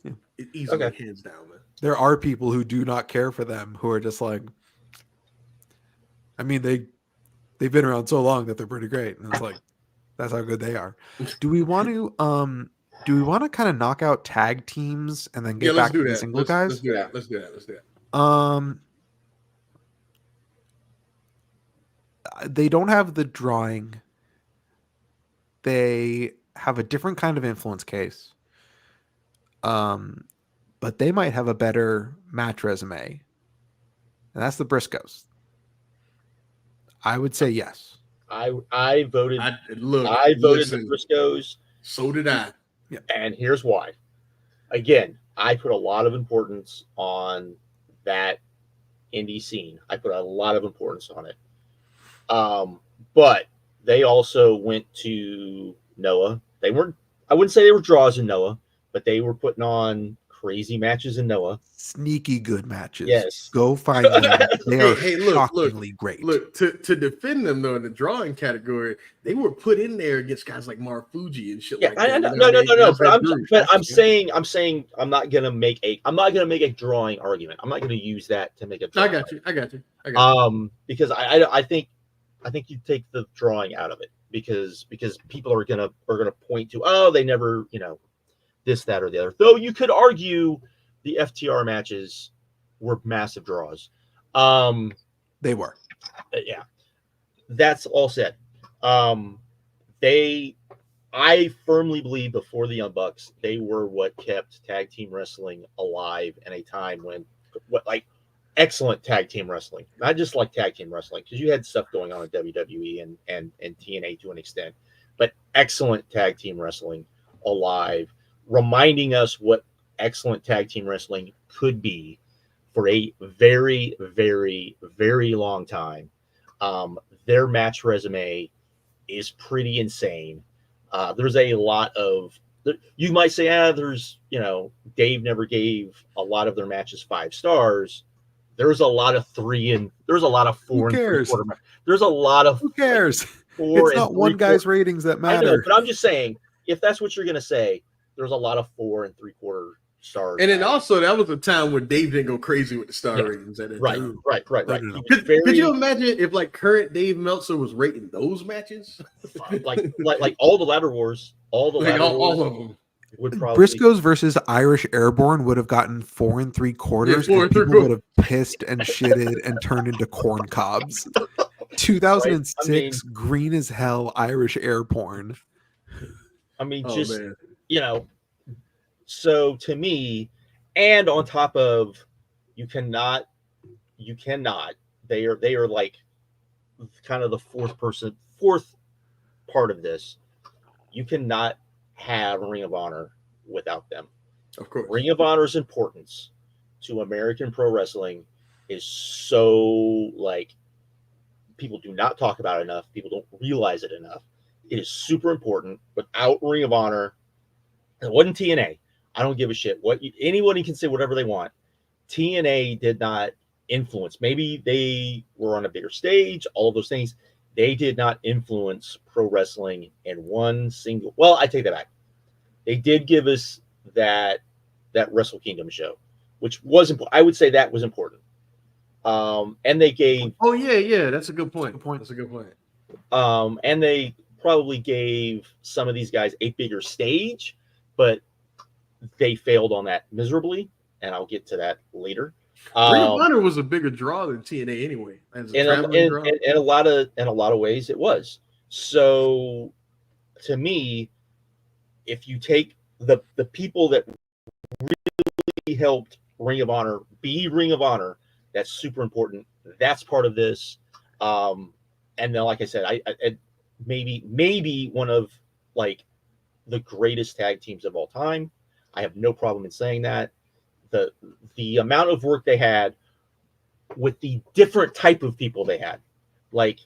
it easily hands down, man. There are people who do not care for them, who are just like, I mean, they've been around so long that they're pretty great, and it's like, that's how good they are. Do we want to kind of knock out tag teams and then get back to the single guys? Let's do that. They don't have the drawing. They have a different kind of influence case. But they might have a better match resume. And that's the Briscoes. I would say yes. I voted. I voted the Briscoes. So did I. Yeah. And here's why. Again, I put a lot of importance on that indie scene. I put a lot of importance on it. But they also went to Noah. I wouldn't say they were draws in Noah, but they were putting on crazy matches in Noah. Sneaky good matches. Yes. Go find them. They are shockingly great. Look, to defend them, though, in the drawing category, they were put in there against guys like Marufuji and shit like that. No. I'm saying I'm not gonna make a drawing argument. I'm not gonna use that to make a drawing I got you. Because I think you take the drawing out of it because people are gonna point to, they never, this, that, or the other. Though you could argue the FTR matches were massive draws. They were. Yeah. That's all said. I firmly believe before the Young Bucks, they were what kept tag team wrestling alive in a time when excellent tag team wrestling, not just like tag team wrestling, because you had stuff going on in WWE and TNA to an extent, but excellent tag team wrestling alive, reminding us what excellent tag team wrestling could be for a very, very, very long time. Their match resume is pretty insane. There's a lot of, you might say, there's, Dave never gave a lot of their matches 5 stars. There's a lot of 3 and there's a lot of 4 and 3/4. There's a lot of, who cares? Like, 4 it's not one guy's ratings that matter. I know, but I'm just saying, if that's what you're going to say, there's a lot of 4 and 3/4 stars. And then also that was a time when Dave didn't go crazy with the star ratings at that time. Right. Could you imagine if like current Dave Meltzer was rating those matches? like all the ladder wars, all of them would probably Briscoes versus Irish Airborne would have gotten 4 3/4. And people would have pissed and shitted and turned into corn cobs. 2006 green as hell Irish Airborne. I mean, so to me, and on top of, you cannot, they are like kind of the fourth part of this. You cannot have Ring of Honor without them. Of course. Ring of Honor's importance to American pro wrestling is so, like, people do not talk about it enough. People don't realize it enough. It is super important. Without Ring of Honor, it wasn't TNA. I don't give a shit. Anybody can say whatever they want. TNA did not influence. Maybe they were on a bigger stage, all of those things. They did not influence pro wrestling in one single. Well, I take that back. They did give us that Wrestle Kingdom show, which was important. I would say that was important. And they gave. Oh yeah, that's a good point. That's a good point. And they probably gave some of these guys a bigger stage, but they failed on that miserably, and I'll get to that later. Ring of Honor was a bigger draw than TNA anyway. In a lot of ways, it was. So, to me, if you take the people that really helped Ring of Honor be Ring of Honor, that's super important. That's part of this. And then, like I said, I maybe one of like the greatest tag teams of all time. I have no problem in saying that. The amount of work they had with the different type of people they had, like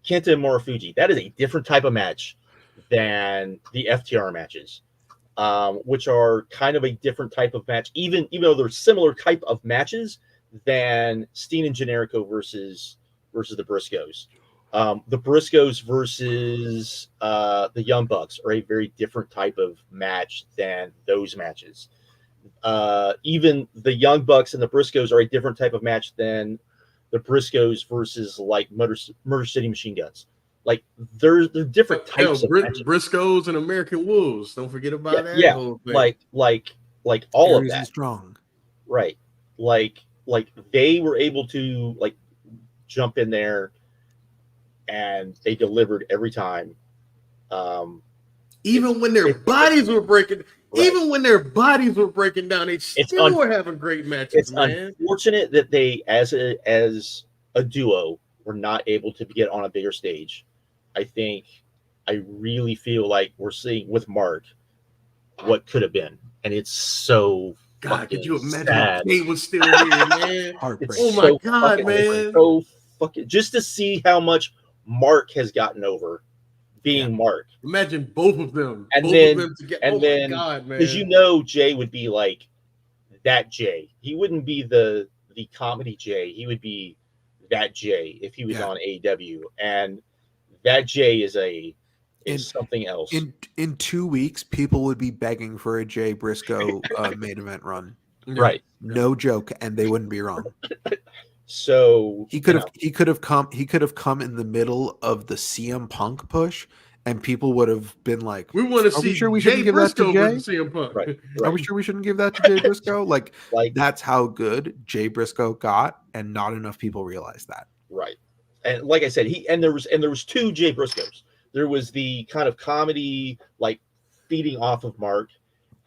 Kenta and Morofuji, that is a different type of match than the FTR matches, which are kind of a different type of match, even though they're similar type of matches than Steen and Generico versus the Briscoes. The Briscoes versus the Young Bucks are a very different type of match than those matches. Even the Young Bucks and the Briscoes are a different type of match than the Briscoes versus like Motor City Machine Guns. Like they're different types of matches. Briscoes and American Wolves. Don't forget about that. Yeah, like all of that. Strong. Right. Like they were able to like jump in there and they delivered every time. Even when their bodies were breaking. Right. Even when their bodies were breaking down, they still were having great matches. It's unfortunate that they, as a duo, were not able to get on a bigger stage. I really feel like we're seeing with Mark what could have been, and it's so. God, could you imagine sad. if he was still here, man? Oh my God, man! So fucking just to see how much Mark has gotten over. Being Mark. Imagine both of them. And then, because Jay would be like that Jay. He wouldn't be the comedy Jay. He would be that Jay if he was on AEW. And that Jay is something else. In 2 weeks, people would be begging for a Jay Briscoe main event run. Right. No joke, and they wouldn't be wrong. So he could have come in the middle of the CM Punk push, and people would have been like, "We want to see." Sure, we shouldn't give that to Jay. CM Punk. Right. Are we sure we shouldn't give that to Jay Briscoe? Like that's how good Jay Briscoe got, and not enough people realize that. Right. And like I said, there was 2 Jay Briscoes. There was the kind of comedy, like feeding off of Mark,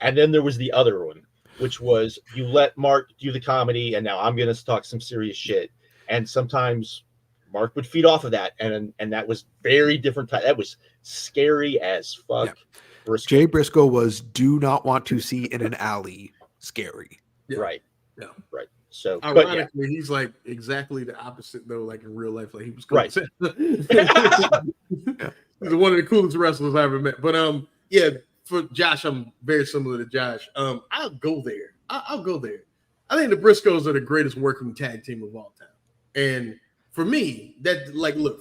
and then there was the other one, which was you let Mark do the comedy, and now I'm going to talk some serious shit. And sometimes Mark would feed off of that, and that was very different. That was scary as fuck. Yeah. Briscoe. Jay Briscoe was do not want to see in an alley scary. Yeah. Right. Yeah. Right. So ironically, he's like exactly the opposite though, like in real life. Like he was right. He's one of the coolest wrestlers I ever met. But yeah, for Josh, I'm very similar to Josh. I'll go there. I'll go there. I think the Briscoes are the greatest working tag team of all time. And for me,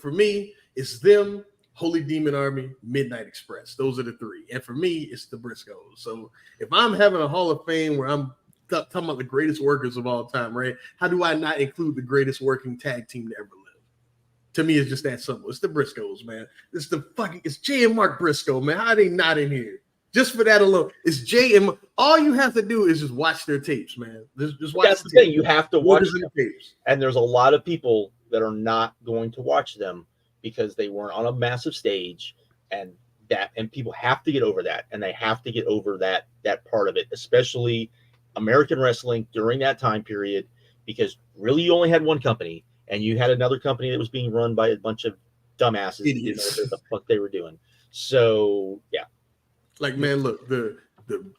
for me, it's them, Holy Demon Army, Midnight Express. Those are the three. And for me, it's the Briscoes. So if I'm having a Hall of Fame where I'm talking about the greatest workers of all time, right? How do I not include the greatest working tag team to ever live? To me, it's just that simple. It's the Briscoes, man. It's Jay and Mark Briscoe, man. How are they not in here? Just for that alone, it's Jay and all you have to do is just watch their tapes, man. Just watch. That's the thing. You have to watch them. Tapes. And there's a lot of people that are not going to watch them because they weren't on a massive stage, and people have to get over that, and they have to get over that part of it, especially American wrestling during that time period, because really you only had one company, and you had another company that was being run by a bunch of dumbasses. Idiots. What the fuck they were doing. So yeah. Like, man, look, the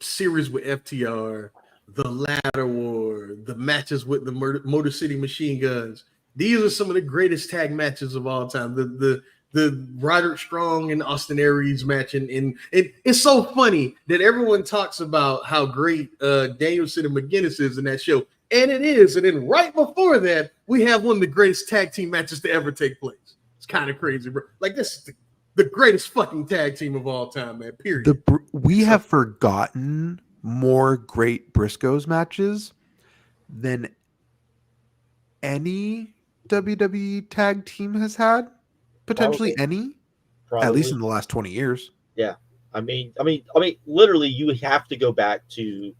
series with FTR, the Ladder War, the matches with the Motor City Machine Guns. These are some of the greatest tag matches of all time. The Roderick Strong and Austin Aries match. And it's so funny that everyone talks about how great Danielson and McGuinness is in that show. And it is. And then right before that, we have one of the greatest tag team matches to ever take place. It's kind of crazy, bro. Like, this is the greatest fucking tag team of all time, man, period. We have forgotten more great Briscoes matches than any WWE tag team has had. Potentially any. At least in the last 20 years. Yeah. I mean, literally you have to go back to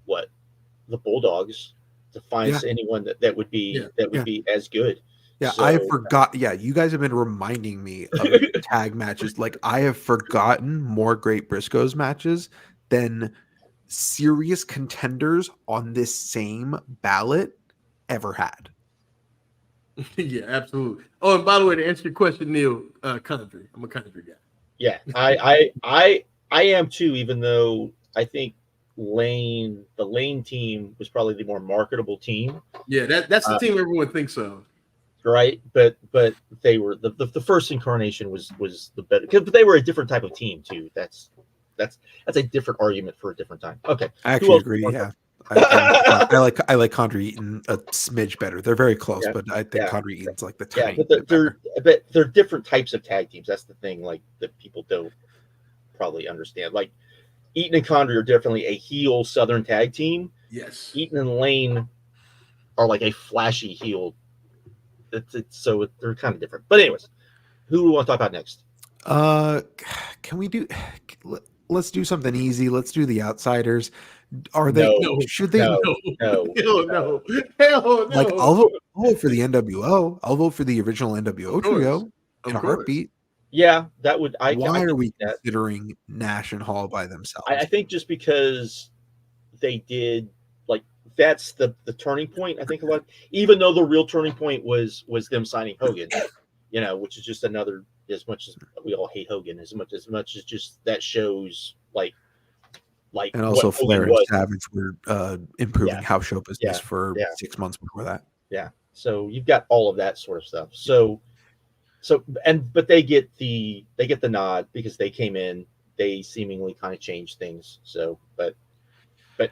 the Bulldogs to find anyone that would be be as good. Yeah, so, I forgot. Yeah, you guys have been reminding me of tag matches. Like, I have forgotten more great Briscoes matches than serious contenders on this same ballot ever had. Yeah, absolutely. Oh, and by the way, to answer your question, Neil, country. I'm a country guy. Yeah, I am too. Even though I think the Lane team was probably the more marketable team. Yeah, that's the team everyone thinks of. Right, but they were the first incarnation was the better, but they were a different type of team too. That's a different argument for a different time. Okay, I actually agree. Yeah, I like Condrey Eaton a smidge better. They're very close, but I think Condrey Eaton's like the tiny. But they're different types of tag teams. That's the thing, like, that people don't probably understand. Like, Eaton and Condrey are definitely a heel Southern tag team. Yes, Eaton and Lane are like a flashy heel. So they're kind of different. But anyways, who do we want to talk about next? Can we do? Let's do something easy. Let's do the Outsiders. Are they? No, should they? No. Hell no. Like, I'll vote for the NWO. I'll vote for the original NWO trio in a heartbeat. Yeah, that would. Why are we considering Nash and Hall by themselves? I think just because they did. That's the turning point. I think even though the real turning point was them signing Hogan, which is just another. As much as we all hate Hogan, as much as just that shows like. And also, Flair and Savage were improving house show business for 6 months before that. Yeah, so you've got all of that sort of stuff. But they get the nod because they came in. They seemingly kind of changed things. So, but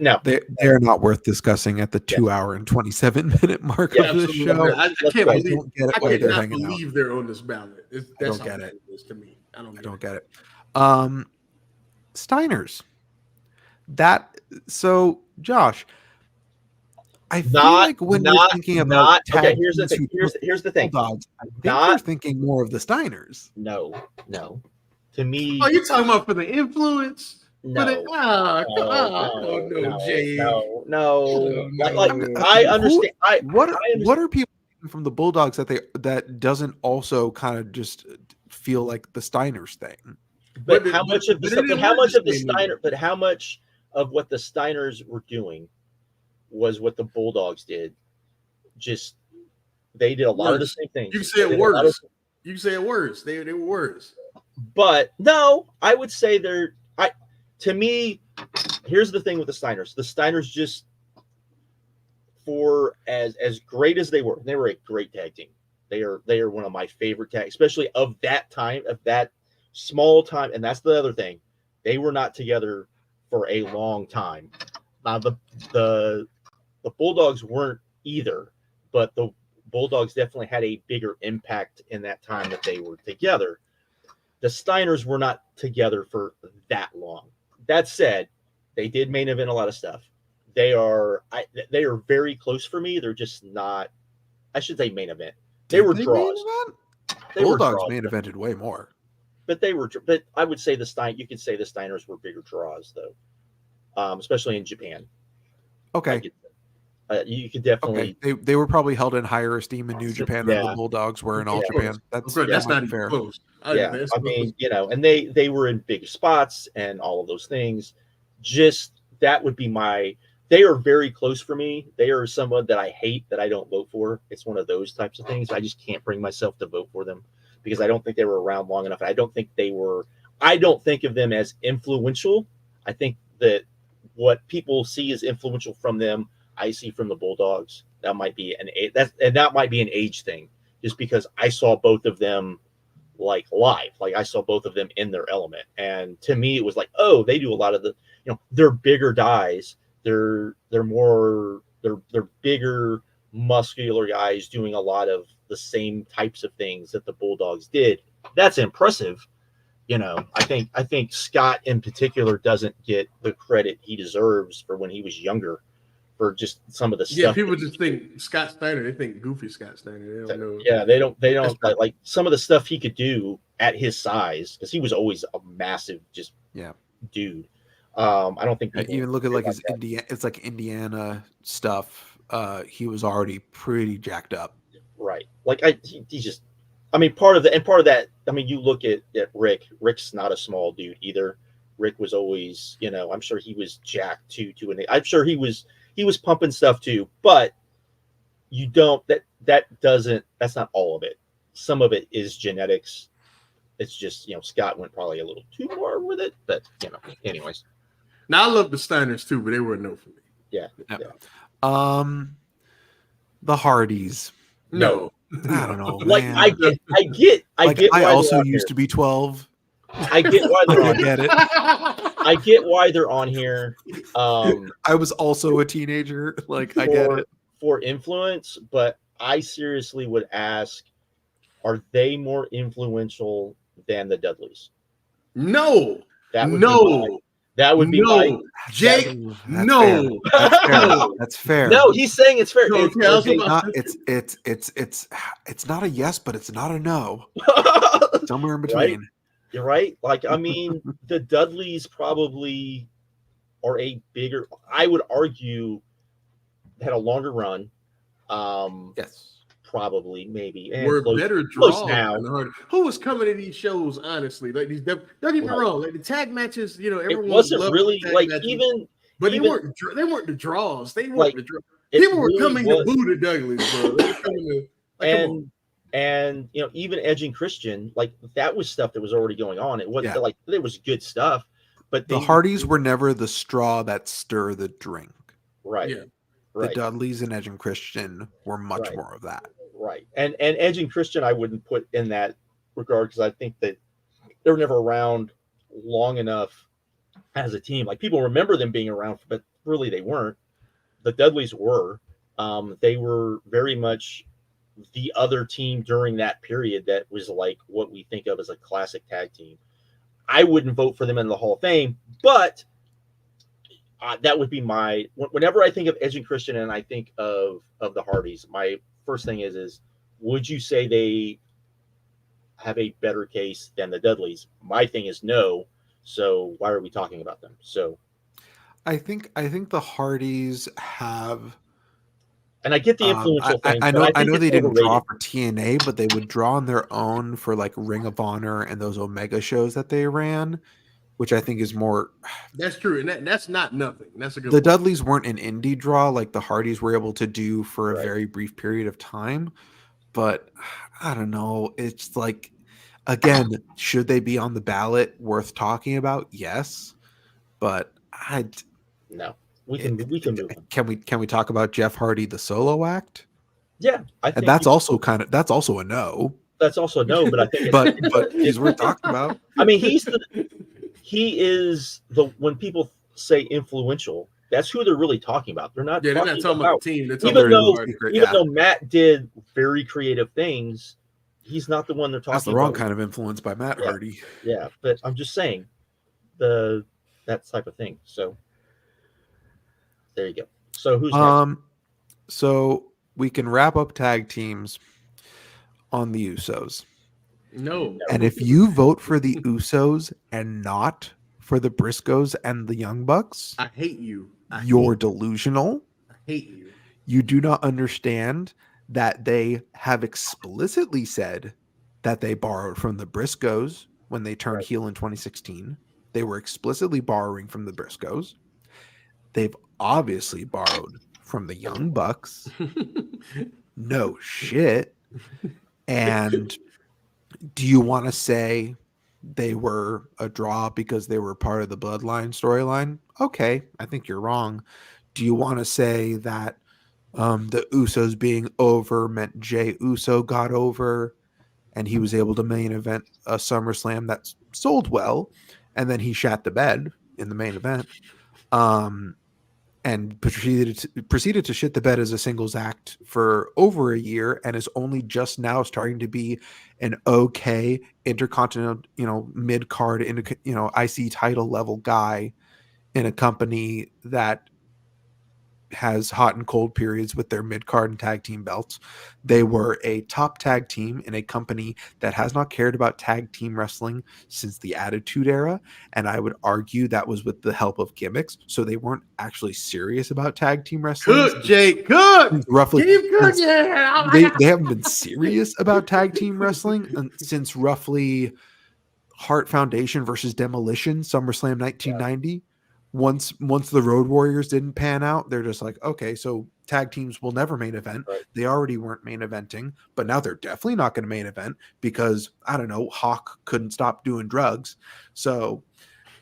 no, they're not worth discussing at the 2 hour and 27-minute mark of the show. I cannot believe they're on this ballot. I don't get it. To me, I don't get it. Steiners. Josh, I feel like when you're thinking about here's the thing. Bulldogs, I think you're thinking more of the Steiners. No. To me, you're talking about for the influence. No, Jay. No. I understand. What are people from the Bulldogs that doesn't also kind of just feel like the Steiners thing? But how much of what the Steiners were doing was what the Bulldogs did. Just they did a lot of the same things. You say it worse. They were worse. But no, I would say to me, here's the thing with the Steiners. The Steiners just, for as great as they were a great tag team. They are one of my favorite tag, especially of that time, of that small time, and that's the other thing. They were not together for a long time. Now the Bulldogs weren't either, but the Bulldogs definitely had a bigger impact in that time that they were together. The Steiners were not together for that long. That said, they did main event a lot of stuff. They are very close for me. They're just not. I should say main event. They were draws. Bulldogs main evented way more. But I would say you could say the Steiners were bigger draws though, especially in Japan. Okay. You could definitely. Okay. They were probably held in higher esteem in New Japan than the Bulldogs were in All Japan. That's not even fair. Close. I mean, and they were in big spots and all of those things. Just that would be they are very close for me. They are someone that I hate that I don't vote for. It's one of those types of things. I just can't bring myself to vote for them because I don't think they were around long enough. I don't think of them as influential. I think that what people see as influential from them, I see from the Bulldogs. That might be an age thing, just because I saw both of them like live. Like I saw both of them in their element. And to me, it was like, oh, they do a lot of they're bigger guys. They're bigger, muscular guys doing a lot of the same types of things that the Bulldogs did. That's impressive. I think Scott in particular doesn't get the credit he deserves for when he was younger, for just some of the stuff. Yeah, people just think Scott Steiner. They think goofy Scott Steiner. They don't know. Yeah, they don't like some of the stuff he could do at his size, because he was always a massive dude. I don't think even look at like his Indiana stuff. He was already pretty jacked up. Right. Like he just. I mean, part of that. I mean, you look at Rick. Rick's not a small dude either. Rick was always, I'm sure he was jacked too. I'm sure he was pumping stuff too. But you don't. That's not all of it. Some of it is genetics. It's just Scott went probably a little too far with it. But anyways. Now I love the Steiners too, but they were no for me. Yeah. The Hardys. No. I don't know. Like man. I get. I also used to be 12. I get why they're on. Get it. I get why they're on here. I was also a teenager. Like I get it for influence, but I seriously would ask: are they more influential than the Dudleys? No. That would be my Jake. No, that's fair. No, he's saying it's fair. It's not a yes, but it's not a no. Somewhere in between. Right? You're right. Like, I mean, the Dudleys probably are I would argue, had a longer run. Yes. Probably, maybe. We're better draws now. Who was coming to these shows, honestly? Like these, don't get me wrong. Like the tag matches, everyone it wasn't really like matches, but they weren't the draws. They weren't the draws. People were coming to boo the Dudleys, bro. They were coming to, and even Edge and Christian, like that was stuff that was already going on. It wasn't like there was good stuff, but the Hardys were never the straw that stir the drink. Right. Yeah. The Dudleys and Edge and Christian were much more of that. Right. And Edge and Christian I wouldn't put in that regard, because I think that they were never around long enough as a team. Like people remember them being around, but really they weren't. The Dudleys were. They were very much the other team during that period that was like what we think of as a classic tag team. I wouldn't vote for them in the Hall of Fame, but that would be whenever I think of Edge and Christian and I think of the Hardys, my first thing is would you say they have a better case than the Dudleys? My thing is no. So why are we talking about them? So I think the Hardys have, and I get the influential thing. I know they didn't draw for TNA, but they would draw on their own for like Ring of Honor and those Omega shows that they ran, which I think is more. That's true, and that's not nothing. That's a good. The Dudleys weren't an indie draw like the Hardys were able to do for a very brief period of time, but I don't know. It's like, again, should they be on the ballot? Worth talking about? Yes, but no. We can move on. Can we talk about Jeff Hardy, the solo act? Yeah, I think and that's also a no. That's also no, but I think but he's worth talking about. I mean, he is the when people say influential, that's who they're really talking about. They're not talking about the team. Even though Matt did very creative things, he's not the one they're talking about. That's the wrong kind of influence by Matt Hardy. Yeah, but I'm just saying that type of thing. So there you go. So who's next? So we can wrap up tag teams on the Usos. No. And if you vote for the Usos and not for the Briscoes and the Young Bucks, I hate you. You're delusional. I hate you. You do not understand that they have explicitly said that they borrowed from the Briscoes when they turned heel in 2016. They were explicitly borrowing from the Briscoes. They've obviously borrowed from the Young Bucks. No shit. And do you want to say they were a draw because they were part of the Bloodline storyline? Okay, I think you're wrong. Do you want to say that the Usos being over meant Jey Uso got over and he was able to main event a SummerSlam that sold well, and then he shat the bed in the main event, and proceeded to shit the bed as a singles act for over a year, and is only just now starting to be an okay intercontinental, mid-card, IC title level guy in a company that has hot and cold periods with their mid-card and tag team belts. They were a top tag team in a company that has not cared about tag team wrestling since the Attitude Era, and I would argue that was with the help of gimmicks, so they weren't actually serious about tag team wrestling. Good, Jake, good. Roughly, Yeah. They haven't been serious about tag team wrestling since roughly Hart Foundation versus Demolition, SummerSlam 1990. Yeah. Once the Road Warriors didn't pan out, they're just like, okay, so tag teams will never main event. Right. They already weren't main eventing, but now they're definitely not going to main event because, I don't know, Hawk couldn't stop doing drugs. So,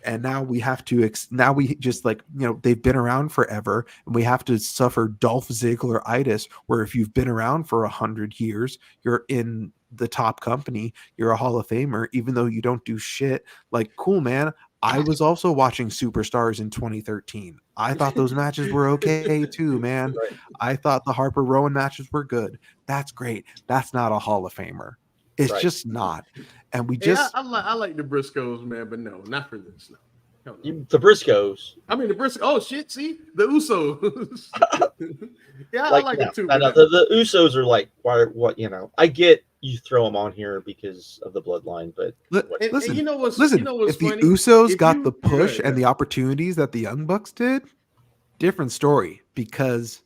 and now we have to, they've been around forever, and we have to suffer Dolph Ziggler-itis, where if you've been around for 100 years, you're in the top company, you're a Hall of Famer, even though you don't do shit. Like, cool, man. I was also watching Superstars in 2013. I thought those matches were okay too, man. Right. I thought the Harper Rowan matches were good. That's great. That's not a Hall of Famer. It's just not. And we I like the Briscoes, man, but no, not for this. No. The Briscoes. I mean the Briscoes. Oh shit! See the Usos. Yeah, I like it too. The Usos are like, what? I get you throw them on here because of the bloodline, but listen, and you know what's if funny? The Usos got the push and the opportunities that the Young Bucks did, different story. Because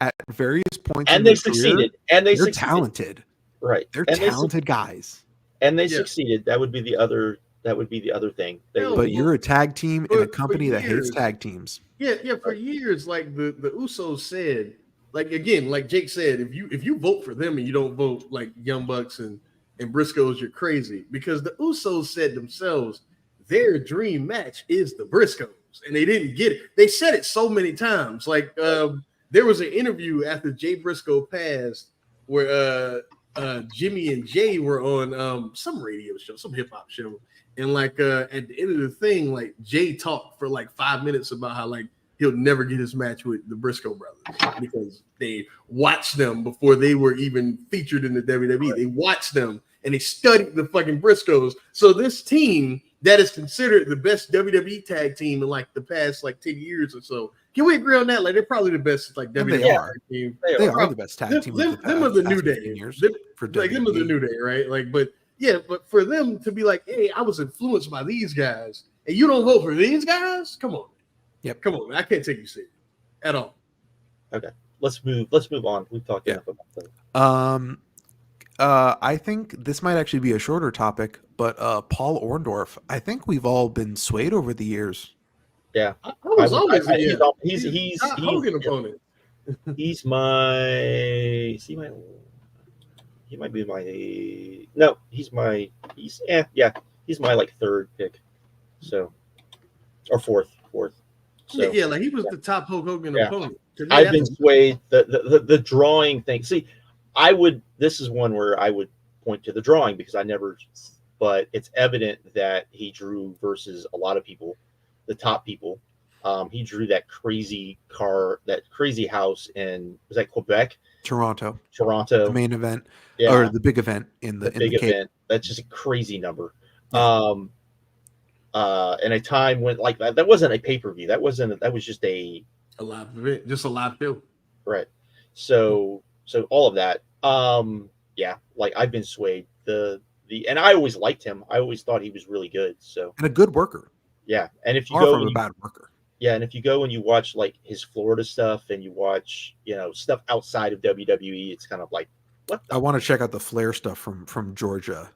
at various points and they succeeded, and they're talented, right? They're talented guys, and they succeeded. That would be the other. That would be the other thing. But you're a tag team in a company that hates tag teams. Yeah. For years, like the Usos said, like again, like Jake said, if you vote for them and you don't vote like Young Bucks and Briscoes, you're crazy. Because the Usos said themselves, their dream match is the Briscoes, and they didn't get it. They said it so many times. Like there was an interview after Jay Briscoe passed where Jimmy and Jay were on some radio show, some hip hop show. And like at the end of the thing, like Jay talked for like 5 minutes about how like he'll never get his match with the Briscoe brothers because they watched them before they were even featured in the WWE. They watched them and they studied the fucking Briscoes. So this team that is considered the best WWE tag team in like the past like 10 years or so. Can we agree on that? Like they're probably the best like WWE tag team. They are the best tag team. Them of the New Day. Them of the New Day, right? Like, but for them to be like, hey, I was influenced by these guys, and you don't vote for these guys? Come on. Yep. Come on, man. I can't take you serious at all. Okay. Let's move on. We've talked enough about that. I think this might actually be a shorter topic, but Paul Orndorff, I think we've all been swayed over the years. Yeah. I was always he's Hogan opponent. He's my he might be my no, he's my like third pick. So or fourth. So yeah, like he was the top Hulk Hogan opponent. I've been swayed the drawing thing. See, this is one where I would point to the drawing because I never, but it's evident that he drew versus a lot of people, the top people. He drew that crazy car, that crazy house in, was that Quebec? Toronto, the main event, yeah, or the big event in the big Cape. event. That's just a crazy number. Yeah. In a time when like that wasn't a pay-per-view. That was just a live event, just a live show. Right. So all of that. Yeah, like I've been swayed. And I always liked him. I always thought he was really good. So And a good worker. yeah. And if you Far go from a bad worker. Yeah, and if you go and you watch like his Florida stuff and you watch, stuff outside of WWE, it's kind of like, what the I want to check out the Flair stuff from Georgia,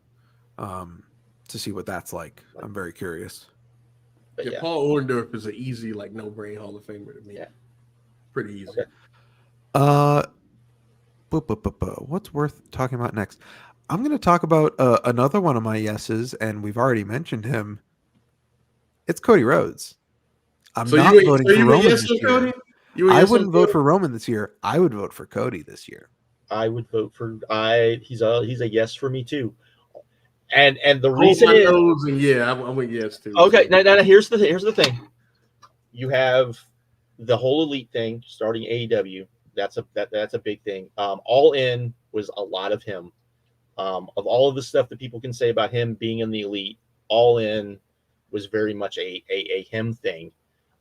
to see what that's like. I'm very curious. But yeah. Paul Orndorff is an easy, like, no-brain Hall of Famer to me. Yeah. Pretty easy. Okay. What's worth talking about next? I'm going to talk about another one of my yeses, and we've already mentioned him. It's Cody Rhodes. I'm not voting for Roman this year. I wouldn't vote for Roman this year. I would vote for Cody this year. I would vote for he's a yes for me too. And the reason is I'm a yes too. Okay, now here's the thing. You have the whole elite thing starting AEW. That's a big thing. All In was a lot of him. Of all of the stuff that people can say about him being in the elite, All In was very much a him thing.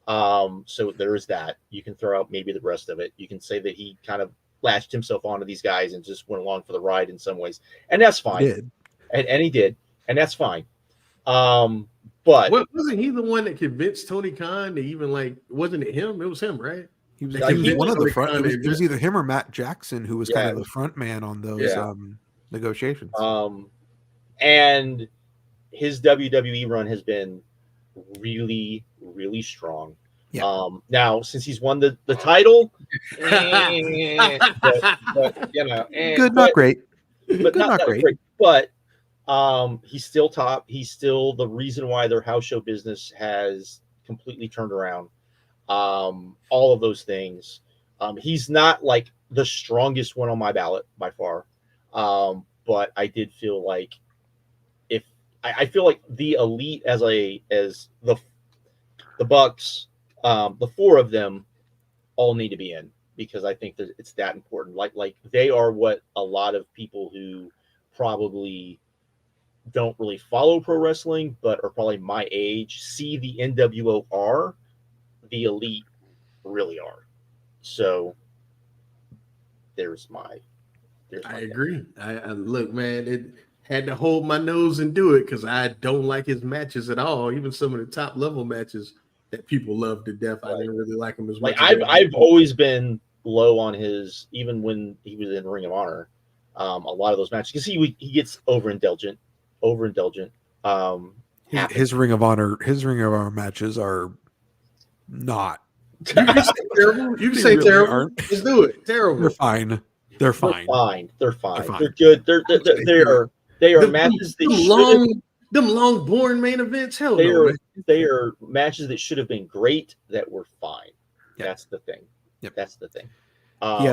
So there is that. You can throw out maybe the rest of it. You can say that he kind of latched himself onto these guys and just went along for the ride in some ways, and that's fine. He did. And he did, and that's fine. But wasn't he the one that convinced Tony Khan to even wasn't it him? It was him, right? He was one of the front. It was either him or Matt Jackson who was kind of the front man on those negotiations. And his WWE run has been really, really strong. Yeah. Now since he's won the title, good, not great, but not great. But he's still top. He's still the reason why their house show business has completely turned around. All of those things. He's not like the strongest one on my ballot by far. But I did feel like I feel like the elite as the Bucks, the four of them all need to be in because I think that it's that important. Like they are what a lot of people who probably don't really follow pro wrestling, but are probably my age, see the NWO are, the elite really are. So I agree. I look, man, it had to hold my nose and do it because I don't like his matches at all. Even some of the top level matches that people love to death, I didn't really like him as much. I've always been low on his, even when he was in Ring of Honor. A lot of those matches because he gets overindulgent. His Ring of Honor matches are not. You can say terrible. You can say really terrible. Aren't. Let's do it. Terrible. They're fine. They're fine. They're good. They are matches that them long boring main events. Hell they are matches that should have been great that were fine. Yep. That's the thing. Yep. That's the thing.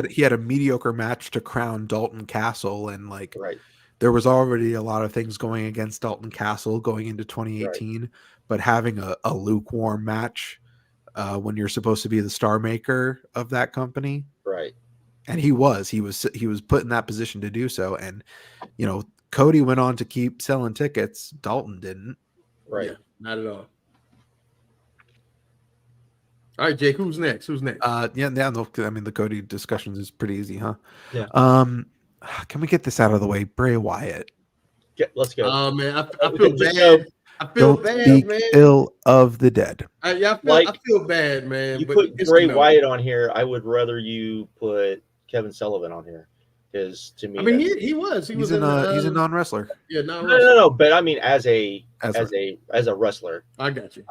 He had a mediocre match to crown Dalton Castle, and right. There was already a lot of things going against Dalton Castle going into 2018, right. But having a lukewarm match when you're supposed to be the star maker of that company, right? And he was put in that position to do so, and Cody went on to keep selling tickets. Dalton didn't. Right. Yeah, not at all. All right, Jake, who's next? No, I mean, the Cody discussions is pretty easy, huh? Yeah. Can we get this out of the way? Bray Wyatt. Let's go. Oh, man, I feel bad. I feel bad, speak man. Ill of the dead. I feel bad, man. You put Bray Wyatt on here. I would rather you put Kevin Sullivan on here. Because to me, I mean, he was. He's a non-wrestler. Yeah, non-wrestler. No. But I mean, as a wrestler, I got you.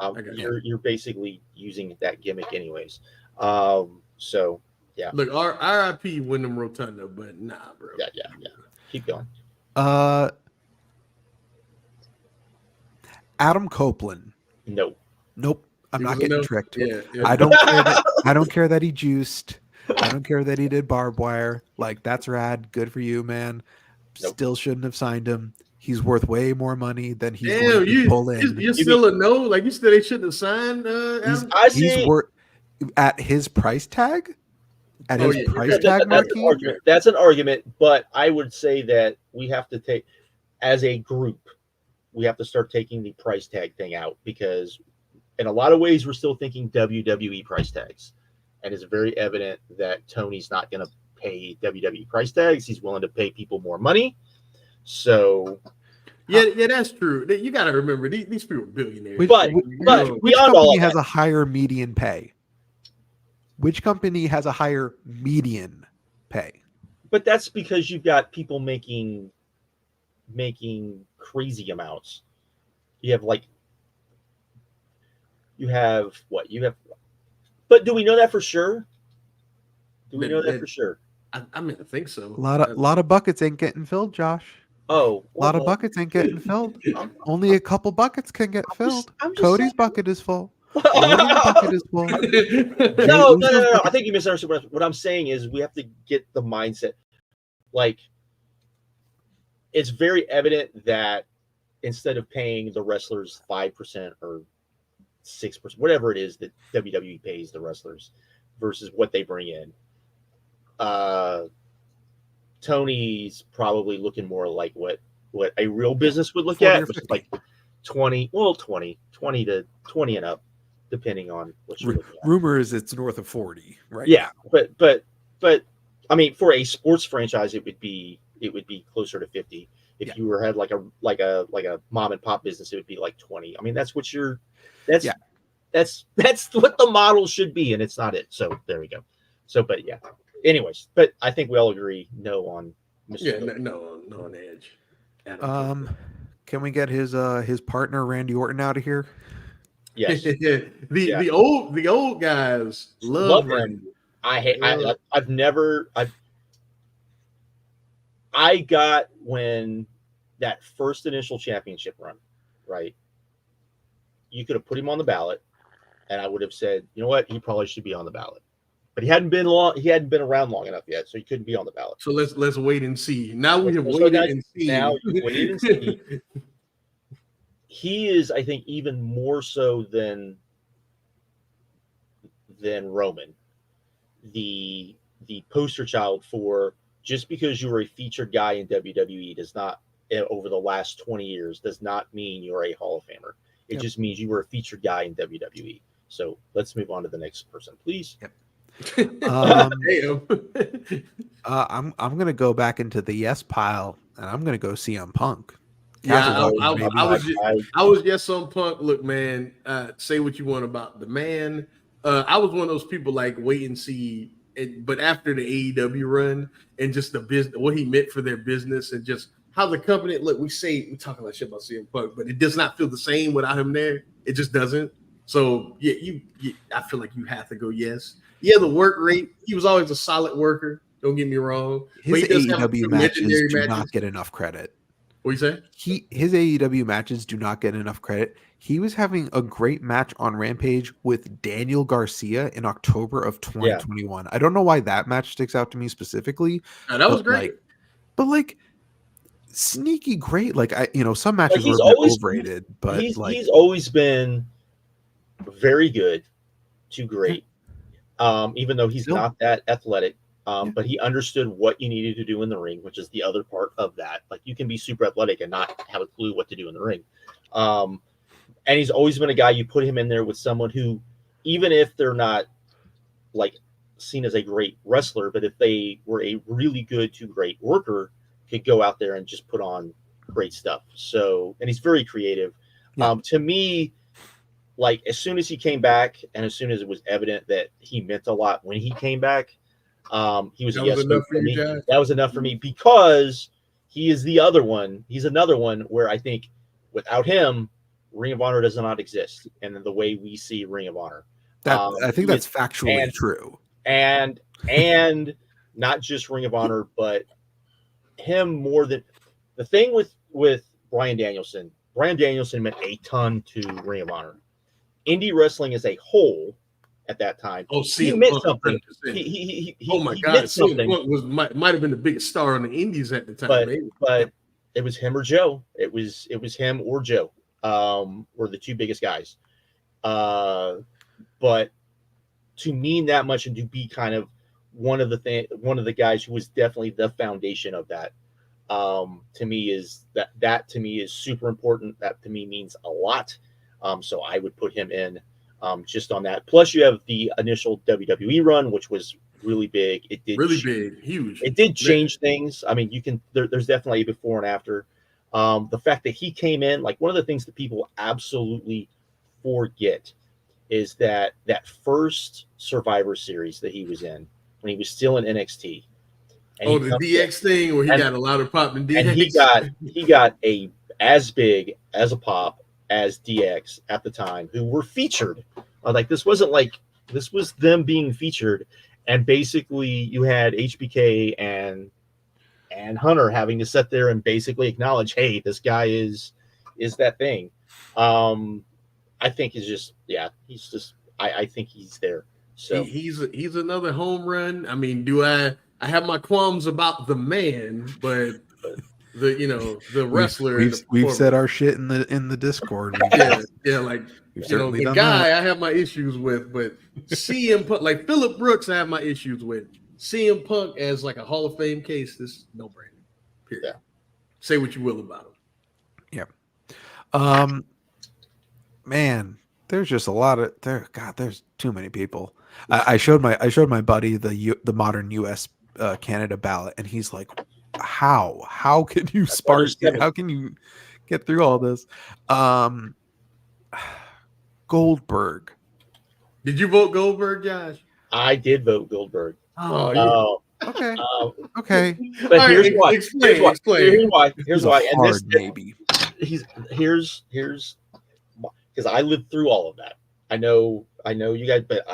You're basically using that gimmick, anyways. So yeah. Look, RIP Wyndham Rotunda, but nah, bro. Yeah. Keep going. Adam Copeland. Nope. I'm not getting tricked. Yeah. I don't care that he juiced. I don't care that he did barbed wire. Like, that's rad. Good for you, man. Still shouldn't have signed him. He's worth way more money than he's Damn, going to pull in. You're still a no? Like you said, they shouldn't have signed. He's worth at his price tag. At his price tag, that's an argument. But I would say that we have to take, as a group, we have to start taking the price tag thing out, because in a lot of ways we're still thinking WWE price tags, and it's very evident that Tony's not going to pay WWE price tags. He's willing to pay people more money. So yeah, that's true. You got to remember these people are billionaires. Which beyond company all has a higher median pay? Which company has a higher median pay? But that's because you've got people making crazy amounts. You have but do we know that for sure? I mean, I think so. A lot of buckets ain't getting filled, Josh. Oh, a lot of buckets ain't getting filled. Only a couple buckets can get filled. Cody's bucket is full. Bucket is full. No. I think you misunderstood. What I'm saying is we have to get the mindset. Like, it's very evident that instead of paying the wrestlers 5% or 6%, whatever it is that WWE pays the wrestlers versus what they bring in, Tony's probably looking more like what a real business would look at, which is like 20 to 20 and up, depending on what you're looking at. Rumor is it's north of 40, right? Yeah, but I mean, for a sports franchise, it would be closer to 50. If you had like a mom and pop business, it would be like 20. I mean, that's what that's what the model should be, and it's not it. So there we go. So, but yeah. Anyways, but I think we all agree no on Mr. Yeah, no on Edge. Can we get his partner Randy Orton out of here? Yes. The old guys love Randy. I got when that first initial championship run, right? You could have put him on the ballot, and I would have said, you know what, he probably should be on the ballot. But he hadn't been around long enough yet, so he couldn't be on the ballot. So let's wait and see. Now we have waited and seen. Now you waited and see. He is, I think, even more so than Roman, the poster child for just because you were a featured guy in WWE does not, over the last 20 years, does not mean you're a Hall of Famer. It just means you were a featured guy in WWE. So let's move on to the next person, please. Yep. I'm gonna go back into the yes pile, and I'm gonna go CM Punk. Yeah, I was yes on Punk. Look, man, say what you want about the man. I was one of those people like wait and see. But after the AEW run and just the business, what he meant for their business, and just how the company look, we talk a lot of shit about CM Punk, but it does not feel the same without him there. It just doesn't. So yeah, I feel like you have to go yes. Yeah, the work rate. He was always a solid worker. Don't get me wrong. His AEW matches do not get enough credit. What you say? His AEW matches do not get enough credit. He was having a great match on Rampage with Daniel Garcia in October of 2021. Yeah. I don't know why that match sticks out to me specifically. No, that was great. But sneaky great. Some matches were a bit overrated, but he's always been very good to great. Even though he's not that athletic. But he understood what you needed to do in the ring, which is the other part of that. Like, you can be super athletic and not have a clue what to do in the ring. And he's always been a guy, you put him in there with someone who, even if they're not seen as a great wrestler, but if they were a really good to great worker, could go out there and just put on great stuff. So, and he's very creative. Yeah. To me, as soon as he came back, and as soon as it was evident that he meant a lot when he came back, he was a yes for me. That was enough for me, because he is the other one. He's another one where I think without him, Ring of Honor does not exist. And then the way we see Ring of Honor, I think that's factually true. And not just Ring of Honor, but him more than the thing with Bryan Danielson. Bryan Danielson meant a ton to Ring of Honor. Indie wrestling as a whole, at that time. Oh, He CM meant Punk, something. 100%. He Oh my he God, meant CM something. Punk might have been the biggest star on the Indies at the time. But maybe. it was him or Joe. It was him or Joe. Were the two biggest guys. But to mean that much and to be kind of one of the guys who was definitely the foundation of that, to me is that to me is super important. That to me means a lot. So I would put him in just on that. Plus, you have the initial WWE run, which was really big. It did really big, huge. It did change things. I mean, you can there's definitely a before and after. The fact that he came in, like one of the things that people absolutely forget is that first Survivor Series that he was in when he was still in NXT. And the DX thing where he got a lot of pop in DX. And he got a as big as a pop as DX at the time, who were featured. Like this was them being featured, and basically you had HBK and Hunter having to sit there and basically acknowledge, hey, this guy is that thing. I think he's just I think he's there. So he's another home run. I mean, I have my qualms about the man, but the wrestler. We've said our shit in the Discord. Like we've certainly the done guy that. I have my issues with, but CM Punk, like Phillip Brooks, I have my issues with. CM Punk as like a Hall of Fame case, this no brainer. Period. Yeah. Say what you will about him. Yeah. Man, there's just a lot of there. God, there's too many people. I showed my buddy the modern U.S. Canada ballot, and he's like, "How can you sparse? How can you get through all this?" Goldberg. Did you vote Goldberg, Josh? I did vote Goldberg. Oh, okay. Okay. But here's why. Explain. Here's why. And this maybe. Here's because I lived through all of that. I know you guys, but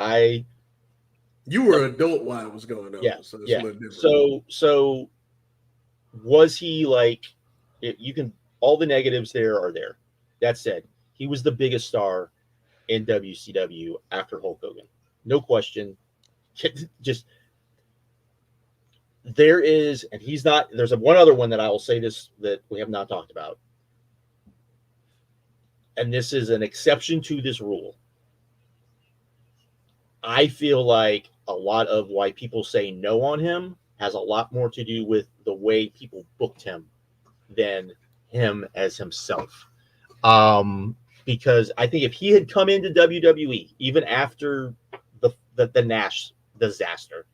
you were an adult while it was going on. Yeah. So yeah. So was he like? You can all the negatives there are there. That said, he was the biggest star in WCW after Hulk Hogan. No question. Just there is, and he's not. There's one other one that I will say this that we have not talked about. And this is an exception to this rule. I feel like a lot of why people say no on him has a lot more to do with the way people booked him than him as himself. Because I think if he had come into WWE, even after the Nash disaster,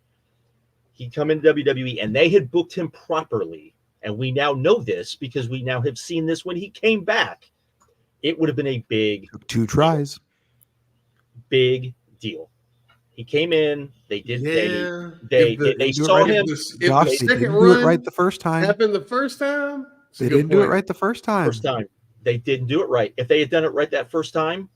he'd come into WWE and they had booked him properly. And we now know this because we now have seen this when he came back. It would have been a big two tries. Big deal. He came in. They did. Yeah. They saw him. Josh, they didn't do it right the first time. Happened the first time. They didn't do it right the first time. They didn't do it right. If they had done it right that first time,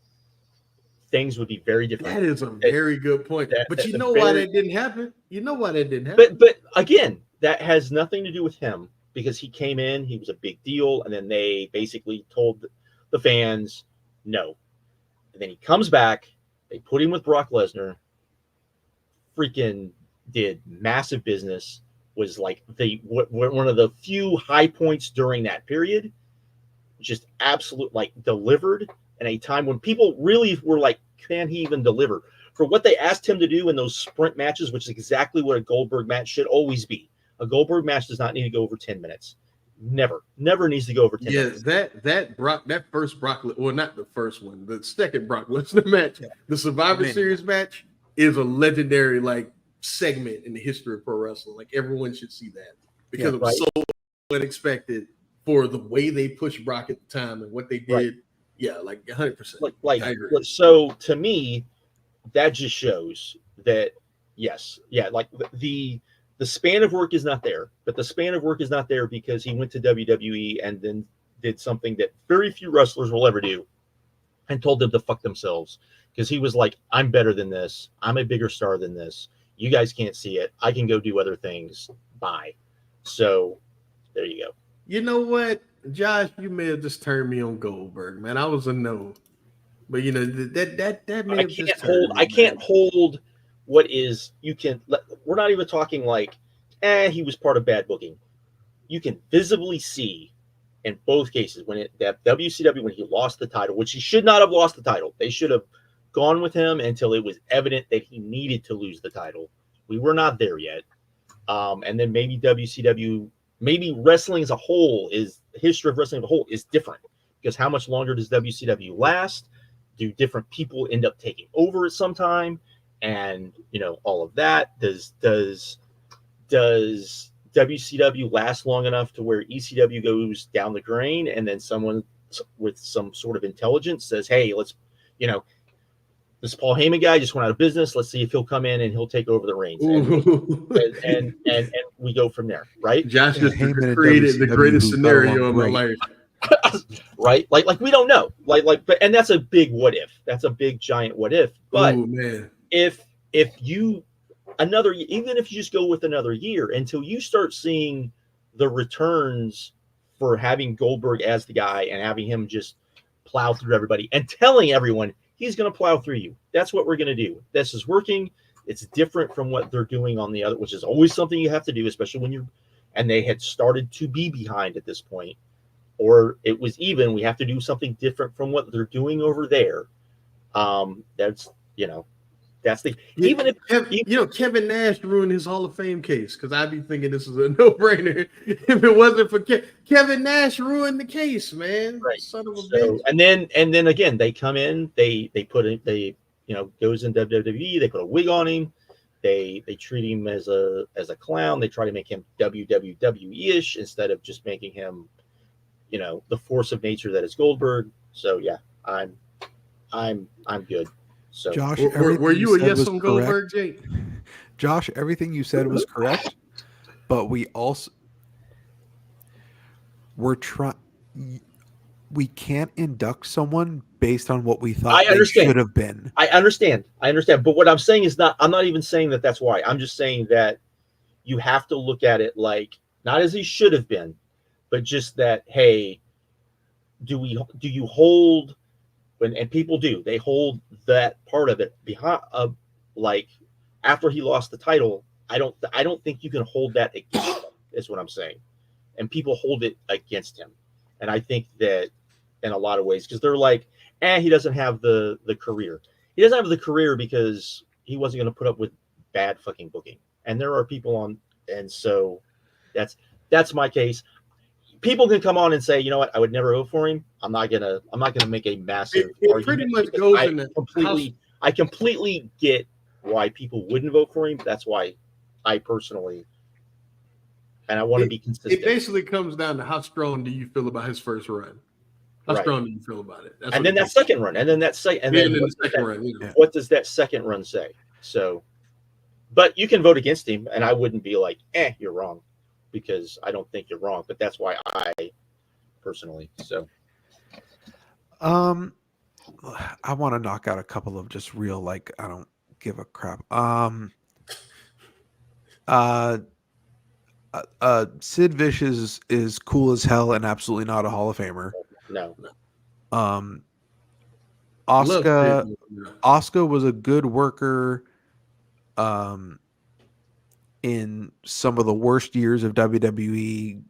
things would be very different. That is a very good point. But you know why that didn't happen? But again, that has nothing to do with him because he came in. He was a big deal, and then they basically told the fans no. And then he comes back. They put him with Brock Lesnar. Freaking did massive business. Was like one of the few high points during that period. Just absolute delivered in a time when people really were like, can he even deliver? For what they asked him to do in those sprint matches, which is exactly what a Goldberg match should always be. A Goldberg match does not need to go over 10 minutes. Never needs to go over 10 minutes. That first Brock, well, not the first one, the second Brock Lesnar match, the Survivor Series match is a legendary segment in the history of pro wrestling. Like everyone should see that because it was so unexpected for the way they pushed Brock at the time and what they did. Right. Yeah, 100%. So to me, that just shows that the span of work is not there, but the span of work is not there because he went to WWE and then did something that very few wrestlers will ever do and told them to fuck themselves because he was like, I'm better than this. I'm a bigger star than this. You guys can't see it. I can go do other things. Bye. So there you go. You know what, Josh, you may have just turned me on Goldberg, man. I was a no. But you know that may have just I can't hold what is we're not even talking like he was part of bad booking. You can visibly see in both cases that WCW, when he lost the title, which he should not have lost the title. They should have gone with him until it was evident that he needed to lose the title. We were not there yet. And then maybe WCW, maybe wrestling as a whole the history of wrestling as a whole is different, because how much longer does WCW last? Do different people end up taking over at some time? And, all of that. Does WCW last long enough to where ECW goes down the drain, and then someone with some sort of intelligence says, hey, let's, this Paul Heyman guy just went out of business. Let's see if he'll come in and he'll take over the reins. And we go from there, right? Josh just created the greatest scenario of my life. Right? Like we don't know. And that's a big what if. That's a big giant what if. But man. if you even if you just go with another year until you start seeing the returns for having Goldberg as the guy and having him just plow through everybody and telling everyone he's going to plow through you. That's what we're going to do. This is working. It's different from what they're doing on the other, which is always something you have to do, especially when and they had started to be behind at this point, or it was even, we have to do something different from what they're doing over there. That's the even if Kevin Nash ruined his Hall of Fame case, because I'd be thinking this is a no-brainer if it wasn't for Kevin Nash ruined the case, man. Right. Son of a bitch. And then again, they come in, they goes in WWE, they put a wig on him, they treat him as a clown, they try to make him WWE-ish instead of just making him the force of nature that is Goldberg. So yeah, I'm good. So Josh, were you a yes on Goldberg, Jake? Josh, everything you said was correct, but we can't induct someone based on what we thought they should have been. I understand. But what I'm saying is I'm not even saying that that's why. I'm just saying that you have to look at it like not as he should have been, but just that, hey, do you hold and people do, they hold that part of it behind like after he lost the title. I don't think you can hold that against him, is what I'm saying. And people hold it against him. And I think that in a lot of ways, because they're like, he doesn't have the career. He doesn't have the career because he wasn't going to put up with bad fucking booking. And there are people and so that's my case. People can come on and say, you know what, I would never vote for him. I'm not gonna make a massive argument. Pretty much goes in I completely get why people wouldn't vote for him. That's why I personally, and I want to be consistent. It basically comes down to how strong do you feel about his first run? How strong do you feel about it? And then that second run, and then that second, run. What does that second run say? So, but you can vote against him, and I wouldn't be like, you're wrong, because I don't think you're wrong. But that's why I personally. So, I want to knock out a couple of just real, like, I don't give a crap. Sid Vicious is cool as hell and absolutely not a Hall of Famer. No. Asuka was a good worker in some of the worst years of WWE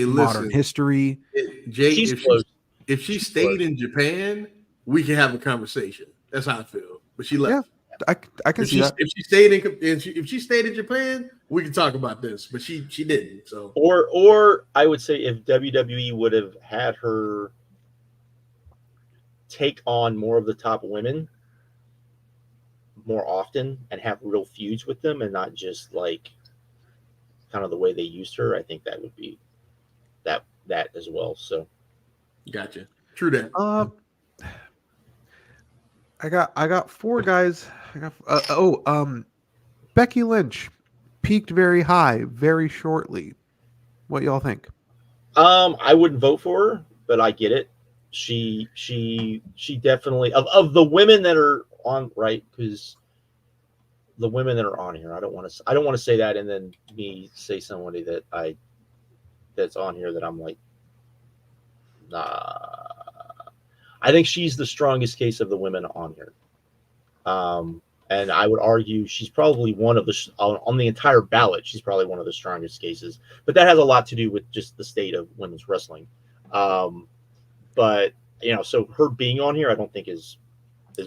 modern history. Jake, if she stayed in Japan, we can have a conversation. That's how I feel. But she left. Yeah, I can see that. If she stayed in Japan, we can talk about this. But she didn't. So or I would say if WWE would have had her take on more of the top women more often and have real feuds with them and not just like kind of the way they used her, I think that would be that as well. So gotcha. True that. I got four guys. Becky Lynch peaked very high very shortly. What y'all think? I wouldn't vote for her, but I get it. She definitely of the women that are on, right, because the women that are on here, I don't want to say that and then me say somebody that's on here that I'm like, nah. I think she's the strongest case of the women on here. And I would argue she's probably one of the on the entire ballot. She's probably one of the strongest cases, but that has a lot to do with just the state of women's wrestling. But so her being on here, I don't think is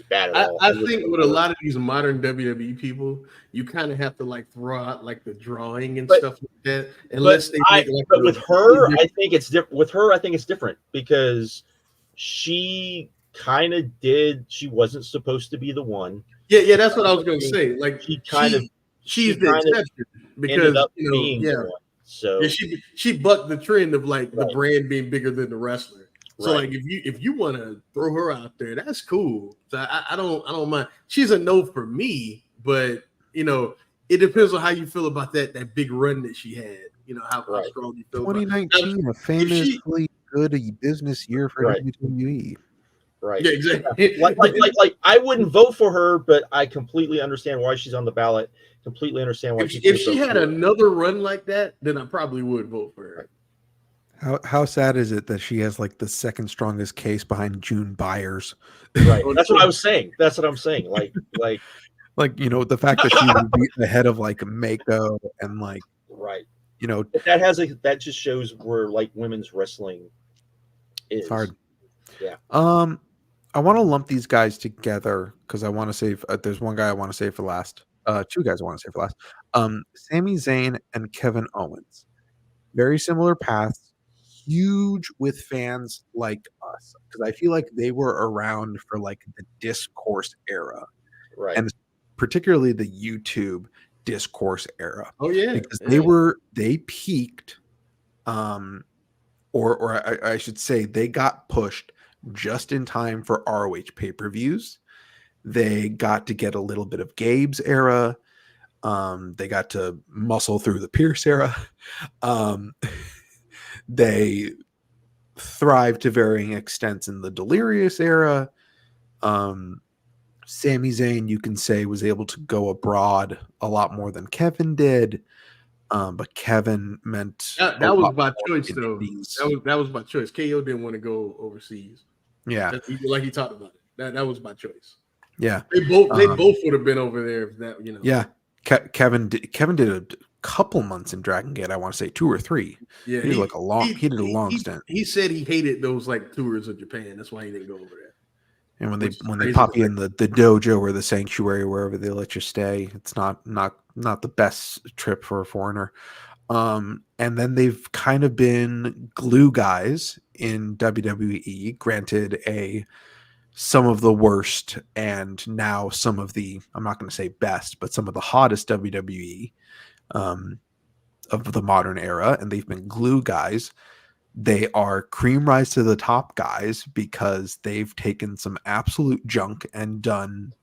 bad at all. I think with a lot of these modern WWE people, you kind of have to like throw out like the drawing and stuff like that. Unless they make like but with her, I think it's different. With her, I think it's different because she kind of did. She wasn't supposed to be the one. Yeah, that's what I was going to say. Like she's the exception because being the one. So she bucked the trend of like the brand being bigger than the wrestler. So like if you want to throw her out there, that's cool. So I don't mind. She's a no for me, but it depends on how you feel about that big run that she had. How strong you feel. 2019, a famously good business year for WWE. Right. Yeah, exactly. like I wouldn't vote for her, but I completely understand why she's on the ballot. Completely understand why if she had another run like that, then I probably would vote for her. How sad is it that she has like the second strongest case behind June Byers? Right. That's what I was saying. That's what I'm saying. Like the fact that she would be ahead of like Mako and like that just shows where like women's wrestling is. It's hard. Yeah. I want to lump these guys together because I want to save. There's one guy I want to save for last. Two guys I want to save for last. Sami Zayn and Kevin Owens. Very similar paths. Huge with fans like us because I feel like they were around for like the discourse era, right? And particularly the YouTube discourse era. Oh yeah, because they peaked, or I should say they got pushed just in time for ROH pay-per-views. They got to get a little bit of Gabe's era. They got to muscle through the Pierce era. They thrived to varying extents in the Delirious era. Sami Zayn, you can say, was able to go abroad a lot more than Kevin did. But Kevin meant that was by choice, though. That was by choice. KO didn't want to go overseas. Yeah, like he talked about it. That was by choice. Yeah, they both would have been over there if that Yeah, Kevin did a couple months in Dragon Gate. I want to say 2 or 3. Yeah, he did a long stint. He said he hated those like tours of Japan. That's why he didn't go over there. And when they pop you in the dojo or the sanctuary, wherever they let you stay, it's not the best trip for a foreigner. And then they've kind of been glue guys in WWE. Granted, some of the worst and now some of the, I'm not going to say best, but some of the hottest WWE of the modern era, and they've been glue guys. They are cream rise to the top guys because they've taken some absolute junk and done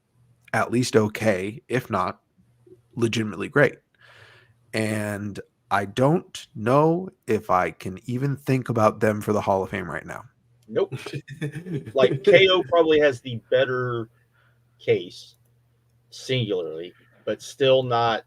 at least okay, if not legitimately great. And I don't know if I can even think about them for the Hall of Fame right now. Nope. Like KO probably has the better case singularly, but still not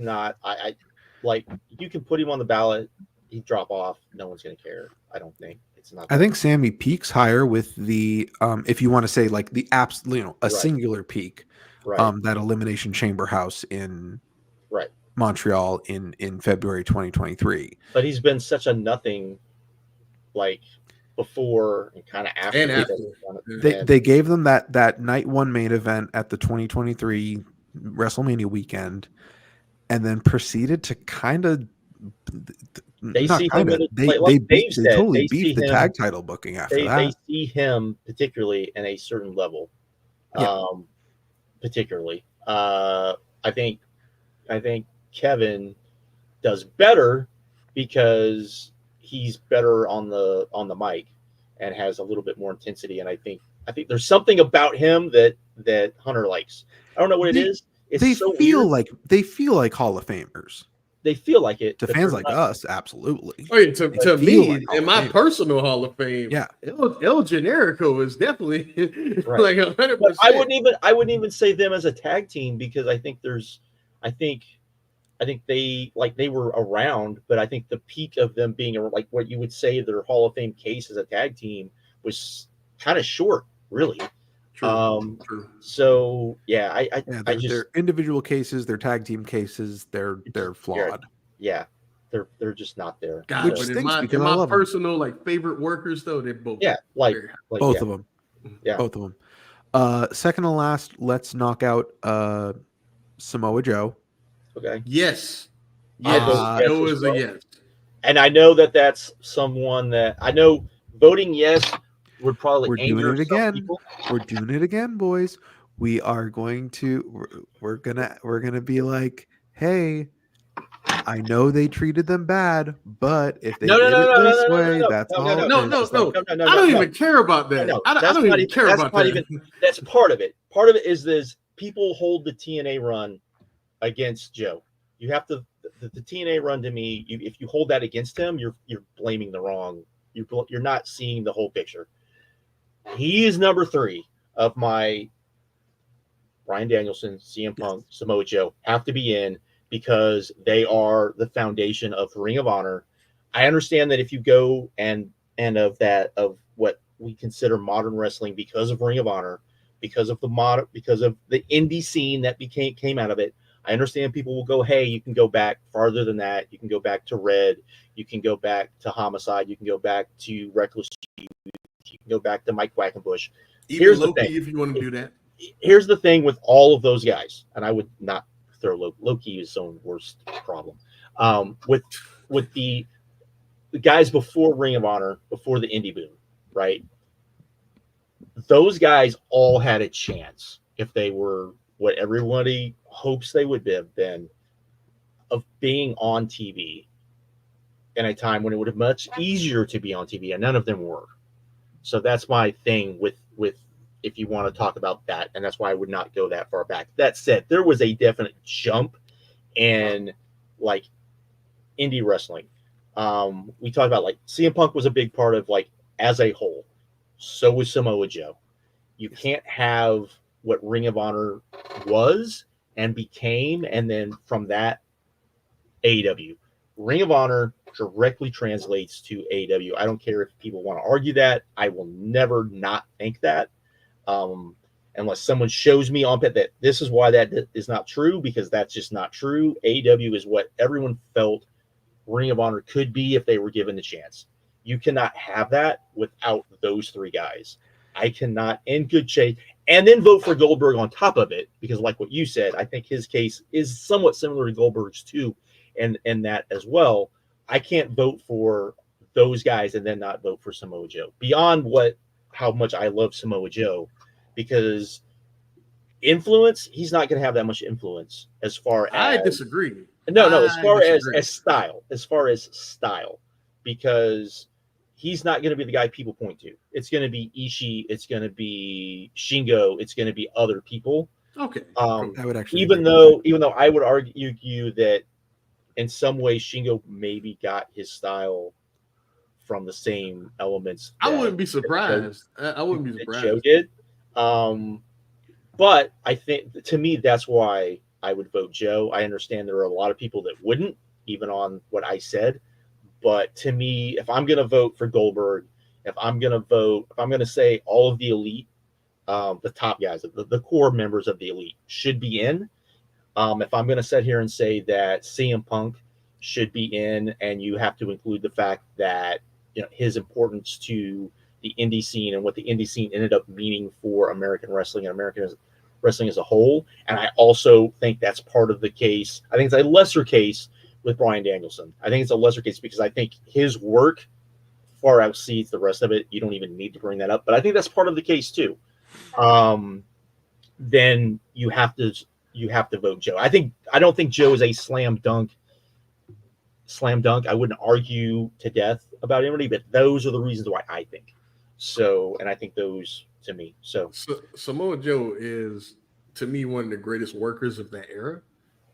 I like you can put him on the ballot, he'd drop off, no one's gonna care. I don't think it's not. I think Sammy peaks higher with the if you want to say like the absolute singular peak, that Elimination Chamber house in Montreal in February 2023. But he's been such a nothing like before and kind of after. And after. They gave them that night one main event at the 2023 WrestleMania weekend, and then proceeded to kind of they totally beefed the tag title booking after that. They see him particularly in a certain level. Particularly. I think Kevin does better because he's better on the mic and has a little bit more intensity. And I think there's something about him that Hunter likes. I don't know what it is. They feel like Hall of Famers. They feel like it. To fans like us, absolutely. I mean, to me, in my personal Hall of Fame, El Generico is definitely like 100%. I wouldn't even say them as a tag team because I think they were around, but I think the peak of them being like what you would say their Hall of Fame case as a tag team was kind of short, really. True. So yeah, I just they're individual cases, they're tag team cases, they're flawed. Yeah, they're just not there. God, Which but stinks in because I my love them. personal like favorite workers though, they're both Both of them. Yeah. Both of them. Second to last, let's knock out Samoa Joe. Okay. Yes. Joe is a yes. And I know that's someone that I know voting yes would probably anger some people. We're doing it again, boys. We are going to we're gonna be like, hey, I know they treated them bad, but if they did it this way, that's all. No. I don't even care about that. I don't even care about that. That's part of it. Part of it is this: people hold the TNA run against Joe. You have to the TNA run to me. If you hold that against him, you're blaming the wrong. You're not seeing the whole picture. He is number 3 of my Bryan Danielson, CM Punk, Samoa Joe have to be in because they are the foundation of Ring of Honor. I understand that if you go and of what we consider modern wrestling because of Ring of Honor, because of the indie scene that came out of it. I understand people will go, hey, you can go back farther than that. You can go back to Red. You can go back to Homicide. You can go back to Reckless Youth. You can go back to Mike Quackenbush. Here's the thing. If you want to do that. Here's the thing with all of those guys, and I would not throw Loki is his own worst problem. With the guys before Ring of Honor, before the indie boom, right? Those guys all had a chance if they were what everybody hopes they would have been of being on TV in a time when it would have been much easier to be on TV, and none of them were. So that's my thing with if you want to talk about that, and that's why I would not go that far back. That said, there was a definite jump in like indie wrestling. We talked about like CM Punk was a big part of like as a whole. So was Samoa Joe. You can't have what Ring of Honor was and became, and then from that, AEW. Ring of Honor directly translates to AEW. I don't care if people want to argue that. I will never not think that. Unless someone shows me on that this is why that is not true, because that's just not true. AEW is what everyone felt Ring of Honor could be if they were given the chance. You cannot have that without those 3 guys. I cannot, in good shape, and then vote for Goldberg on top of it, because like what you said, I think his case is somewhat similar to Goldberg's too, and that as well. I can't vote for those guys and then not vote for Samoa Joe. Beyond how much I love Samoa Joe, because influence, he's not going to have that much influence as far as. I disagree. No, as far as style, because he's not going to be the guy people point to. It's going to be Ishii. It's going to be Shingo. It's going to be other people. Okay. I would actually, even though I would argue that in some ways Shingo maybe got his style from the same elements. I wouldn't be surprised. I wouldn't be surprised. Joe did. But I think to me that's why I would vote Joe. I understand there are a lot of people that wouldn't, even on what I said. But to me, if I'm going to vote for Goldberg, if I'm going to say all of the elite, the top guys, the core members of the elite should be in. If I'm going to sit here and say that CM Punk should be in, and you have to include the fact that his importance to the indie scene and what the indie scene ended up meaning for American wrestling and American wrestling as a whole. And I also think that's part of the case. I think it's a lesser case with Bryan Danielson. I think it's a lesser case because I think his work far exceeds the rest of it. You don't even need to bring that up, but I think that's part of the case too. Then you have to vote Joe. I don't think Joe is a slam dunk. I wouldn't argue to death about anybody, but those are the reasons why I think so. And I think those to me. So Samoa Joe is to me one of the greatest workers of that era.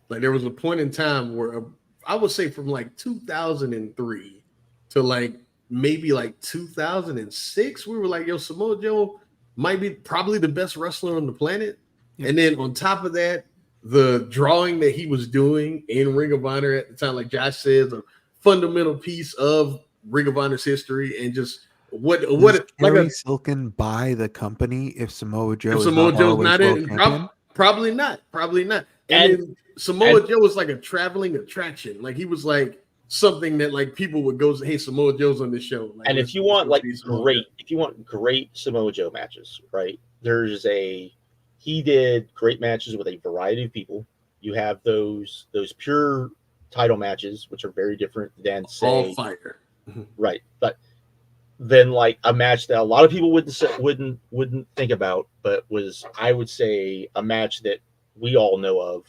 Like there was a point in time where I would say from like 2003 to like maybe like 2006, we were like, yo, Samoa Joe might be probably the best wrestler on the planet. Yep. And then on top of that, the drawing that he was doing in Ring of Honor at the time, like Josh says, a fundamental piece of Ring of Honor's history, and just What like Kerry Silken buy the company if Samoa Joe if is Samoa not Joe's ROH not world in? champion? Probably not. And then Samoa Joe was like a traveling attraction. Like he was like something that like people would go, hey, Samoa Joe's on this show. Like, and if you want great Samoa Joe matches, right? He did great matches with a variety of people. You have those pure title matches, which are very different than all fire, right? But then like a match that a lot of people wouldn't think about, but was, I would say, a match that we all know of,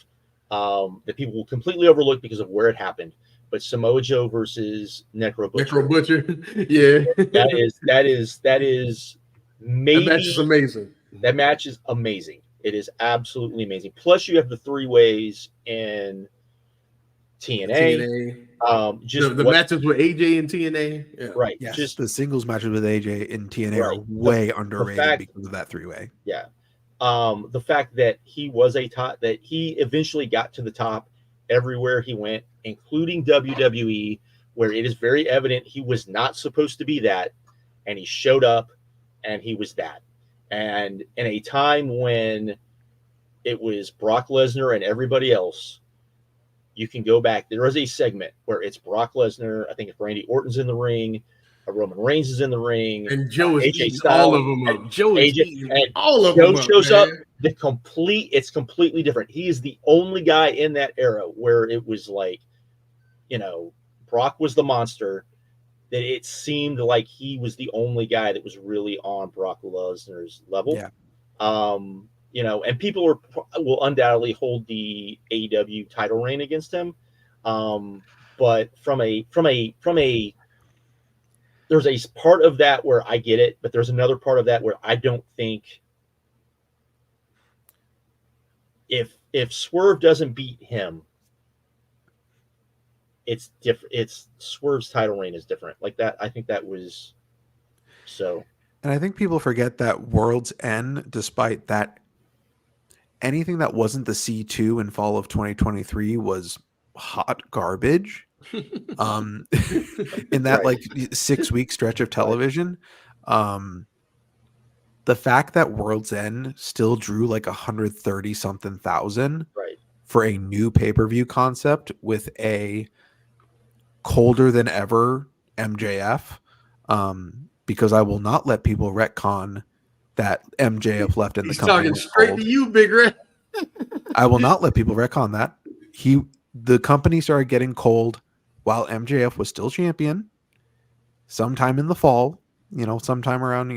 that people will completely overlook because of where it happened. But Samoa Joe versus Necro Butcher. Yeah, that is maybe, that match is amazing. That match is amazing. It is absolutely amazing. Plus, you have the 3-ways in TNA. Just the matches with AJ and TNA, yeah. Right? Yes, just the singles matches with AJ and TNA are way underrated because of that 3-way. Yeah, the fact that he was that he eventually got to the top everywhere he went, including WWE, where it is very evident he was not supposed to be that, and he showed up, and he was that. And in a time when it was Brock Lesnar and everybody else, you can go back. There is a segment where it's Brock Lesnar. I think if Randy Orton's in the ring, Roman Reigns is in the ring, and Joe is AJ eating Styles, all of them up. Joe is eating all of Joe them up. Shows up. It's completely different. He is the only guy in that era where it was like, Brock was the monster. That it seemed like he was the only guy that was really on Brock Lesnar's level. Yeah. And people will undoubtedly hold the AEW title reign against him. But from a there's a part of that where I get it, but there's another part of that where I don't think if Swerve doesn't beat him, it's different. It's Swerve's title reign is different. Like that, I think that was so. And I think people forget that World's End, despite that, anything that wasn't the C2 in fall of 2023 was hot garbage. In that like 6-week stretch of television, the fact that World's End still drew like 130 something thousand for a new pay-per-view concept with a colder than ever MJF, because I will not let people retcon that MJF left in the company. He's talking straight to you, Big Red. I will not let people retcon that. The company started getting cold while MJF was still champion sometime in the fall, sometime around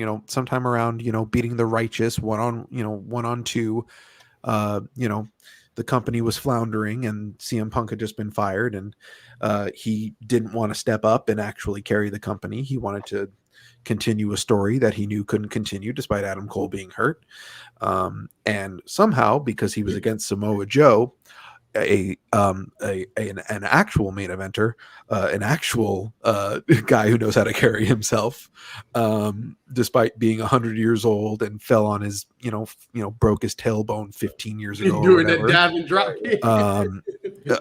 beating the Righteous 1-on-2. The company was floundering and CM Punk had just been fired, and he didn't want to step up and actually carry the company. He wanted to continue a story that he knew couldn't continue despite Adam Cole being hurt. And somehow, because he was against Samoa Joe, an actual main eventer, an actual guy who knows how to carry himself, despite being 100 years old and fell on his, broke his tailbone 15 years ago. Doing that diving drop.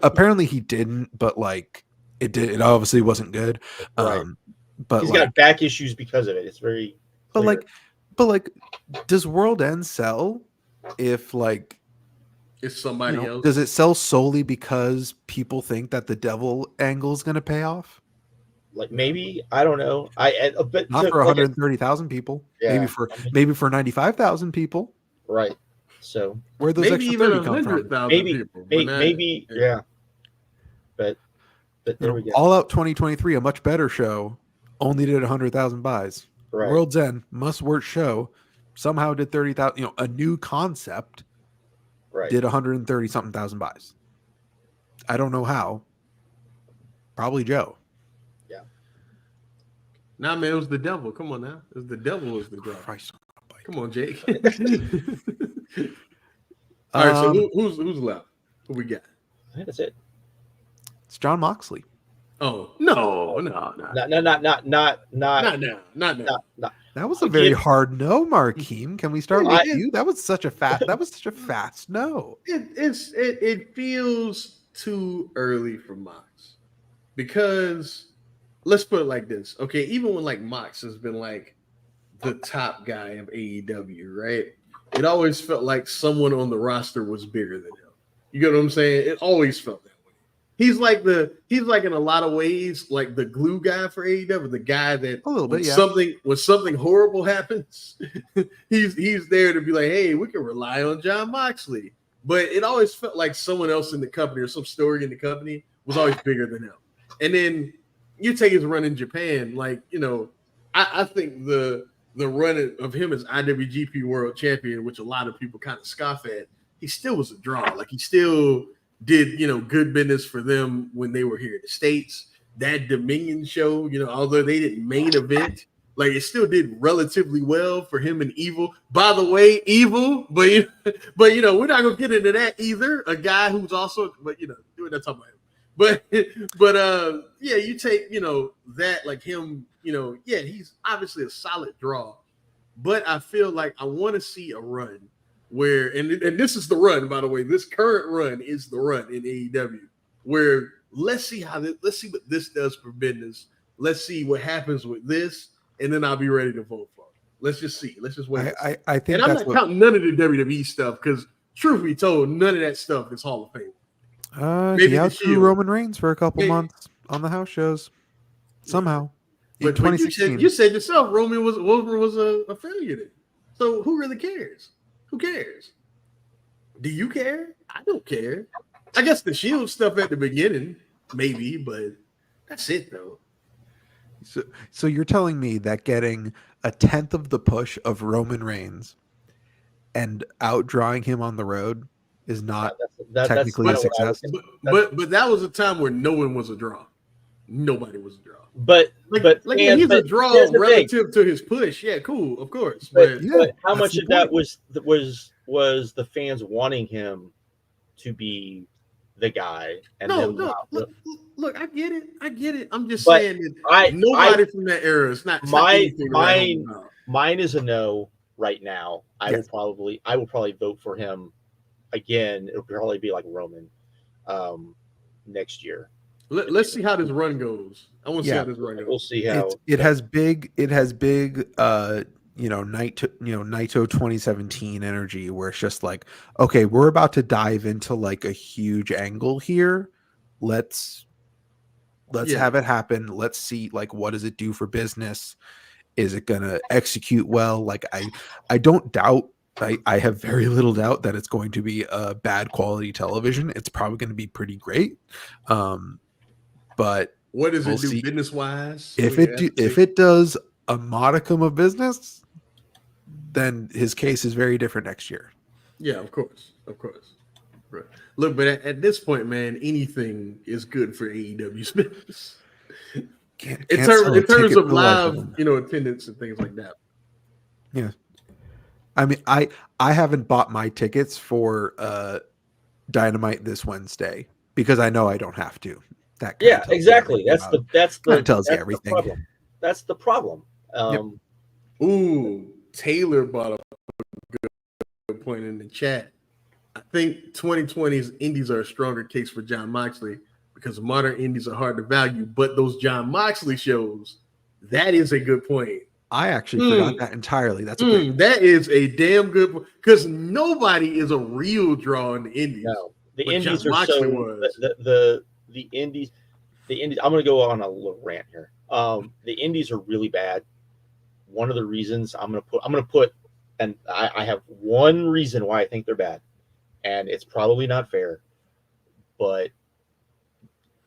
Apparently he didn't, but like it did. It obviously wasn't good. But he's got back issues because of it. It's very clear. But like, does World End sell if like it's somebody else? Does it sell solely because people think that the devil angle is going to pay off? Like maybe, I don't know. But not for 130,000 people. Yeah, maybe for 95,000 people. Right. So where those extra 30 come from? Maybe. Yeah. But there we go. All Out 2023, a much better show, only did 100,000 buys. Right. World's End, must-watch show, somehow did 30,000. A new concept. Right. Did 130 something thousand buys. I don't know how. Probably Joe. Yeah. Nah, man, it was the devil. Come on now. It was the devil was the devil. Come on, Jake. All right, so who's left? Who we got? I think that's it. It's Jon Moxley. Oh, no. Not now. That was a very hard no, Markeem. Can we start with you? That was such a fast no. It feels too early for Mox because let's put it like this. Okay, even when like Mox has been like the top guy of AEW, right? It always felt like someone on the roster was bigger than him. You get what I'm saying? It always felt that way. He's like in a lot of ways like the glue guy for AEW, the guy that A little bit, when something horrible happens, he's there to be like, hey, we can rely on Jon Moxley. But it always felt like someone else in the company or some story in the company was always bigger than him. And then you take his run in Japan, like, you know, I think the run of him as IWGP World Champion, which a lot of people kind of scoff at, he still was a draw. Like, he still did, you know, good business for them when they were here in the States. That Dominion show, you know, although they didn't main event, like, it still did relatively well for him and Evil. By the way, Evil, but you know, we're not gonna get into that either. A guy who's also, but you know, we're not talking about him. But yeah, you take, you know, that, like, him, you know, yeah, he's obviously a solid draw. But I feel like I want to see a run where, and this is the run, by the way, this current run is the run in AEW, where let's see what this does for business. Let's see what happens with this, and then I'll be ready to vote for it. Let's just see. Let's just wait. I think, and I'm not counting none of the WWE stuff, because truth be told, none of that stuff is Hall of Fame. He outdrew Roman Reigns for a couple months on the house shows somehow. But 2016, you said yourself, Roman was a failure then. So who really cares? Who cares? Do you care? I don't care. I guess the Shield stuff at the beginning, maybe, but that's it though. So you're telling me that getting a 10th of the push of Roman Reigns and outdrawing him on the road is not technically a success? But that was a time where no one was a draw. Nobody was a draw. But he's a draw relative to his push. Yeah, cool, of course. But how much of that was the fans wanting him to be the guy? And look, I get it. I'm just saying that nobody from that era is not. Mine is a no right now. I will probably vote for him again. It'll probably be like Roman next year. Let's see how this run goes. I want to see how this run goes. We'll see how it has big Naito 2017 energy, where it's just like, okay, we're about to dive into like a huge angle here. Let's have it happen. Let's see, like, what does it do for business? Is it gonna execute well? Like, I don't doubt. I have very little doubt that it's going to be a bad quality television. It's probably going to be pretty great. But what does it do business wise? If it does a modicum of business, then his case is very different next year. Yeah, of course. Right. Look, but at this point, man, anything is good for AEW's business. In terms of live, attendance and things like that. Yeah. I mean, I haven't bought my tickets for Dynamite this Wednesday because I know I don't have to. Exactly. That tells you everything. That's the problem. Ooh, Taylor brought up a good point in the chat. I think 2020's indies are a stronger case for Jon Moxley because modern indies are hard to value, but those Jon Moxley shows, that is a good point. I actually forgot that entirely. That's that is a damn good point because nobody is a real draw in the indies. No, the indies are so the indies. I'm going to go on a little rant here. The indies are really bad. One of the reasons I'm going to put, and I have one reason why I think they're bad, and it's probably not fair, but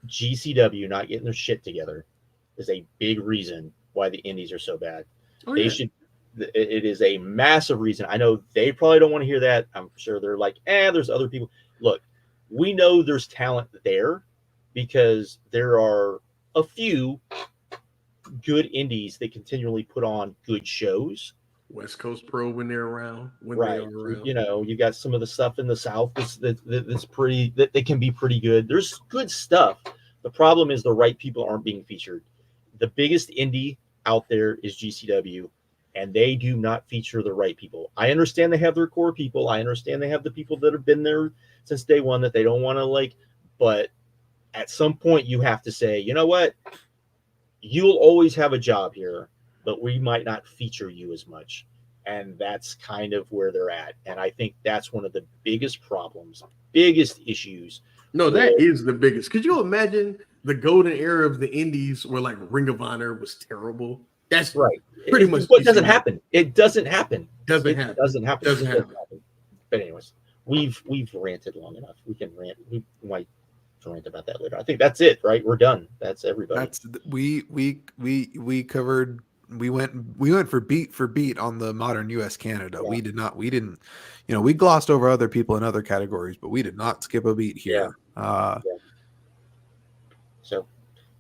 GCW not getting their shit together is a big reason why the indies are so bad. It is a massive reason. I know they probably don't want to hear that. I'm sure they're like, there's other people. Look, we know there's talent there because there are a few good indies that continually put on good shows. West Coast Pro when they're around. Right. You got some of the stuff in the South that's pretty, that they can be pretty good. There's good stuff. The problem is the right people aren't being featured. The biggest indie out there is GCW, and they do not feature the right people. I understand they have their core people. I understand they have the people that have been there since day one that they don't want to but at some point you have to say, you know what? you'll always have a job here, but we might not feature you as much. And that's kind of where they're at. And I think that's one of the biggest problems, biggest issues. No, that is the biggest. Could you imagine the golden era of the indies where like Ring of Honor was terrible? That's right. Pretty much what doesn't happen. It doesn't happen. Doesn't happen. But anyways, we've ranted long enough. We can rant. We might rant about that later. I think that's it, right? We're done. That's everybody. We covered. We went for beat on the modern U.S. Canada. Yeah. We didn't. We glossed over other people in other categories, but we did not skip a beat here. Yeah. So,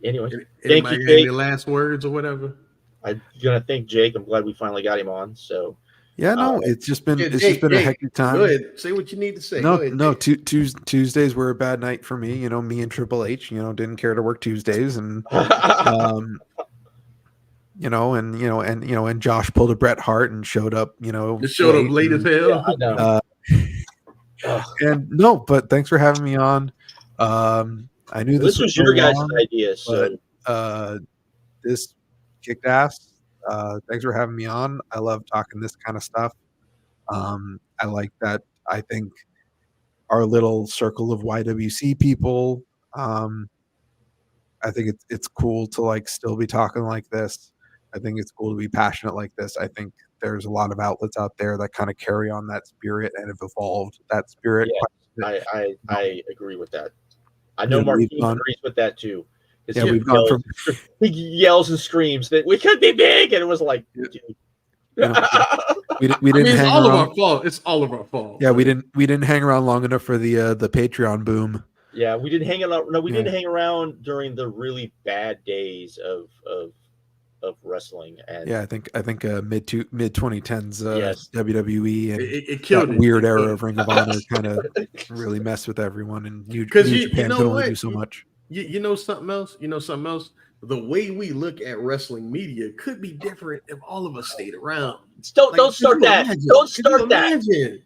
anyway, thank you, Jake. Any last words or whatever? I'm gonna thank Jake. I'm glad we finally got him on. So. Yeah, no, it's just been a hectic time. Go ahead, say what you need to say. No, Tuesdays were a bad night for me. Me and Triple H, didn't care to work Tuesdays, and and Josh pulled a Bret Hart and showed up, late as hell. And no, but thanks for having me on. I knew this was your guys' idea, but this kicked ass. Thanks for having me on. I love talking this kind of stuff. I like that. I think our little circle of YWC people, I think it's cool to still be talking like this. I think it's cool to be passionate like this. I think there's a lot of outlets out there that kind of carry on that spirit and have evolved that spirit. Yeah, I agree with that. I know Martin agrees with that too. Yeah, we've gone from he yells and screams that we could be big, and it was like, dude. We didn't hang all around. Of our fault. It's all of our fault. Yeah, we didn't hang around long enough for the Patreon boom. Yeah, we didn't hang around. No, we didn't hang around during the really bad days of wrestling. And yeah, I think mid 2010s yes. WWE and it killed that weird era of Ring of Honor kind of really messed with everyone, and New Japan could only do so much. You know something else? The way we look at wrestling media could be different if all of us stayed around. Don't start that. Don't start that. It's the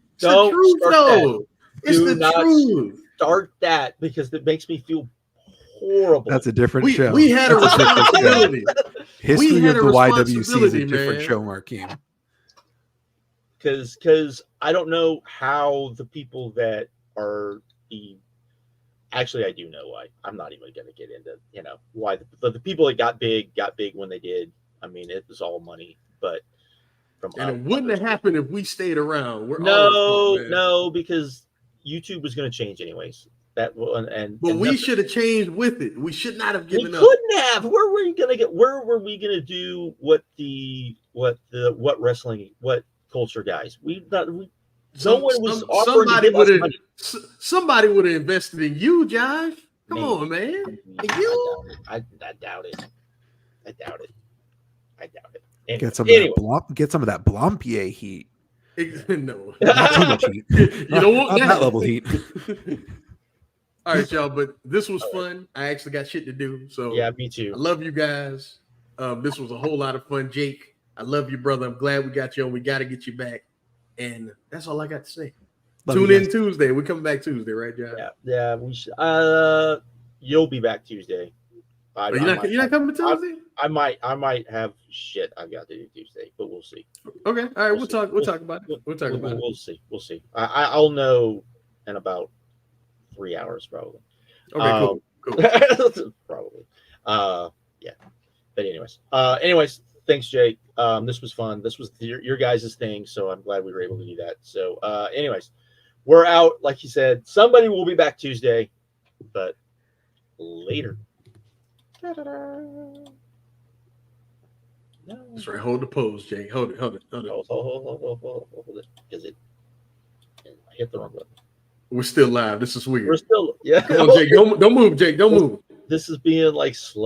truth, though. It's the truth. Start that because it makes me feel horrible. That's a different show. We had a responsibility. History of the YWC is a different show, Markeem. Because I don't know how the people that are the. Actually, I do know why. I'm not even going to get into, why the people that got big when they did. I mean, it was all money, but it wouldn't have happened if we stayed around. No, because YouTube was going to change anyways. But we should have changed with it. We should not have given up. We couldn't have. Where were we going to do what wrestling, what culture guys? Somebody would have invested in you, Josh. Come on, man. I doubt it. Anyway, get some of that Blampier heat. No, not too much heat. You don't want that level heat. All right, y'all. But this was fun. I actually got shit to do. So yeah, me too. I love you guys. This was a whole lot of fun, Jake. I love you, brother. I'm glad we got you on. We got to get you back. And that's all I got to say. Tune in Tuesday. We're coming back Tuesday, right, John? Yeah. We should. You'll be back Tuesday. You're not coming Tuesday? I might have shit I've got to do Tuesday, but we'll see. Okay. All right. We'll talk about it. We'll see. I'll know in about 3 hours probably. Okay. Cool. Probably. Yeah. But anyways. Thanks, Jake. This was fun. This was your guys' thing, so I'm glad we were able to do that. So, anyways, we're out. Like you said, somebody will be back Tuesday, but later. No. That's right. Hold the pose, Jake. Hold it. Hold it. Because I hit the wrong button. We're still live. This is weird. We're still, yeah. Come on, Jake. Don't move, Jake. Don't move. This is being like slow.